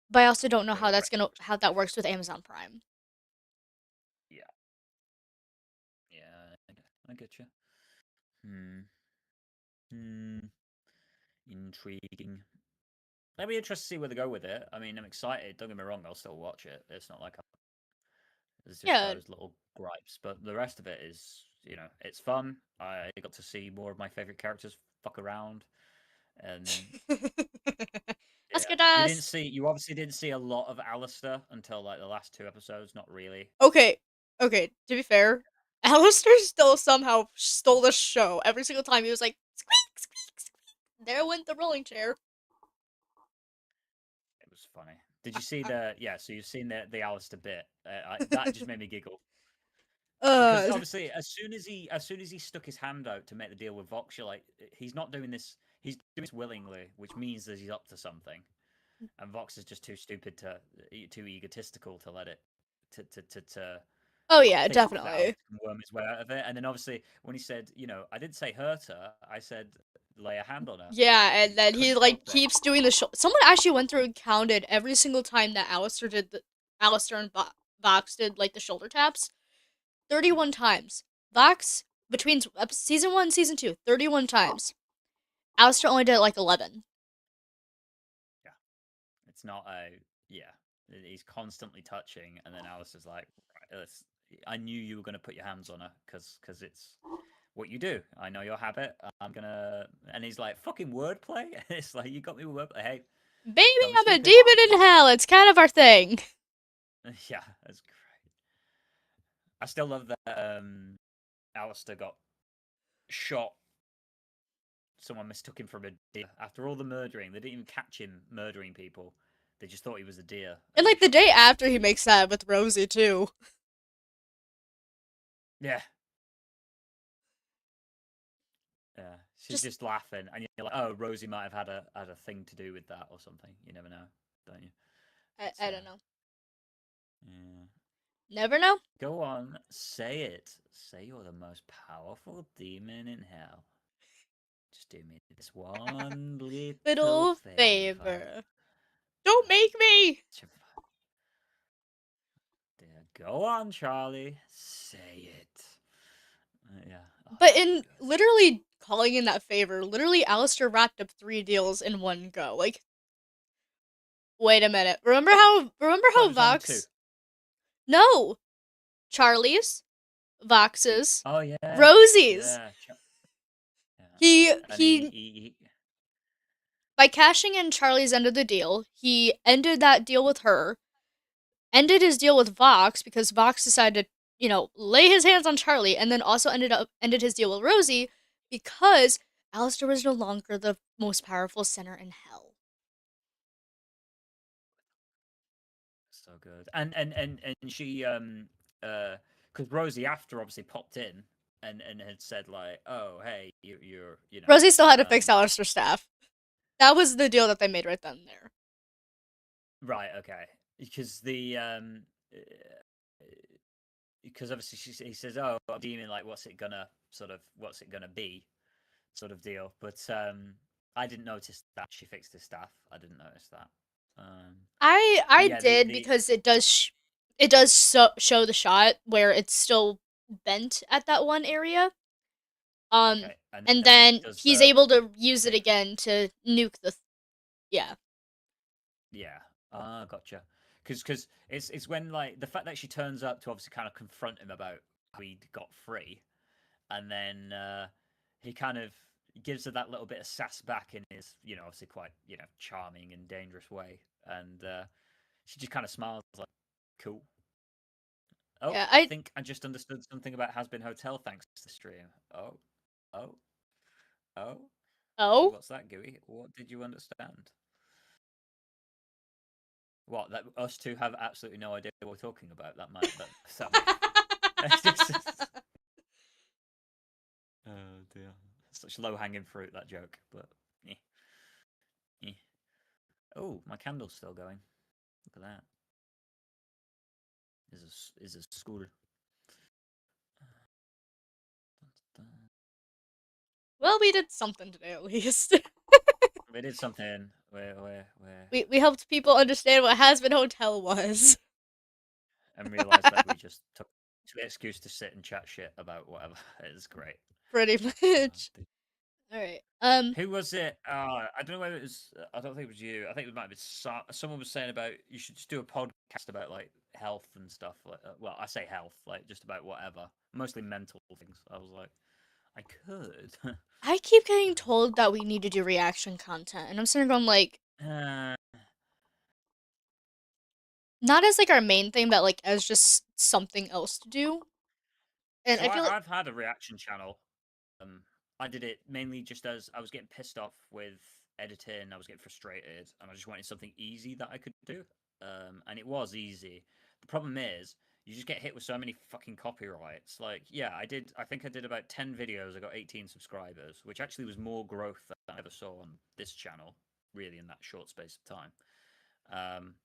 But I also don't know Bit of how that works with Amazon Prime. yeah, yeah. I get you. Hmm. Hmm. Intriguing. I'll be interested to see where they go with it. I mean, I'm excited. Don't get me wrong. I'll still watch it. It's not like it's just Yeah. those little gripes, but the rest of it is, it's fun. I got to see more of my favorite characters fuck around, and Yeah. You didn't Cascadas. see. You obviously didn't see a lot of Alistair until like the last two episodes. Not really. Okay, okay. To be fair, Alistair still somehow stole the show every single time. He was like, squeak, squeak, squeak. There went the rolling chair. It was funny. Did you see the? Yeah. So you've seen the Alistair bit. That just made me giggle because uh, obviously as soon as he stuck his hand out to make the deal with Vox, you're like, he's not doing this. He's doing this willingly, which means that he's up to something. And Vox is just too stupid too egotistical to let it to oh yeah, think that definitely. Alex can worm his way out of it. And then obviously when he said, I didn't say hurt her, I said lay a hand on her. Yeah, He and just then he couldn't like help it. keeps doing the show. Someone actually went through and counted every single time that Alistair and Vox did like the shoulder taps. 31 times. Vox between season 1 and season 2, 31 times. Alistair only did like 11. Yeah, it's not a yeah. He's constantly touching, and then Alice is like, right, I knew you were going to put your hands on her because it's what you do. I know your habit. I'm gonna, and he's like, fucking wordplay. It's like you got me with wordplay. Hey, Baby, don't be I'm a stupid. demon in hell. It's kind of our thing. Yeah, that's great. I still love that Alistair got shot. Someone mistook him for a deer. After all the murdering, they didn't even catch him murdering people. They just thought he was a deer, And and they like the shot him day in the after head. he makes that with Rosie too. Yeah, yeah. She's Just just laughing, and you're like, "Oh, Rosie might have had a thing to do with that or something." You never know, don't you? I, But I don't know. yeah. Never know. Go on, say it. Say you're the most powerful demon in hell. Just do me this one little Little favor. favor. Don't make me. Yeah, go on, Charlie. Say it. Yeah. Oh, But so in good. literally calling in that favor, literally Alistair racked up 3 deals in one go. Like, wait a minute. Remember how That was only two. Vox. No. Charlie's, Vox's, Oh yeah, Rosie's. yeah, yeah. He And he by cashing in Charlie's end of the deal, he ended that deal with her, ended his deal with Vox because Vox decided to, lay his hands on Charlie, and then also ended his deal with Rosie because Alistair was no longer the most powerful center in hell. so good. And she because Rosie after obviously popped in and had said like, oh hey, you're Rosie still had to fix Alistair's staff. That was the deal that they made right then and there. right, okay, because because obviously he says, oh, I'm demon, like what's it gonna be sort of deal. But I didn't notice that she fixed his staff. I didn't notice that. Um, but I yeah, did the because it does show the shot where it's still bent at that one area. Um, okay, and and then then does he's the able to use it fix again to nuke the. Yeah. yeah. Ah, gotcha. Because it's when like the fact that she turns up to obviously kind of confront him about how he got free, and then he kind of gives her that little bit of sass back in his obviously quite charming and dangerous way, and she just kind of smiles like cool. Oh, Yeah. I think I just understood something about Has Been Hotel thanks to the stream. Oh, oh, oh. Oh. What's that, Gooey? What did you understand? What, that us two have absolutely no idea what we're talking about? That might. Oh dear, such low hanging fruit that joke, but eh, eh. Oh, my candle's still going. Look at that. Is a school. Well, we did something today at least. We did something where we helped people understand what Has Been Hotel was. and realized that we just took the excuse to sit and chat shit about whatever. It's great. Pretty much. All right. Who was it? I don't know whether it was. I don't think it was you. I think it might have been someone was saying about you should just do a podcast about like health and stuff. Like, well, I say health, like just about whatever, mostly mental things. I was like, I could. I keep getting told that we need to do reaction content, and I'm sitting there going like, not as like our main thing, but like as just something else to do. And So I feel like I've had a reaction channel. Um, I did it mainly just as I was getting pissed off with editing. I was getting frustrated, and I just wanted something easy that I could do. And it was easy. The problem is, you just get hit with so many fucking copyrights. Like, yeah, I did. I think I did about 10 videos. I got 18 subscribers, which actually was more growth than I ever saw on this channel, really, in that short space of time. Um,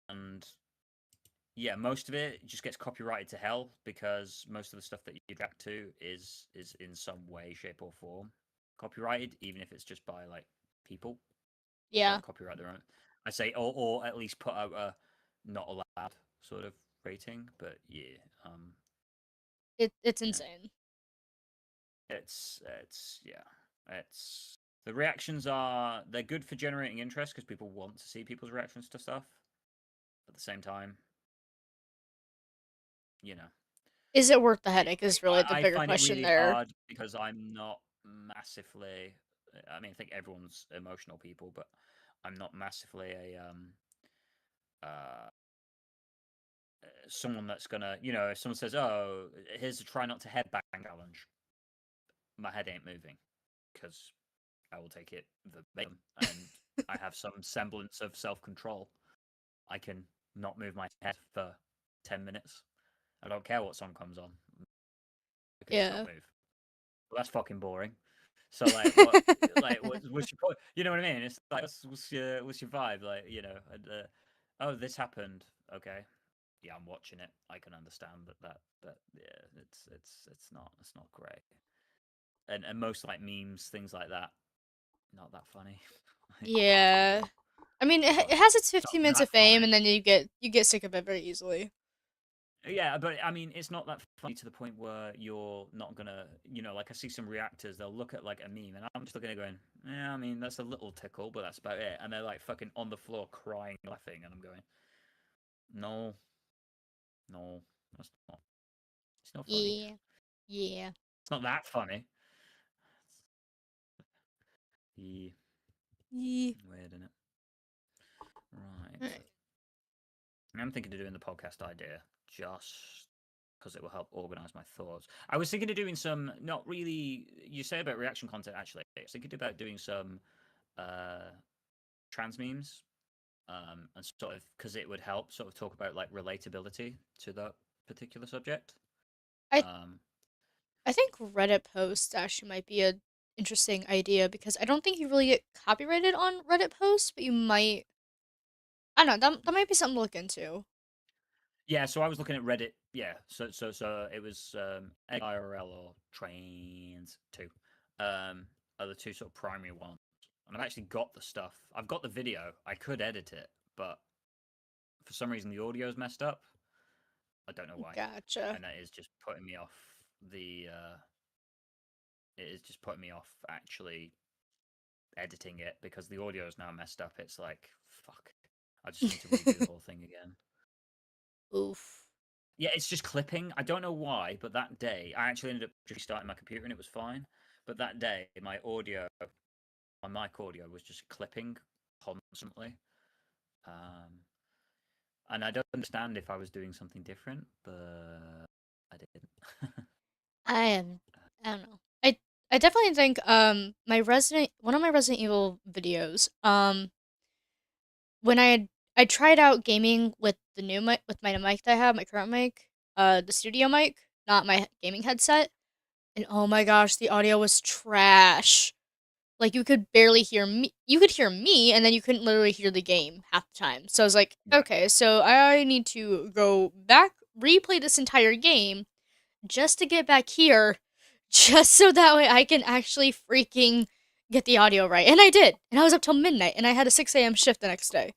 and yeah, most of it just gets copyrighted to hell because most of the stuff that you react to is in some way, shape, or form copyrighted, even if it's just by like people yeah, that copyright their own. I say, or at least put out a not allowed sort of rating. But yeah, it's yeah, insane. it's yeah, it's the reactions are they're good for generating interest because people want to see people's reactions to stuff. At the same time, you know, Is it worth the headache? Is really the I bigger find it question really there. hard because I'm not massively. I mean, I think everyone's emotional people, but I'm not massively uh, someone that's gonna, if someone says, "Oh, here's a try not to headbang challenge," my head ain't moving because I will take it verbatim, and I have some semblance of self control. I can not move my head for 10 minutes. I don't care what song comes on. I can just not Yeah. move. Well, that's fucking boring. So like, what, like, what's your point? You know what I mean? It's like, what's your vibe? Like, and, oh, this happened. Okay, yeah, I'm watching it. I can understand that yeah, it's not great. And most like memes, things like that, not that funny. Like, fucking Yeah. hell. I mean, it But has its it's not 15 minutes that of fame, funny. and then you get sick of it very easily. Yeah, but I mean, it's not that funny to the point where you're not gonna, like I see some reactors, they'll look at like a meme, and I'm just looking at it going, yeah, I mean, that's a little tickle, but that's about it. And they're like fucking on the floor crying, laughing, and I'm going, no, no, that's not, it's not funny. Yeah. Yeah. It's not that funny. Yeah, Yeah. weird, isn't it? Right. Alright. I'm thinking of doing the podcast idea just because it will help organize my thoughts. I was thinking of doing some, not really, you say about reaction content actually. I was thinking about doing some uh, trans memes and sort of because it would help sort of talk about like relatability to that particular subject. I Um, I think Reddit posts actually might be a interesting idea because I don't think you really get copyrighted on Reddit posts, but you might. I don't know. That might be something to look into. yeah, so I was looking at Reddit. Yeah, so it was IRL or Trains 2, are the two sort of primary ones. And I've actually got the stuff. I've got the video. I could edit it, but for some reason the audio is messed up. I don't know why, Gotcha. and that is just putting me off the. It is just putting me off actually editing it because the audio is now messed up. It's like fuck. I just need to redo the whole thing again. Oof. Yeah, it's just clipping. I don't know why, but that day I actually ended up just restarting my computer and it was fine. But that day, my mic audio was just clipping constantly. Um, and I don't understand if I was doing something different, but I didn't. I am. I don't know. I definitely think my Resident one of my Resident Evil videos when I tried out gaming with the new mic with my mic that I have, my current mic, the studio mic, not my gaming headset, and oh my gosh, the audio was trash. Like you could barely hear me. You could hear me, and then you couldn't literally hear the game half the time. So I was like, Right. okay, so I need to go back, replay this entire game just to get back here, just so that way I can actually freaking get the audio right. And I did. And I was up till midnight, and I had a 6 a.m. shift the next day.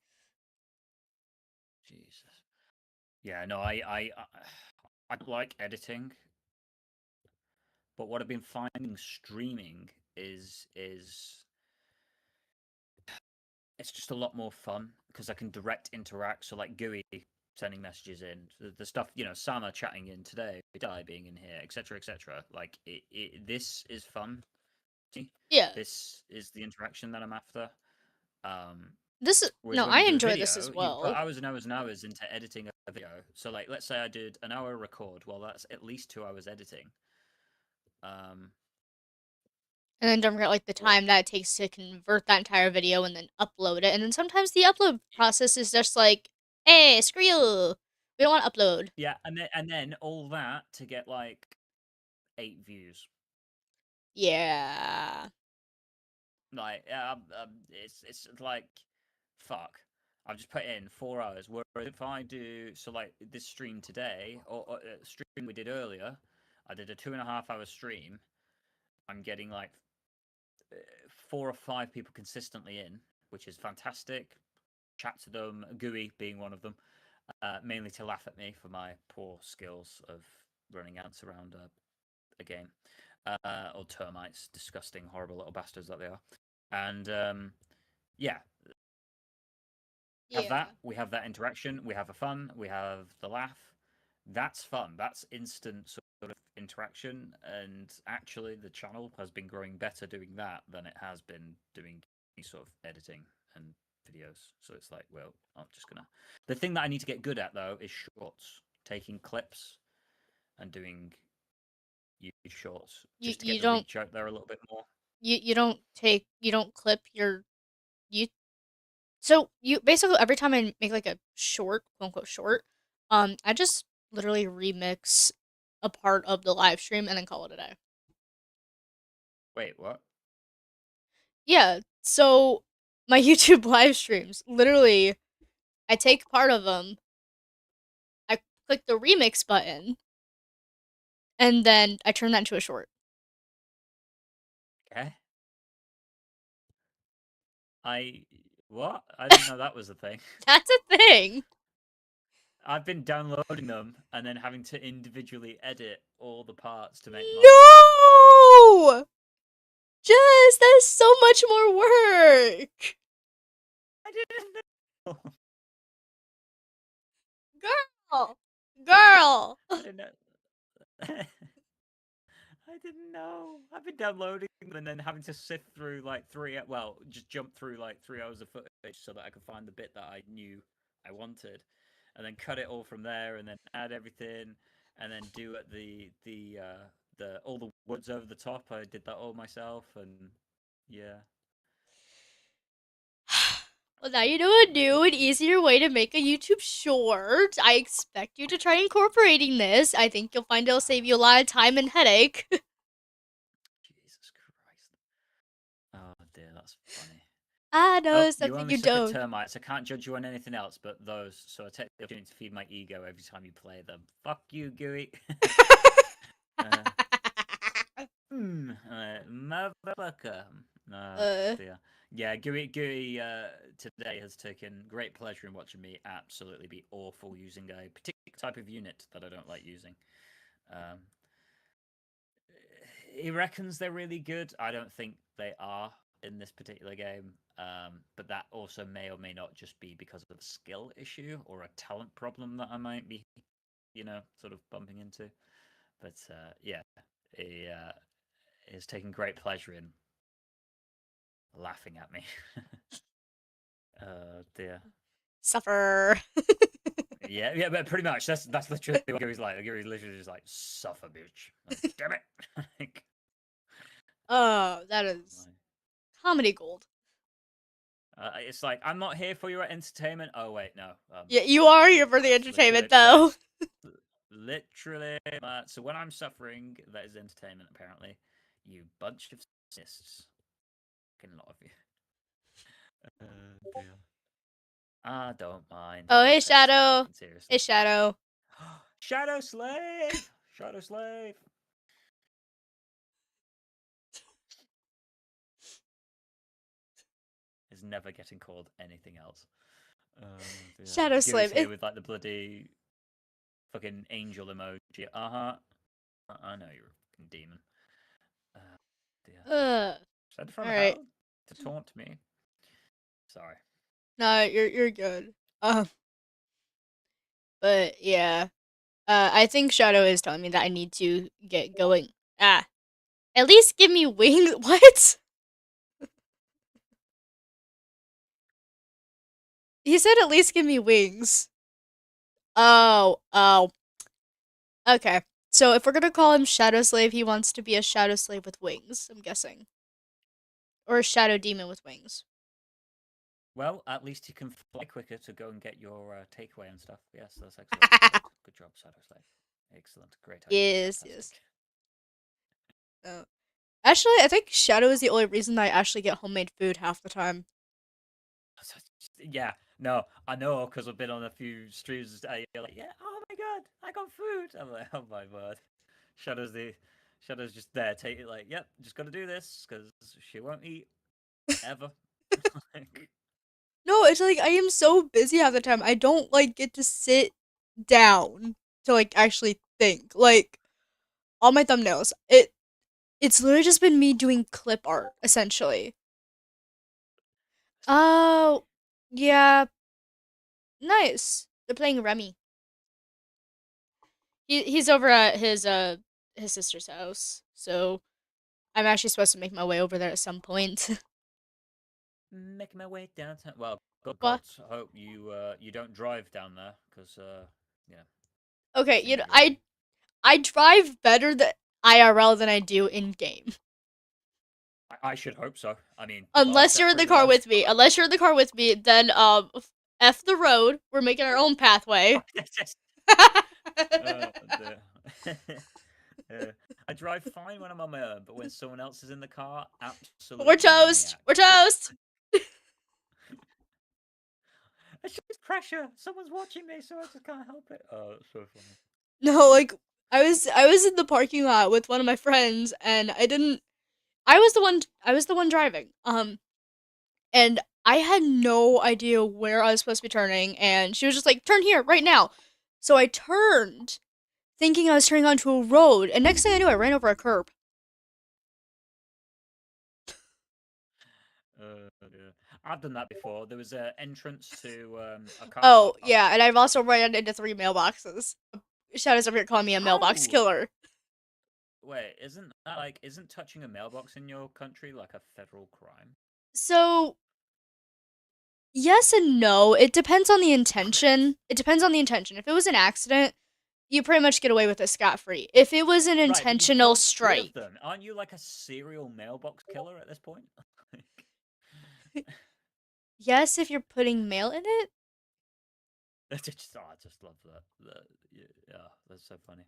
Jesus. Yeah, no, I like editing, but what I've been finding streaming is it's just a lot more fun because I can direct interact. So like GUI sending messages in, the stuff Sama chatting in today, Di being in here, etc., etc. Like this is fun. Yeah. This is the interaction that I'm after. Um, This is Whereas no, when I you do a enjoy this video, as you put well. hours and hours and hours into editing a video. So, like, let's say I did an hour record. Well, that's at least 2 hours editing. Um, And then don't forget like the or time that it takes to convert that entire video and then upload it. And then sometimes the upload process is just like, hey, screw you. We don't want to upload. yeah, and then all that to get like 8 views. Yeah. Like, it's like, fuck. I've just put in 4 hours. Whereas if I do so, like this stream today or stream we did earlier, I did a 2.5 hour stream. I'm getting like 4 or 5 people consistently in, which is fantastic. Chat to them, Gooey being one of them, mainly to laugh at me for my poor skills of running ants around a game, or termites, disgusting, horrible little bastards that they are. And yeah, have that. Yeah. We have that interaction. We have a fun. We have the laugh. That's fun. That's instant sort of interaction. And actually, the channel has been growing better doing that than it has been doing sort of editing and videos. So it's like, well, I'm just gonna. The thing that I need to get good at though is shorts, taking clips and doing YouTube shorts, You just to get you the don't reach out there a little bit more. you don't clip your you so you basically every time I make like a short, quote unquote short, I just literally remix a part of the live stream and then call it a day. Wait, what? Yeah. So my YouTube live streams, literally I take part of them, I click the remix button, and then I turn that into a short. Okay. I what? I didn't know that was a thing. That's a thing. I've been downloading them and then having to individually edit all the parts to make my. No! Jess, that is so much more work. I didn't know. Girl. Girl. I didn't know. I didn't know. I've been downloading them and then having to sift through like well, just jump through like 3 hours of footage so that I could find the bit that I knew I wanted, and then cut it all from there, and then add everything, and then do it the all the words over the top. I did that all myself, and yeah, Well, now you know a new and easier way to make a YouTube short. I expect you to try incorporating this. I think you'll find it'll save you a lot of time and headache. Jesus Christ. Oh dear, that's funny. I know Oh, you something only you suck at don't. termites. I can't judge you on anything else but those. So I take the opportunity to feed my ego every time you play them. Fuck you, Gooey. uh, motherfucker. uh, Dear. Yeah, Gooey today has taken great pleasure in watching me absolutely be awful using a particular type of unit that I don't like using. Um, he reckons they're really good. I don't think they are in this particular game. But that also may or may not just be because of a skill issue or a talent problem that I might be, sort of bumping into. But yeah, he is taking great pleasure in laughing at me. Dear. suffer. Yeah, yeah, but pretty much that's literally what Gary's like. Gary's literally just like suffer, bitch. Like, damn it. Like, Oh, that is comedy gold. it's like I'm not here for your entertainment. Oh wait, no. Yeah, you are here for the That's entertainment, literally though. literally. So when I'm suffering, that is entertainment. Apparently, you bunch of cysts. Fucking lot of you. Dear. I don't mind. I Oh, don't hey, take myself Shadow. fucking Hey, seriously. Shadow. Shadow Slave. Shadow Slave. Is never getting called anything else. Dear. Shadow Gooey's Slave. here with like the bloody fucking angel emoji. Uh huh. I know you're a fucking demon. Uh, dear. Sent from Alright. hell to taunt me. Sorry. No, you're good. But yeah. I think Shadow is telling me that I need to get going. Ah. At least give me wings. What? he said at least give me wings. Oh, oh. Okay. So if we're gonna call him Shadow Slave, he wants to be a Shadow Slave with wings, I'm guessing. Or a Shadow Demon with wings. Well, at least you can fly quicker to go and get your takeaway and stuff. Yes, that's excellent. Good, good job, Shadow Slave. Excellent, great idea, Yes, yes. fantastic. Uh, Actually, I think Shadow is the only reason I actually get homemade food half the time. Yeah, no, I know because I've been on a few streams. You're like, yeah, oh my god, I got food. I'm like, oh my word. Shadow's the Shadow's just there. Take it like, yep, just got to do this because she won't eat ever. Like, No, it's like I am so busy half the time. I don't like get to sit down to like actually think. Like all my thumbnails, it's literally just been me doing clip art essentially. Oh, yeah, nice. They're playing Remy. He's over at his sister's house. So I'm actually supposed to make my way over there at some point. making my way downtown. Well, God, What? God, hope you don't drive down there because yeah, Okay, seems you're I drive better than IRL than I do in game. I should hope so. I mean, the bar Unless set you're in the pretty car low. with me. Unless you're in the car with me, then f the road. We're making our own pathway. Oh, dear. Yeah. I drive fine when I'm on my own, but when someone else is in the car, We're absolute toast. maniac. We're toast. It's just pressure. Someone's watching me, so I just can't help it. Oh, that's so funny. No, like I was in the parking lot with one of my friends, and I didn't. I was the one driving. And I had no idea where I was supposed to be turning, and she was just like, "Turn here right now." So I turned, thinking I was turning onto a road, and next thing I knew, I ran over a curb. Yeah. I've done that before. There was an entrance to a car Oh park. yeah, and I've also ran into 3 mailboxes. Shadow's over here calling me a mailbox How? killer. Wait, isn't that like isn't touching a mailbox in your country like a federal crime? So yes and no. It depends on the intention. It depends on the intention. If it was an accident, you pretty much get away with it scot free. If it was an Right, but you've intentional killed three of strike, them. Aren't you like a serial mailbox killer at this point? yes, if you're putting mail in it. I just love that. Yeah, that's so funny.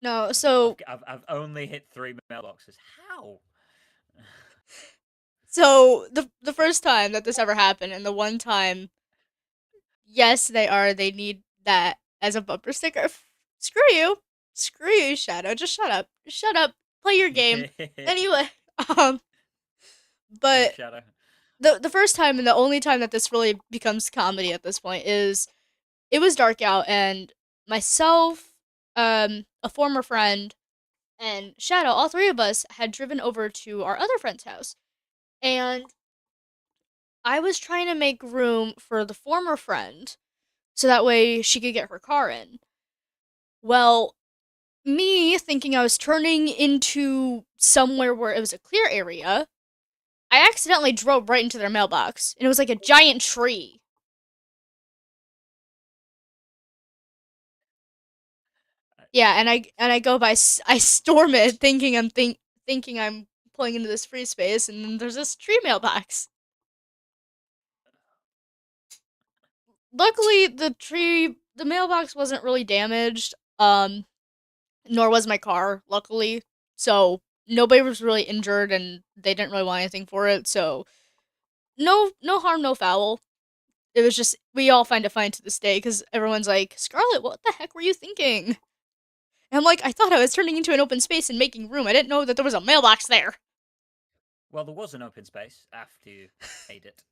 No, I've, so I've I've only hit three mailboxes. How? the first time that this ever happened, and the one time, yes, they need that as a bumper sticker. Screw you, Shadow. Just shut up. Shut up. Play your game. Anyway, um, Poor but Shadow. the first time and the only time that this really becomes comedy at this point is it was dark out and myself, a former friend, and Shadow, all three of us had driven over to our other friend's house. And I was trying to make room for the former friend so that way she could get her car in. Well, me thinking I was turning into somewhere where it was a clear area, I accidentally drove right into their mailbox, and it was like a giant tree. Yeah, and I go by, I storm it, thinking I'm pulling into this free space, and then there's this tree mailbox. Luckily, the mailbox wasn't really damaged. Nor was my car. Luckily, so nobody was really injured, and they didn't really want anything for it. So no harm, no foul. It was just we all find it fine to this day because everyone's like, Scarlet, what the heck were you thinking? And I'm like, I thought I was turning into an open space and making room. I didn't know that there was a mailbox there. Well, there was an open space after you ate it.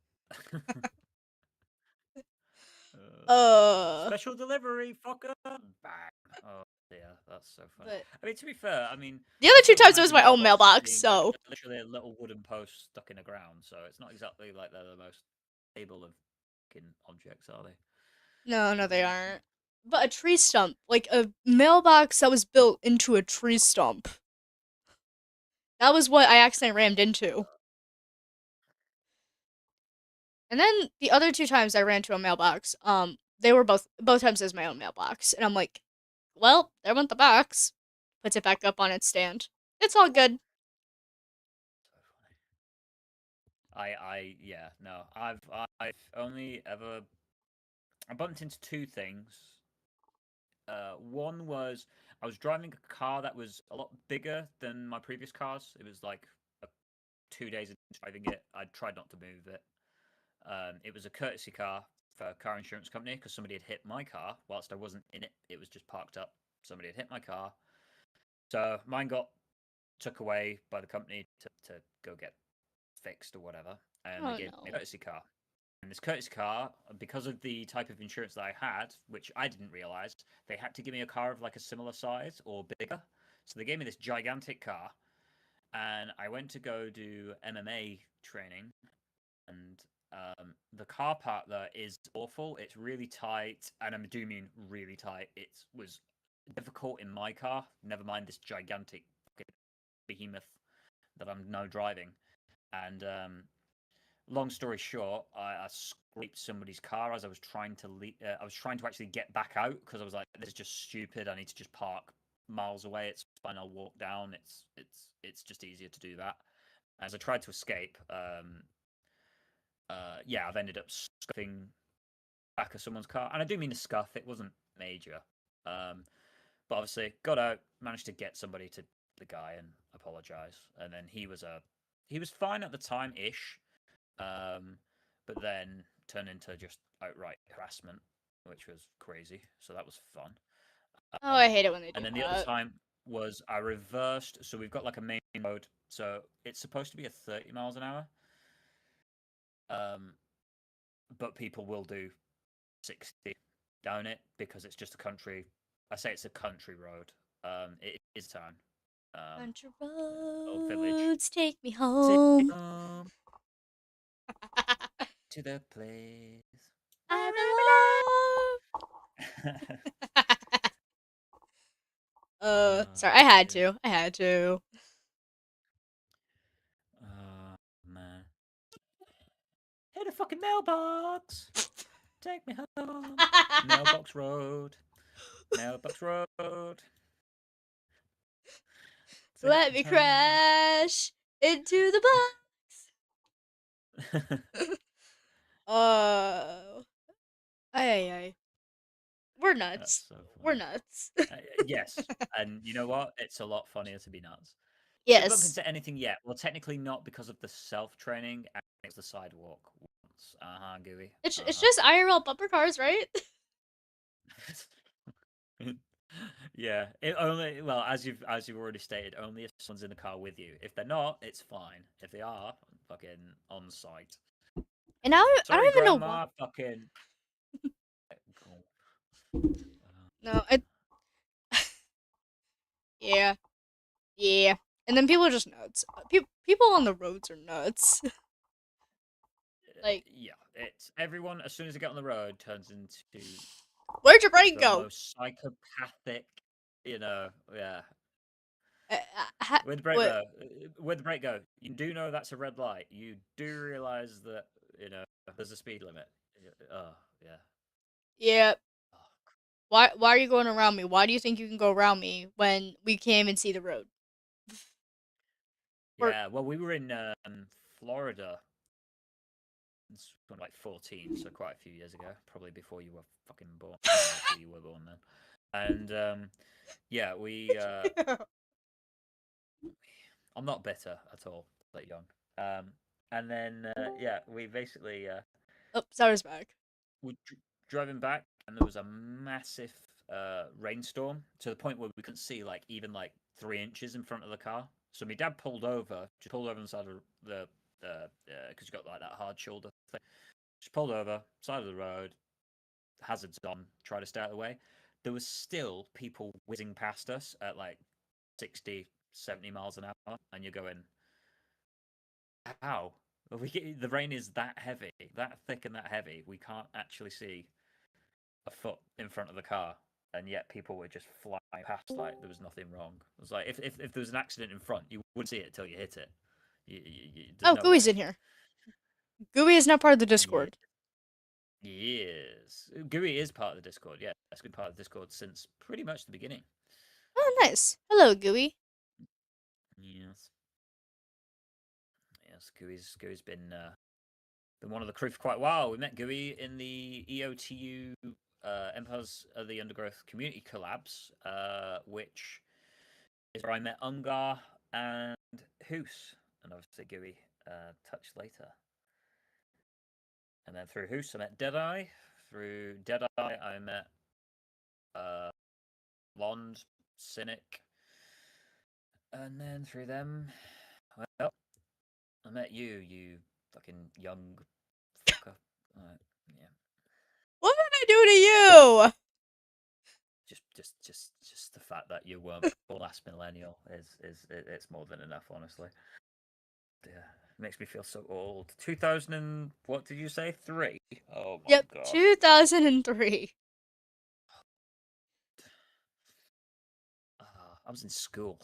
Uh, Special delivery, fucker! Bang! Oh dear, that's so funny. but I mean, to be fair, I mean, the other I can two times it was imagine my own mailboxes mailbox. being like So literally a little wooden post stuck in the ground, so it's not exactly like they're the most stable of fucking objects, are they? no, no, they Um, aren't. But a tree stump, like a mailbox that was built into a tree stump. That was what I accidentally rammed into. And then the other two times I ran to a mailbox, they were both times as my own mailbox, and I'm like, well, there went the box. Puts it back up on its stand. It's all good. So funny. Yeah, no, I've only ever I bumped into two things. One was I was driving a car that was a lot bigger than my previous cars. It was like 2 days into driving it. I tried not to move it. It was a courtesy car for a car insurance company because somebody had hit my car whilst I wasn't in it. It was just parked up. Somebody had hit my car. So mine got took away by the company to go get fixed or whatever. And they Oh gave me a no. courtesy car. And this courtesy car, because of the type of insurance that I had, which I didn't realize, they had to give me a car of like a similar size or bigger. So they gave me this gigantic car, and I went to go do MMA training, and the car park there is awful. It's really tight, and I do mean really tight. It was difficult in my car. Never mind this gigantic behemoth that I'm now driving. And long story short, I scraped somebody's car as I was trying to I was trying to actually get back out because I was like, "This is just stupid. I need to just park miles away. It's fine. I'll walk down. It's just easier to do that." As I tried to escape, yeah, I've ended up scuffing back of someone's car, and I do mean a scuff. It wasn't major, um, but obviously got out, managed to get somebody to the guy and apologize, and then he was fine at the time ish, um, but then turned into just outright harassment, which was crazy. So that was fun. Oh, I Um, hate it when they and do then the other that. time was I reversed. So we've got like a main road. So it's supposed to be a 30 miles an hour. Um, but people will do 60 down it because it's just a country. I say it's a country road. It is town. Country Little village. roads take me Take me home. home to the place I where I belong. belong. Sorry, I had Dear. to. I had to. Oh man. Hit a fucking mailbox. Take me home. Mailbox Road. Mailbox Road. Take Let me me home. crash into the box. Oh, ay, ay. We're That's nuts. so We're funny. nuts. Yes, and you know what? It's a lot funnier to be nuts. Did bump Yes. into anything yet? Well, technically not because of the self training. It's the sidewalk once. Uh huh, gooey. It's Uh just IRL bumper cars, right? huh. Yeah, it only well as you've already stated, only if someone's in the car with you. If they're not, it's fine. If they are, fucking on site. And I Sorry, don't even know why. grandma. Fucking. Cool. No, it. Yeah, yeah. And then people are just nuts. People on the roads are nuts. Like, Yeah, it's everyone as soon as they get on the road turns into where'd your brain the go? most psychopathic. Yeah. With the brake What? though, with the brake go, you do know that's a red light. You do realize that there's a speed limit. Oh yeah. Yeah. Oh, Why are you going around me? Why do you think you can go around me when we can't even see the road? Or yeah. Well, we were in Florida. It's like 14, so quite a few years ago, probably before you were fucking born. Well, hopefully you were born then. And yeah, I'm not bitter at all, like young. Um, and then yeah, we basically oh, Sarah's back. we driving back, and there was a massive rainstorm to the point where we couldn't see like even like 3 inches in front of the car. So my dad just pulled over on the side of the because you got like that hard shoulder thing. Just pulled over, side of the road, hazards on, try to stay out of the way. There was still people whizzing past us at like 60, 70 miles an hour, and you're going, how? The rain is that heavy, that thick and that heavy. We can't actually see a foot in front of the car, and yet people were just flying past like there was nothing wrong. It was like if there was an accident in front, you wouldn't see it till you hit it. There's Oh, no Gooey's way. in here. GUI is not part of the Yeah, Discord. he is. GUI is part of the Discord. Yeah, that's been part of the Discord since pretty much the beginning. Oh, nice. Hello, GUI. Yes, yes. GUI's been one of the crew for quite a while. We met GUI in the EOTU Empires of the Undergrowth community collabs, which is where I met Ungar and Hoos, and obviously GUI touched later. And then through Hoos, I met Deadeye. Through Deadeye, I met uh, Blonde, Cynic, and then through them, well, I met you, you fucking young fucker. Yeah, What did I do to you? just the fact that you weren't last millennial is it's more than enough, honestly. Yeah, it makes me feel so old. 2000 and what did you say? 3? Oh my Yep, god. 2003. I was in school.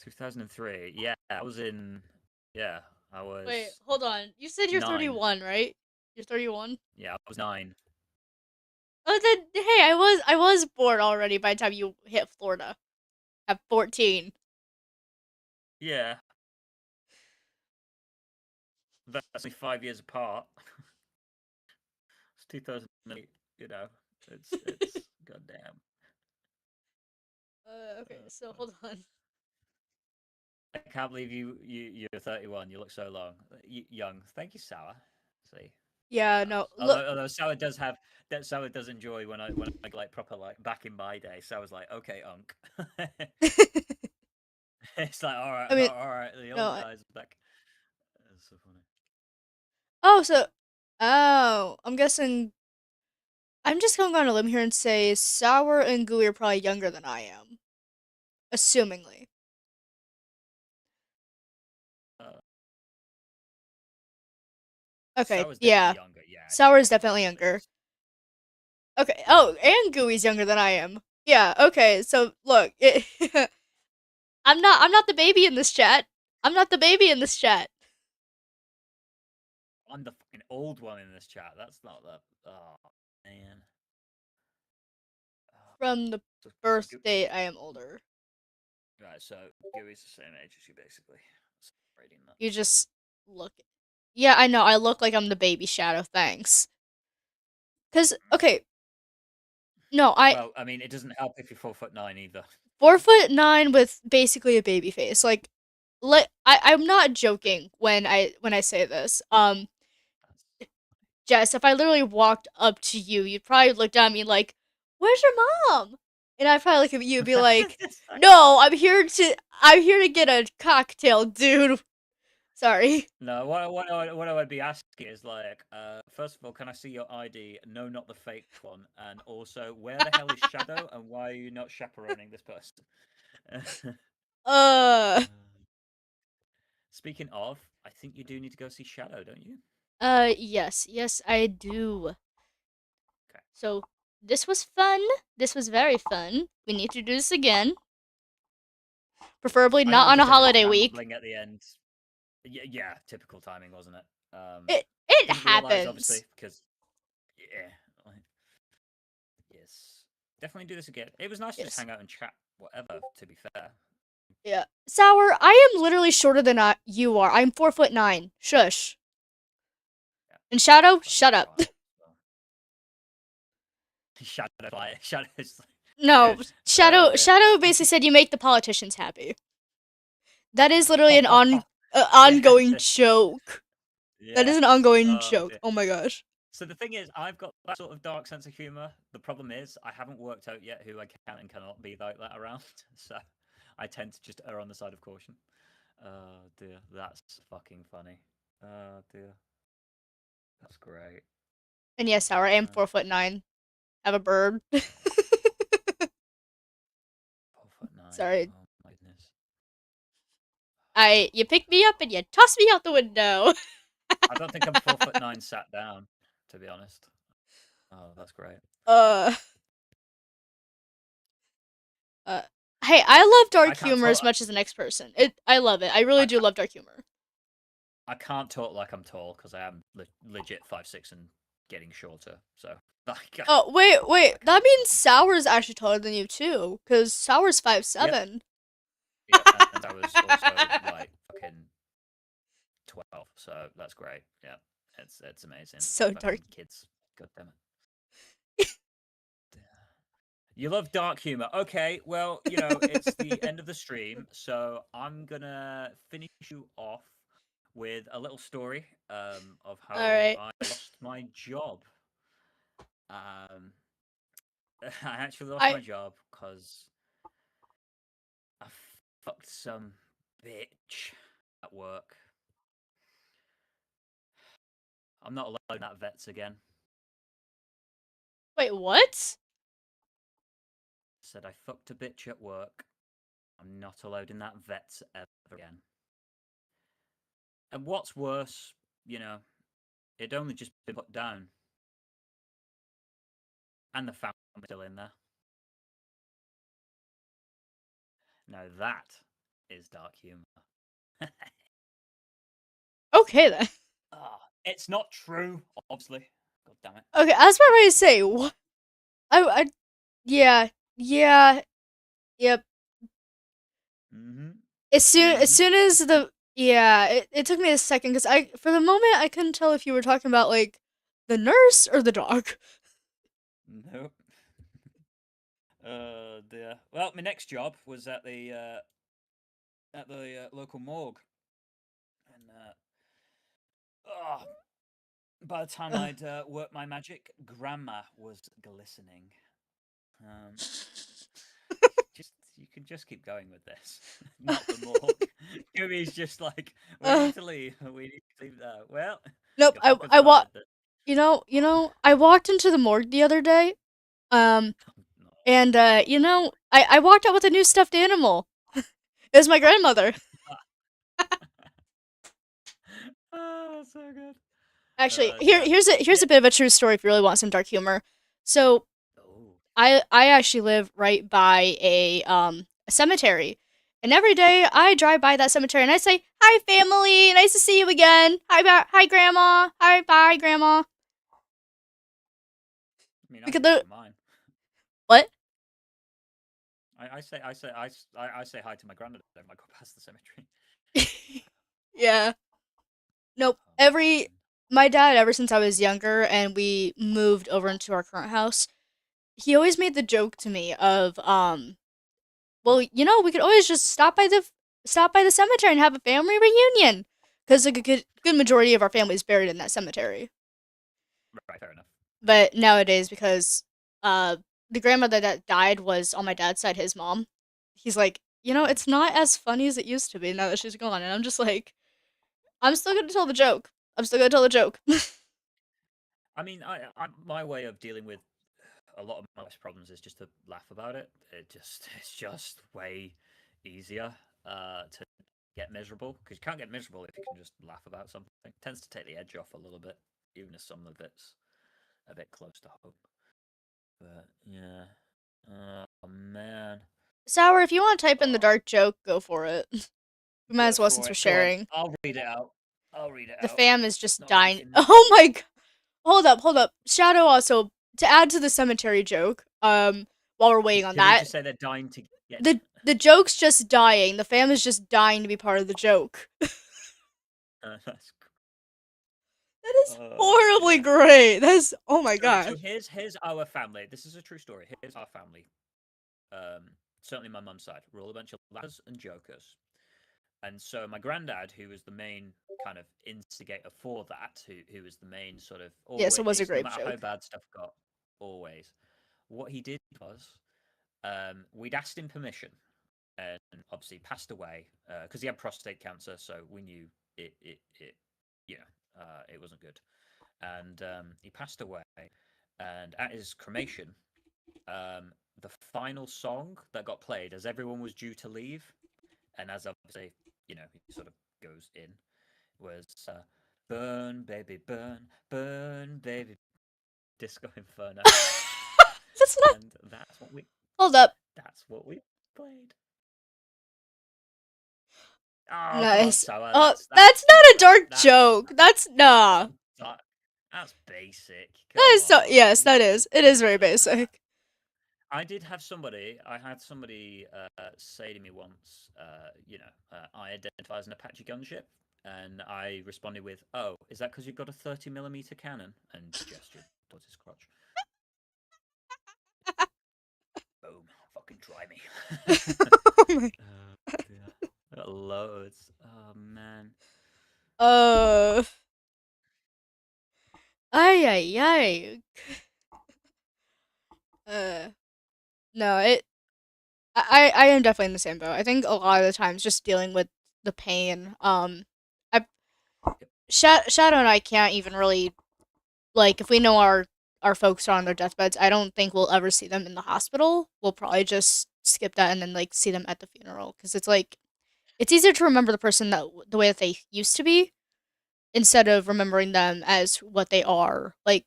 2003. Yeah, I was in. Yeah, I Wait, was hold on. You said you're 9. 31, right? You're 31? Yeah, I was 9. Oh, then hey, I was bored already by the time you hit Florida at 14. Yeah, that's only 5 years apart. It's 2008. You know, it's goddamn. Okay, so hold on. I can't believe you're 31. You look so young. Thank you, Sour. See, Yeah, no. Look. although Sour does have that Sour does enjoy when I like proper like back in my day. Sour's like, okay, Unk. It's like I mean, all right. The no. old guys back. That's so funny. Oh, so I'm guessing I'm just going to go on a limb here and say Sour and Gooey are probably younger than I am, assumingly. Uh, Okay, Sour's definitely yeah. younger. Yeah, Sour is yeah, definitely definitely younger. is. Okay. Oh, and Gooey's younger than I am. Yeah. Okay. So look, I'm not the baby in this chat. I'm not the baby in this chat. I'm the fucking old one in this chat. That's not the. Oh man. Oh, From the so, birth date, I am older. right, so Gooey's the same age as you, basically. Rating that. You just look. Yeah, I know. I look like I'm the baby shadow. Thanks. Cause okay, no, I Well, I mean, it doesn't help if you're 4'9" either. 4'9" with basically a baby face. Like, I'm not joking when I say this. Jess, if I literally walked up to you, you'd probably look down at me like, "Where's your mom?" And I'd probably look at you and be like, "No, I'm here to get a cocktail, dude." Sorry. No, what I would be asking is like, first of all, can I see your ID? No, not the fake one. And also, where the hell is Shadow, and why are you not chaperoning this person? Uh, Speaking of, I think you do need to go see Shadow, don't you? yes, I do. Okay. So this was fun. This was very fun. We need to do this again. Preferably I think not we on a just ended up holiday week. rambling at the end. Yeah, typical timing, wasn't it? It Didn't realize, happens. obviously, because yeah, like, yes, definitely do this again. It was nice to just Yes. hang out and chat, whatever. To be fair, Yeah. Sour, I am literally shorter than you are. I'm 4'9". Shush. yeah, And Shadow, fucking shut up. child. So. Shadow, like, Shadow's No, good. Shadow. Yeah. Shadow basically said you make the politicians happy. That is literally an Yes. ongoing joke. That is an Yes. ongoing Oh joke. dear. Oh my gosh. So the thing is, I've got that sort of dark sense of humor. The problem is, I haven't worked out yet who I can and cannot be like that around. So I tend to just err on the side of caution. Oh dear, that's fucking funny. Oh dear, that's great. And yes, Sour, I am Uh, 4'9". Have a bird. 4'9". Sorry. Oh my goodness. You pick me up and you toss me out the window. I don't think I'm 4'9" sat down, to be honest. Oh, that's great. uh Uh, hey, I love I dark can't humor tell. as much as the next person. I love it. I really I do can't. love dark humor. I can't talk like I'm tall because I am legit 5'6" and getting shorter. So like Oh, wait. I That can't. means Sour's actually taller than you too, because Sour's five Yep, seven. yep. And I was also like fucking 12, so that's great. Yeah, it's amazing. So dark. Fucking kids, god damn it. You love dark humor. Okay, well, it's the end of the stream, so I'm gonna finish you off with a little story of All how right. I lost my job. Um, I actually lost I my job because I fucked some bitch at work. I'm not allowed at vets again. wait. What? Said I fucked a bitch at work. I'm not allowed in that vets ever again. And what's worse, you know, it'd only just been put down, and the family's still in there. Now that is dark humor. Okay then. It's not true, obviously. God damn it. Okay, I was about ready to say what. I yeah yeah yep. Mm-hmm. As Mm-hmm. soon as the yeah, it took me a second because I for the moment I couldn't tell if you were talking about like the nurse or the dog. Nope. Dear. Well, my next job was at the local morgue, and oh, by the time I'd worked my magic, Grandma was glistening. Um, just you can just keep going with this, not the morgue. Yumi's just like, we uh, need to leave. We need to leave now. Well, nope. you fucking I started this. I walked into the morgue the other day. Um, No. and I walked out with a new stuffed animal. It was my grandmother. Oh, so good. Actually, Yeah. here's Yeah. a bit of a true story if you really want some dark humor. So Oh. I actually live right by a cemetery. And every day I drive by that cemetery and I say, "Hi family, nice to see you again. Hi grandma. Hi bye grandma." I mean, I Because do that the with mine. what? I say hi to my granddad when I go past the cemetery. Yeah. Nope. Oh Every man. my dad ever since I was younger and we moved over into our current house, he always made the joke to me of well, we could always just stop by the cemetery and have a family reunion because like a good majority of our family is buried in that cemetery. Right, fair enough. But nowadays, because uh, the grandmother that died was on my dad's side, his mom. He's like, Mm. it's not as funny as it used to be now that she's gone, and I'm just like, I'm still gonna tell the joke. I'm still gonna tell the joke. I mean, my way of dealing with a lot of my life's problems is just to laugh about it. It's just way easier to get miserable because you can't get miserable if you can just laugh about something. It tends to take the edge off a little bit, even if some of it's a bit close to home. But yeah, oh man, Sour, if you want to type in the oh, dark joke, go for it. We might go as well since for we're it. Go on, sharing. I'll read it out. I'll read it The out. fam is It's just not dying. anything. Oh my god. Hold up. Shadow also to add to the cemetery joke. While we're waiting on Did he that, just say they're dying to get in it? the joke's just dying. The fam is just dying to be part of the joke. That's That is oh horribly dear. great. That's oh my So gosh. here's our family. This is a true story. Here's our family. Um, Certainly my mum's side. We're all a bunch of lads and jokers. And so my granddad, who was the main kind of instigator for that, who was the main sort of Yes, it was a always, no great matter how joke. bad stuff got, always. What he did was, we'd asked him permission, and obviously passed away because he had prostate cancer. So we knew it it wasn't good, and he passed away. And at his cremation, the final song that got played as everyone was due to leave, and as obviously he sort of goes in, was "Burn, Baby, Burn, Burn, Baby, Disco Inferno," That's not. and Hold up. that's what we played. Oh, come on, Nice. Tower. Oh, That's that's not a dark that's joke. That's nah. that- that's basic. That Come is so. on. Yes, that is. It is very basic. I did have somebody. I had somebody say to me once, I identify as an Apache gunship, and I responded with, "Oh, is that because you've got a 30 millimeter cannon?" And gestured towards his crotch. Boom! Fucking try me. Oh my. Yeah. I got loads. Oh man. Uh. Ay ay ay. Uh. No. I am definitely in the same boat. I think a lot of the times just dealing with the pain. I Yep. Shadow and I can't even really like if we know our folks are on their deathbeds. I don't think we'll ever see them in the hospital. We'll probably just skip that and then like see them at the funeral because it's like it's easier to remember the person that the way that they used to be instead of remembering them as what they are. Like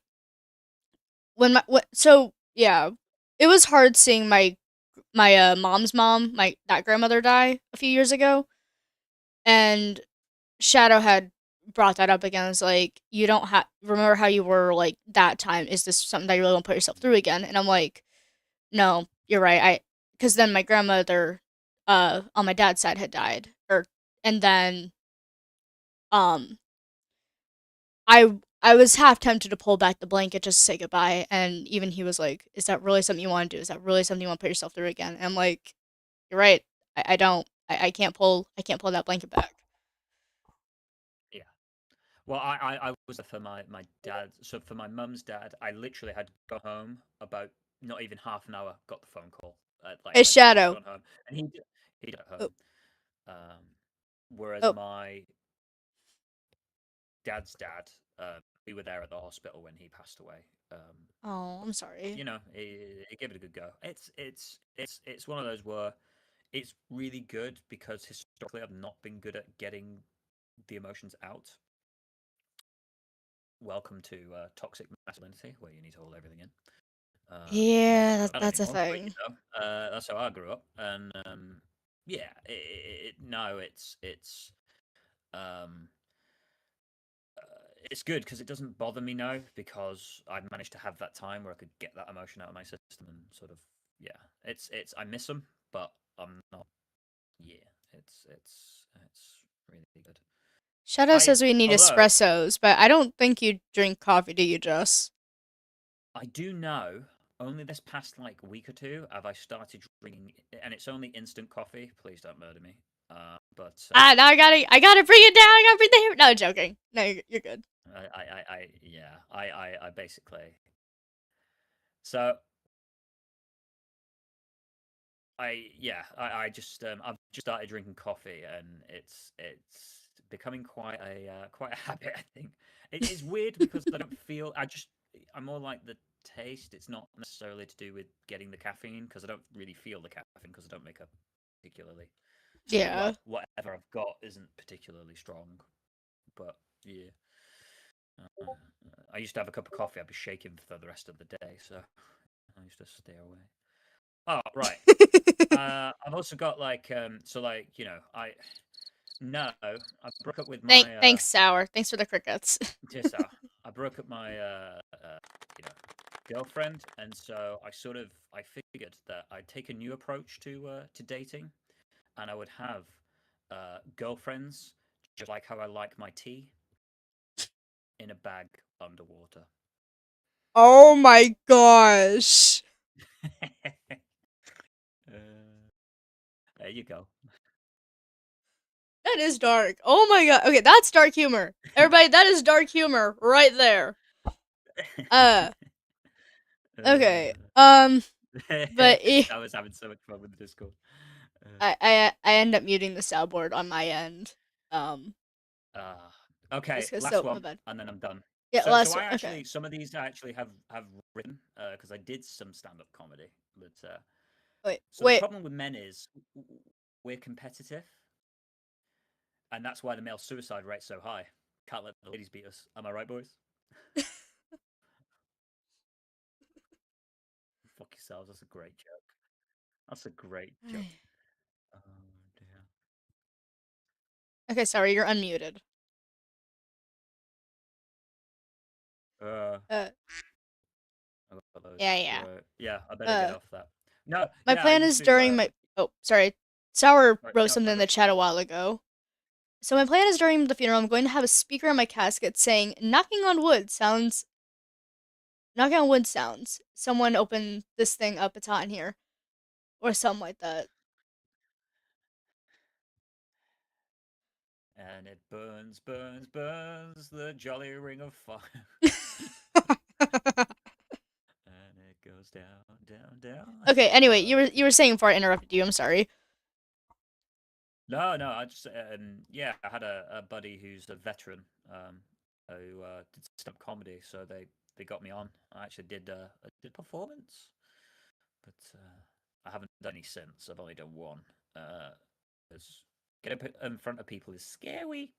so yeah, it was hard seeing my mom's mom, my that grandmother die a few years ago, and Shadow had brought that up again. It's like you don't have remember how you were like that time. Is this something that you really want to put yourself through again? And I'm like, no, you're right. I because then my grandmother, on my dad's side had died, and then um I was half tempted to pull back the blanket just to say goodbye, and even he was like, "Is that really something you want to do? Is that really something you want to put yourself through again?" And I'm like, "You're right. I don't. I can't pull that blanket back." Yeah. Well, I was there for my dad. So for my mum's dad, I literally had to go home about not even half an hour. Got the phone call. Like Hey, I'd just Shadow. gone home, and he got Oh, home. Um, whereas oh, my dad's dad, we were there at the hospital when he passed away. oh, I'm sorry. He gave it a good go. It's one of those where it's really good because historically I've not been good at getting the emotions out. Welcome to toxic masculinity, where you need to hold everything in. Not Yeah, not that's a anymore, but thing. that's how I grew up. And yeah, no, um, it's good because it doesn't bother me now because I managed to have that time where I could get that emotion out of my system and sort of yeah, it's I miss them, but I'm not. Yeah, it's really good. Shadow I says we need although espressos, but I don't think you drink coffee, do you, Jess? I do know only this past like week or two have I started drinking, and it's only instant coffee. Please don't murder me. But Ah, now I gotta bring it down. I gotta bring the. No, joking. No, you're good. yeah, I basically so I just I've just started drinking coffee and it's becoming quite a habit. I think it's weird because I don't feel I'm more like the taste. It's not necessarily to do with getting the caffeine because I don't really feel the caffeine because I don't make a particularly Yeah. whatever I've got isn't particularly strong. But yeah, I used to have a cup of coffee. I'd be shaking for the rest of the day, so I used to stay away. Oh right. I've also got like so like I no I broke up with my Thanks, Sour. Thanks for the crickets. Tissa. I broke up my you know girlfriend, and so I figured that I'd take a new approach to dating, and I would have girlfriends just like how I like my tea in a bag underwater. Oh my gosh. There you go. That is dark. Oh my god. Okay, that's dark humor. Everybody, that is dark humor right there. Uh, okay. uh, But I was having so much fun with the Discord. Uh, I end up muting the soundboard on my end. Um, Uh, okay, just cause last so my one, bad. and then I'm done. Yeah, So last I one. Okay. actually some of these I actually have written because I did some stand up comedy. But so the Wait. problem with men is we're competitive, and that's why the male suicide rate's so high. Can't let the ladies beat us. Am I right, boys? Fuck yourselves. That's a great joke. That's a great joke. Oh dear. Okay, sorry, you're unmuted. Uh, Uh, I got those. yeah, yeah. Right. Yeah, I better get Uh, off that. No, my yeah, I plan used is to. during my. Oh, sorry. Sour Right, wrote no, something in carry on. the chat a while ago. So my plan is during the funeral, I'm going to have a speaker on my casket saying "knocking on wood" sounds. Knocking on wood sounds. Someone open this thing up. It's hot in here, or something like that. And it burns, burns, burns the jolly ring of fire. And it goes down, down, down. Okay. Anyway, you were saying before I interrupted you. I'm sorry. No, no, I just yeah, I had a buddy who's a veteran who did stand-up comedy, so they got me on. I actually did performance, but I haven't done any since. I've only done one. Because getting in front of people is scary.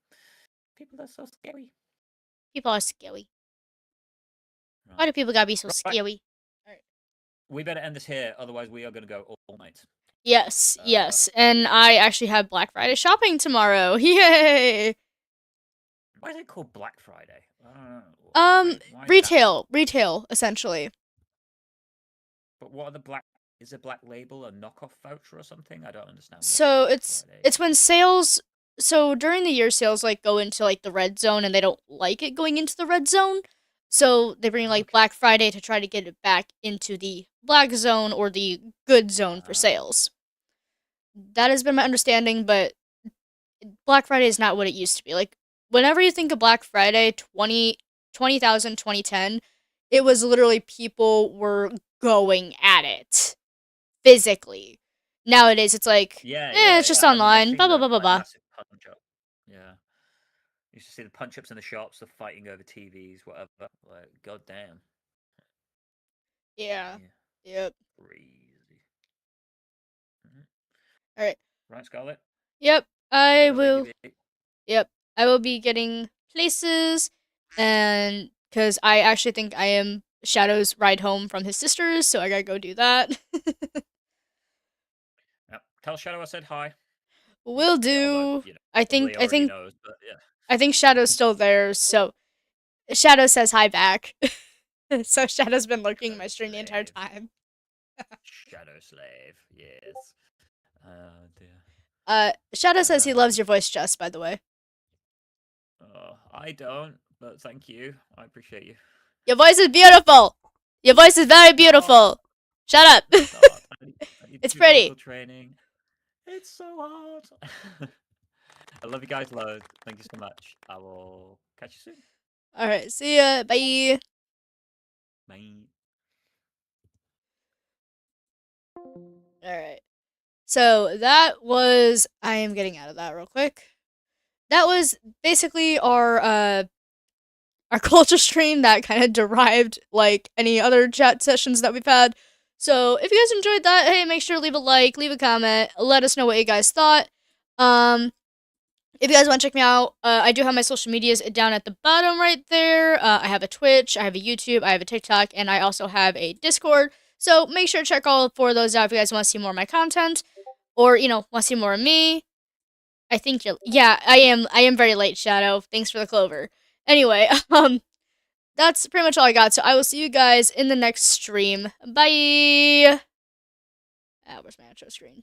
People are so scary. People are scary. Why Right, do people gotta be so right. scary? All right. We better end this here, otherwise we are going to go all night. Yes, Uh, yes, and I actually have Black Friday shopping tomorrow. Yay! why is it called Black Friday? Um, Why is that? retail, essentially. But what are the black? Is a black label a knockoff voucher or something? I don't understand what So Black it's Friday it's is. when sales. So during the year, sales like go into like the red zone, and they don't like it going into the red zone. So they bring like Okay. Black Friday to try to get it back into the black zone or the good zone for Uh, sales. That has been my understanding, but Black Friday is not what it used to be. Like whenever you think of Black Friday 20,000 2010, it was literally people were going at it physically. Nowadays it's like, yeah, it's yeah, just yeah. I remember online, blah seeing blah the blah blah like blah. massive punch up. Yeah, you used to see the punch ups in the shops, the fighting over TVs, whatever. Like, goddamn. Yeah. Yeah, Yep. crazy. Mhm. All right. Right, Scarlett. Yep. You I better leave you will. be. Yep. I will be getting places, and because I actually think I am Shadow's ride home from his sisters, so I gotta go do that. Yep. Tell Shadow I said hi. Will Yeah, although do. you know I probably think. I already think. knows, but yeah. I think Shadow's still there, so Shadow says hi back. So Shadow's been lurking Shadow my stream the entire slave. time. Shadow slave. Yes. Oh dear. Shadow says he loves Uh, your voice, Jess. By the way, oh, I don't, but thank you. I appreciate you. your voice is beautiful. Your voice is very No, beautiful. Shut up. it's not. I need It's to do vocal pretty. training. It's so hard. I love you guys loads. Thank you so much. I will catch you soon. All right. See ya. Bye. Bye. All right. So that was. I am getting out of that real quick. That was basically our culture stream that kind of derived like any other chat sessions that we've had. So if you guys enjoyed that, hey, make sure to leave a like, leave a comment, let us know what you guys thought. Um, if you guys want to check me out, I do have my social medias down at the bottom right there. I have a Twitch, I have a YouTube, I have a TikTok, and I also have a Discord. So make sure to check all four of those out if you guys want to see more of my content, or want to see more of me. I think you're. Yeah, I am. I am very late, Shadow. Thanks for the clover. Anyway, that's pretty much all I got. So I will see you guys in the next stream. Bye. Where's my outro screen?